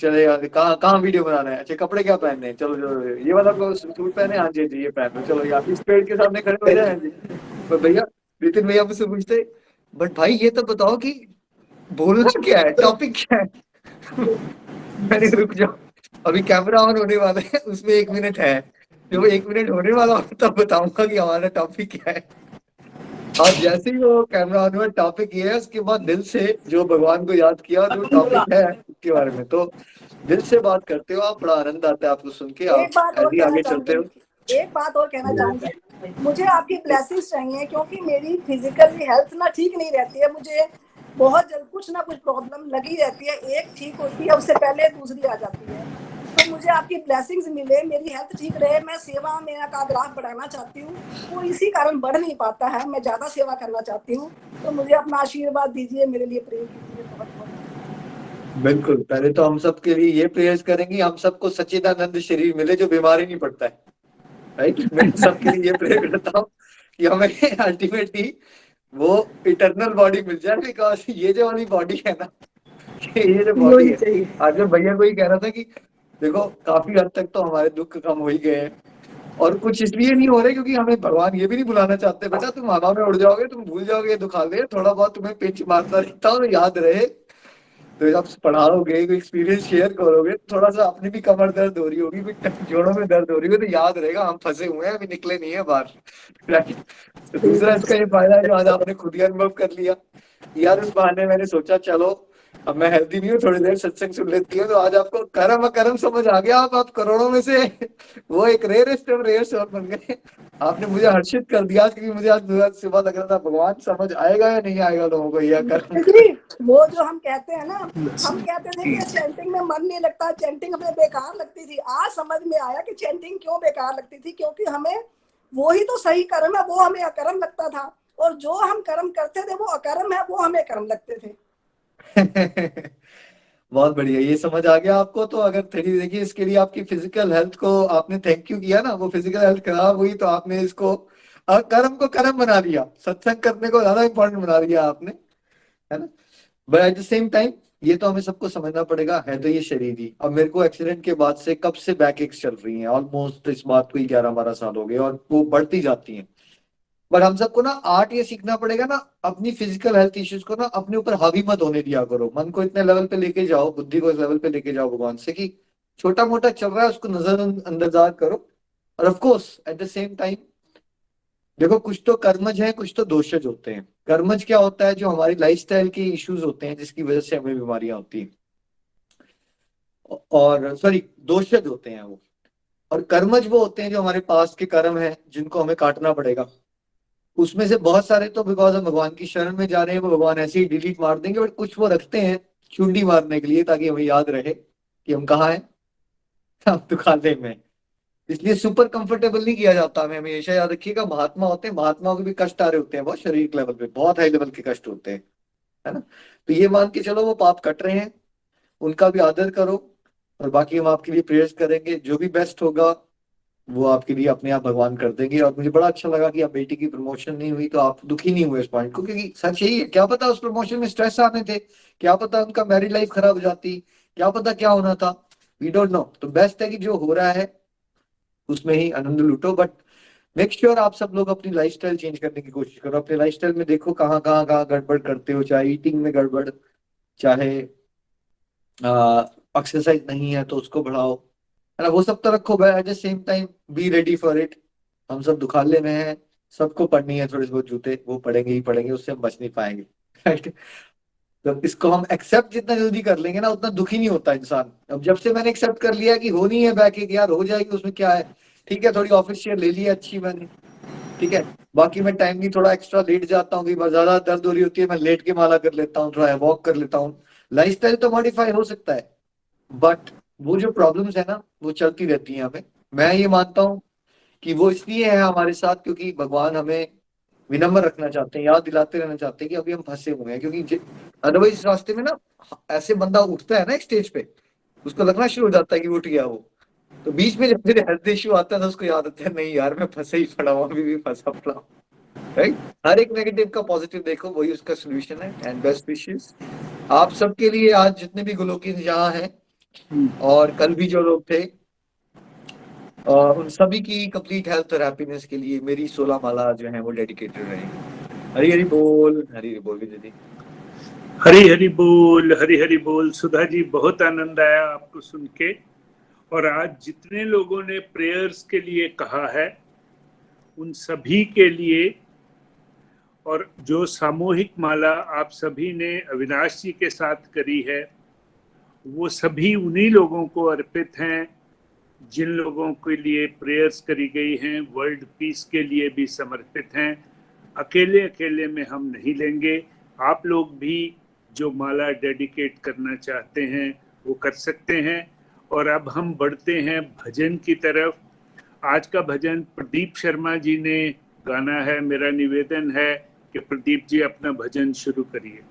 चले कहाँ वीडियो बनाना है, अच्छा कपड़े क्या पहनने हैं, चलो ये वाला सूट पहने, हाँ जी ये पहन लो, चलो यार इस पेड़ के सामने खड़े हो जाए। तो भैया, नितिन भैया मुझसे पूछते, बट भाई ये तो बताओ कि बोलना क्या है, टॉपिक क्या है। मैंने रुक जाओ, अभी कैमरा ऑन होने वाला है, उसमें 1 मिनट है, जब 1 मिनट होने वाला हो तब बताऊंगा कि हमारा टॉपिक क्या है। और जैसे ही वो कैमरा ऑन हुआ, टॉपिक ये है, उसके बाद दिल से जो भगवान को याद किया जो टॉपिक है उसके बारे में, तो दिल से बात करते हो आप, बड़ा आनंद आता है आपको सुन के। एक बात आप और आगे चलते हो। एक बात और कहना चाहूंगी, मुझे आपकी ब्लेसिंग्स चाहिए, क्योंकि मेरी फिजिकली हेल्थ ना ठीक नहीं रहती है, मुझे बहुत जल्द कुछ ना कुछ प्रॉब्लम लगी रहती है, एक ठीक होती है उससे पहले दूसरी आ जाती है। तो मुझे आपकी ब्लेसिंग्स मिले, मेरी हेल्थ ठीक रहे, मैं सेवा में का ग्राफ बढ़ाना चाहती हूँ, वो इसी कारण बढ़ नहीं पाता है, मैं ज्यादा सेवा करना चाहती हूँ, तो मुझे अपना आशीर्वाद दीजिए, मेरे लिए प्रेयर कीजिए। बहुत बहुत बिल्कुल, पहले तो हम सब के लिए ये प्रेयर्स करेंगे, हम सबको सच्चिदानंद शरीर मिले जो बीमारी नहीं पड़ता है, राइट। मैं सबके लिए ये प्रेयर करता हूँ कि हमें अल्टीमेटली वो इटर्नल बॉडी मिल जाए, बिकॉज ये जो वाली बॉडी है ना, ये जो बॉडी है, आज मैं भैया को ही कह रहा था कि देखो काफी हद तक तो हमारे दुख कम हो ही गए हैं, और कुछ इसलिए नहीं हो रहे क्योंकि हमें भगवान ये भी नहीं बुलाना चाहते, बेटा तुम हवा में उड़ जाओगे, तुम भूल जाओगे दुखा दे, थोड़ा बहुत तुम्हें पिंच मारता रहता हूँ याद रहे। तो जब पढ़ाओगे, कोई एक्सपीरियंस शेयर करोगे, थोड़ा सा अपनी भी कमर दर्द हो रही होगी, जोड़ों में दर्द हो रही होगी, तो याद रहेगा हम फंसे हुए हैं, अभी निकले नहीं है बाहर। तो दूसरा इसका ये फायदा है जो आज आपने खुद ही अनुभव कर लिया यार। उस बहाने मैंने सोचा चलो अब मैं हेल्दी नहीं हूँ, थोड़ी देर सत्संग सुन लेती हूँ, तो आज आपको कर्म अकर्म समझ आ गया। आप करोड़ों में से वो एक रेयरेस्ट ऑफ रेयर सोल बन गए। आपने मुझे हर्षित कर दिया, क्योंकि मुझे आज सुबह लग रहा था भगवान समझ आएगा या नहीं आएगा लोगों को यह कर्म। जी, वो जो हम कहते हैं ना, हम कहते थे कि चैंटिंग में मन नहीं लगता, चैंटिंग हमें बेकार लगती थी। आज समझ में आया कि चैंटिंग क्यों बेकार लगती थी, क्योंकि हमें वो ही तो सही कर्म है, वो हमें अकर्म लगता था, और जो हम कर्म करते थे वो अकर्म है, वो हमें कर्म लगते थे। बहुत बढ़िया, ये समझ आ गया आपको। तो अगर थोड़ी देखिए, इसके लिए आपकी फिजिकल हेल्थ को आपने थैंक यू किया ना, वो फिजिकल हेल्थ खराब हुई तो आपने इसको कर्म को कर्म बना दिया, सत्संग करने को ज्यादा इंपॉर्टेंट बना दिया आपने, है ना। But at the same time ये तो हमें सबको समझना पड़ेगा, है तो ये शरीर ही। अब मेरे को एक्सीडेंट के बाद से कब से बैक एक्स चल रही हैं, ऑलमोस्ट इस बात को ही 11-12 साल हो गए, और वो बढ़ती जाती हैं। बट हम सबको ना आर्ट ये सीखना पड़ेगा ना, अपनी फिजिकल हेल्थ इश्यूज को ना अपने ऊपर हावी मत होने दिया करो। मन को इतने लेवल पे लेके जाओ, बुद्धि को इस लेवल पे लेके जाओ भगवान से, कि छोटा मोटा चल रहा है उसको नजरअंदाज करो। और of course at the same time देखो, कुछ तो कर्मज है, कुछ तो दोषज होते हैं। कर्मज क्या होता है, जो हमारी लाइफस्टाइल के इश्यूज होते हैं जिसकी वजह से हमें बीमारियां होती हैं, और सॉरी दोषज होते हैं वो। और कर्मज वो होते हैं जो हमारे पास के कर्म है, जिनको हमें काटना पड़ेगा। उसमें से बहुत सारे तो बिकॉज हम भगवान की शरण में जा रहे हैं, वो भगवान ऐसे ही डिलीट मार देंगे, बट कुछ वो रखते हैं चुंडी मारने के लिए, ताकि हमें याद रहे कि हम कहाँ हैं, हम तो खाते में। इसलिए सुपर कंफर्टेबल नहीं किया जाता हमें, हमेशा याद रखिएगा। महात्मा होते हैं, महात्माओं के भी कष्ट आ रहे होते हैं, बहुत शारीरिक लेवल पे, बहुत हाई लेवल के कष्ट होते हैं, है ना। तो ये मान के चलो वो पाप कट रहे हैं, उनका भी आदर करो, और बाकी हम आपके लिए प्रेयर्स करेंगे। जो भी बेस्ट होगा वो आपके लिए अपने आप भगवान कर देंगे। और मुझे बड़ा अच्छा लगा कि आप बेटी की प्रमोशन नहीं हुई तो आप दुखी नहीं हुए इस पॉइंट को, क्योंकि सच यही है। क्या पता उस प्रमोशन में स्ट्रेस आने थे, क्या पता उनका मैरिड लाइफ खराब हो जाती, क्या पता क्या होना था, वी डोंट नो। तो बेस्ट है कि जो हो रहा है उसमें ही आनंद लूटो। बट मेक श्योर आप सब लोग अपनी लाइफस्टाइल चेंज करने की कोशिश करो। अपने लाइफस्टाइल में देखो कहाँ कहाँ कहाँ गड़बड़ करते हो, चाहे ईटिंग में गड़बड़, चाहे एक्सरसाइज नहीं है तो उसको बढ़ाओ, है ना। वो सब तो रखो, at the same time be ready for it. हम सब दुखाले में हैं, सबको पढ़नी है थोड़े बहुत जूते, वो पढ़ेंगे ही पढ़ेंगे, उससे हम बच नहीं पाएंगे, राइट। तो इसको हम एक्सेप्ट जितना जल्दी कर लेंगे ना, उतना दुखी नहीं होता इंसान। अब जब से मैंने एक्सेप्ट कर लिया कि होनी है बैक एक, यार हो जाएगी, उसमें क्या है, ठीक है। थोड़ी ऑफिस शेयर ले लिया अच्छी मैंने, ठीक है। बाकी मैं टाइम भी थोड़ा एक्स्ट्रा लेट जाता हूँ, कई बार ज्यादा दर्द हो रही होती है, मैं लेट के माला कर लेता हूँ, थोड़ा वॉक कर लेता हूँ। लाइफस्टाइल तो मॉडिफाई हो सकता है, बट वो जो प्रॉब्लम्स है ना वो चलती रहती हैं हमें। मैं ये मानता हूँ कि वो इसलिए है हमारे साथ क्योंकि भगवान हमें विनम्र रखना चाहते हैं, याद दिलाते रहना चाहते हैं कि अभी हम फंसे हुए हैं। क्योंकि अदरवाइज इस रास्ते में ना ऐसे बंदा उठता है ना एक स्टेज पे, उसको लगना शुरू हो जाता है कि उठ गया वो। तो बीच में जब मेरे हेल्थ इश्यू आता है तो उसको याद आता है, नहीं यार मैं फंसे ही पड़ा हूँ, अभी भी फंसा पड़ा हूँ, राइट। हर एक नेगेटिव का पॉजिटिव देखो, वही उसका सोल्यूशन है। एंड बेस्ट विशेस आप सबके लिए, आज जितने भी गोलोकी यहाँ हैं और कल भी जो लोग थे, उन सभी की कंप्लीट हेल्थ और हैप्पीनेस के लिए मेरी 16 माला जो है वो डेडिकेटेड रहेगी। हरी हरी बोल, हरी हरी बोल दीदी। हरी हरी बोल, हरी हरी बोल। सुधा जी, बहुत आनंद आया आपको सुन के। और आज जितने लोगों ने प्रेयर्स के लिए कहा है उन सभी के लिए, और जो सामूहिक माला आप सभी ने अविनाश जी के साथ करी है, वो सभी उन्हीं लोगों को अर्पित हैं जिन लोगों के लिए प्रेयर्स करी गई हैं, वर्ल्ड पीस के लिए भी समर्पित हैं। अकेले अकेले में हम नहीं लेंगे। आप लोग भी जो माला डेडिकेट करना चाहते हैं वो कर सकते हैं। और अब हम बढ़ते हैं भजन की तरफ। आज का भजन प्रदीप शर्मा जी ने गाना है। मेरा निवेदन है कि प्रदीप जी अपना भजन शुरू करिए।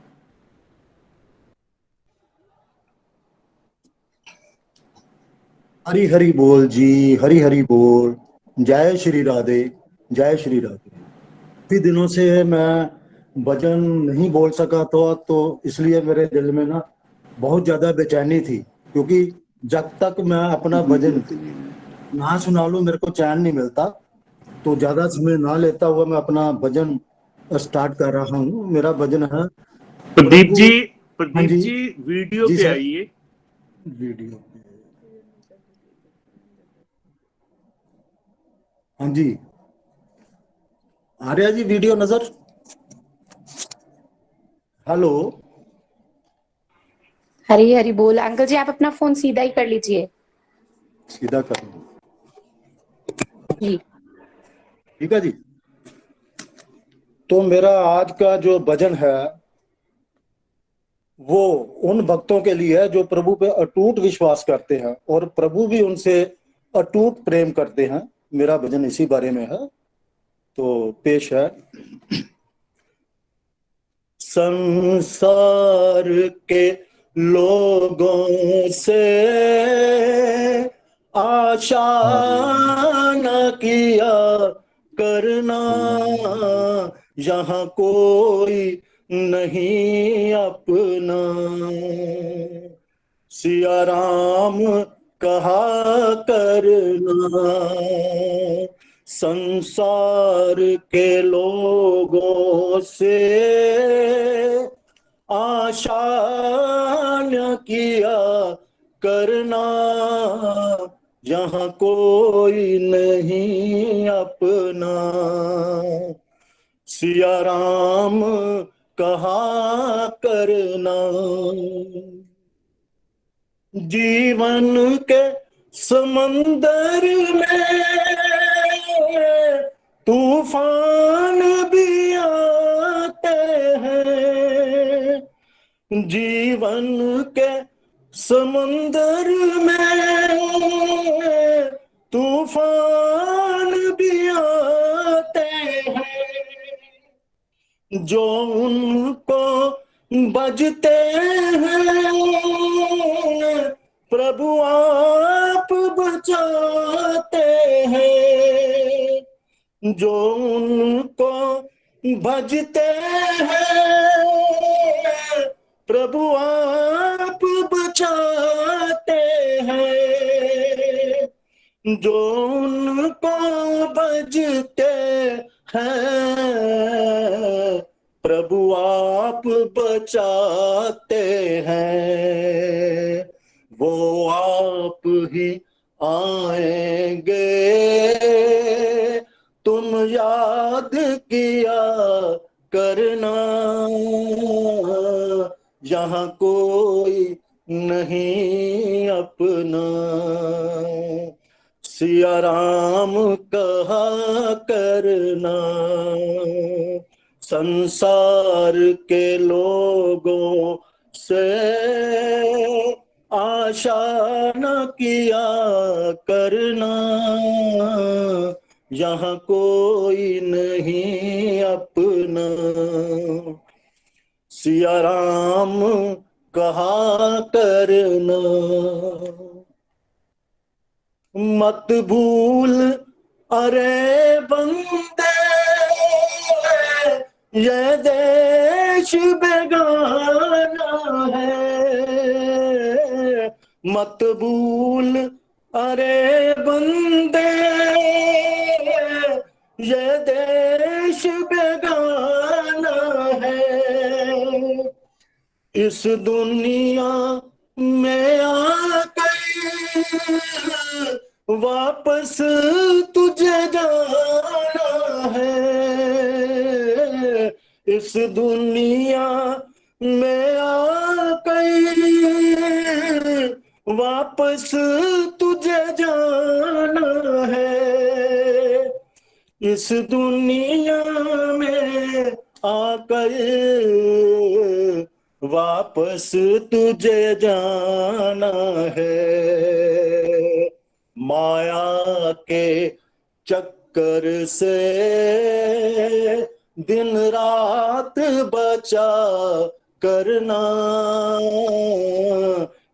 हरी हरी बोल जी, हरी हरी बोल। जय श्री राधे, जय श्री राधे। काफी दिनों से मैं भजन नहीं बोल सका तो इसलिए मेरे दिल में ना बहुत ज्यादा बेचैनी थी, क्योंकि जब तक मैं अपना भजन ना सुना लूं मेरे को चैन नहीं मिलता। तो ज्यादा समय ना लेता हुआ मैं अपना भजन स्टार्ट कर रहा हूँ। मेरा भजन है प्रदीप जी, हाँ जी वीडियो जी पे सर, आइए। वीडियो, हाँ जी आर्या जी वीडियो नजर, हेलो हरी हरी बोल। अंकल जी आप अपना फोन सीधा ही कर लीजिए सीधा कर लो। जी। ठीक है जी। तो मेरा आज का जो भजन है वो उन भक्तों के लिए है जो प्रभु पे अटूट विश्वास करते हैं और प्रभु भी उनसे अटूट प्रेम करते हैं। मेरा भजन इसी बारे में है, तो पेश है। संसार के लोगों से आशा न किया करना, यहाँ कोई नहीं अपना। सिया राम कहा करना, संसार के लोगों से आशा न किया करना, यहाँ कोई नहीं अपना। सिया राम कहा करना, जीवन के समंदर में तूफान भी आते हैं, जीवन के समंदर में तूफान भी आते हैं, जो उनको बजते हैं प्रभु आप बचाते हैं, जो उनको भजते हैं प्रभु आप बचाते हैं, जो उनको भजते हैं प्रभु आप बचाते हैं, वो आप ही आएंगे तुम याद किया करना, यहाँ कोई नहीं अपना। सिया राम कहा करना, संसार के लोगों से आशा न किया करना, यहाँ कोई नहीं अपना। सिया राम कहा करना, मत भूल अरे बंदे ये देश बेगाना है, मत भूल अरे बंदे ये देश बेगाना है, इस दुनिया में आकर वापस तुझे जाना है, इस दुनिया में आकर वापस तुझे जाना है, इस दुनिया में आकर वापस तुझे जाना है, माया के चक्कर से दिन रात बचा करना,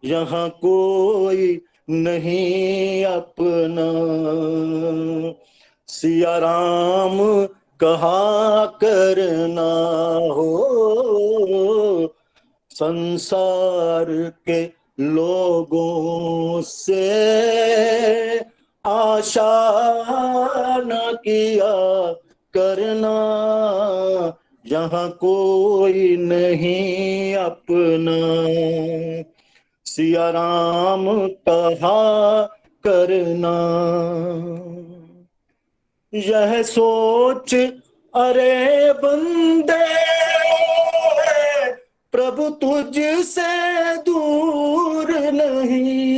यहाँ कोई नहीं अपना। सिया राम कहा करना हो, संसार के लोगों से आशा न किया करना, यहाँ कोई नहीं अपना। सिया राम कहा करना, यह सोच अरे बंदे प्रभु तुझसे दूर नहीं,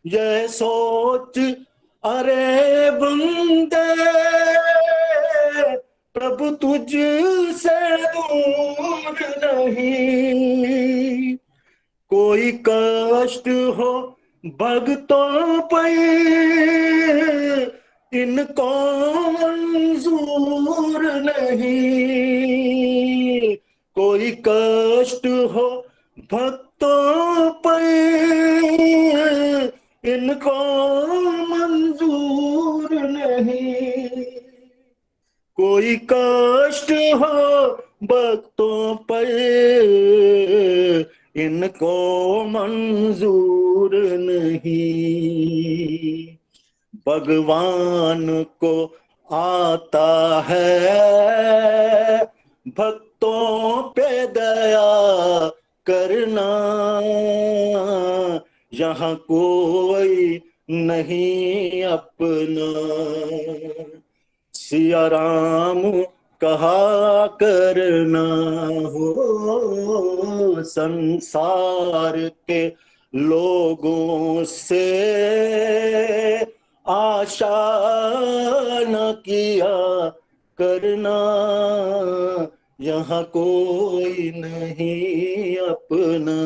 यह सोच अरे बंदे प्रभु तुझसे दूर नहीं, कोई कष्ट हो भक्तों पर इनको मंजूर नहीं, कोई कष्ट हो भक्तों पर इनको मंजूर नहीं, कोई कष्ट हो भक्तों पर इनको मंजूर नहीं। भगवान को आता है भक्तों पे दया करना, यहाँ कोई नहीं अपना, सिया राम कहा करना हो, संसार के लोगों से आशा न किया करना, यहाँ कोई नहीं अपना,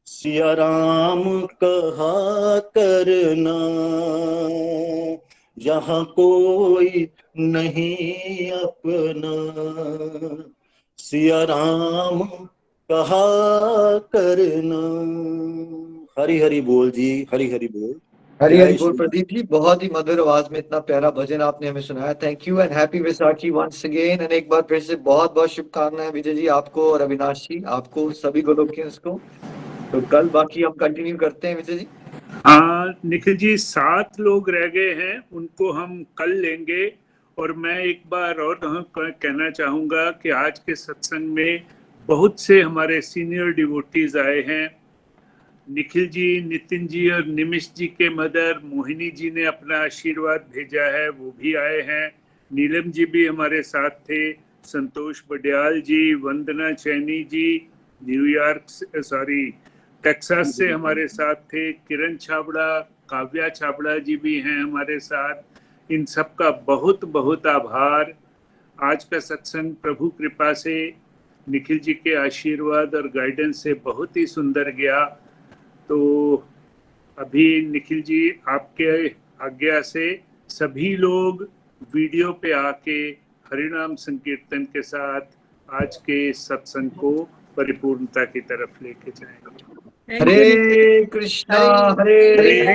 सिया राम कहा करना, यहाँ कोई नहीं अपना, सिया राम कहा करना। हरि हरि बोल जी, हरि हरि बोल। हरी हरी बोल प्रदीप जी, बहुत ही मधुर आवाज में इतना प्यारा भजन आपने हमें सुनाया। Thank you and happy Vaisakhi once again. And एक बार फिर से बहुत बहुत शुभकामनाएं विजय जी आपको और अविनाश जी, आपको सभी गोलोकियंस को। तो कल बाकी हम कंटिन्यू करते हैं विजय जी। हाँ निखिल जी, 7 लोग रह गए हैं, उनको हम कल लेंगे। और मैं एक बार और कहना चाहूँगा कि आज के सत्संग में बहुत से हमारे सीनियर डिवोटीज आए हैं। निखिल जी, नितिन जी और निमिष जी के मदर मोहिनी जी ने अपना आशीर्वाद भेजा है, वो भी आए हैं। नीलम जी भी हमारे साथ थे, संतोष बडियाल जी, वंदना चैनी जी न्यूयॉर्क टेक्सास से हमारे साथ थे, किरण छाबड़ा, काव्या छाबड़ा जी भी हैं हमारे साथ। इन सब का बहुत बहुत आभार। आज का सत्संग प्रभु कृपा से, निखिल जी के आशीर्वाद और गाइडेंस से बहुत ही सुंदर गया। तो अभी निखिल जी आपके आज्ञा से सभी लोग वीडियो पे आके हरिनाम संकीर्तन के साथ आज के सत्संग को परिपूर्णता की तरफ लेके जाएंगे। हरे कृष्णा हरे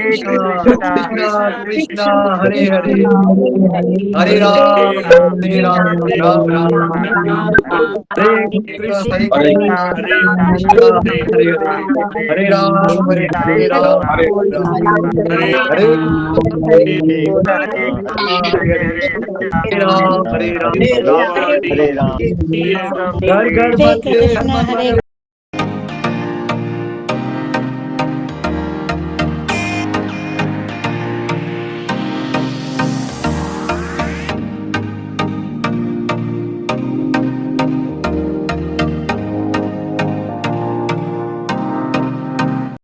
कृष्णा कृष्णा कृष्णा हरे हरे, हरे राम हरे राम राम राम हरे कृष्ण हरे कृष्णा हरे हरे, हरे राम हरे राम हरे राम हरे राम, घर घर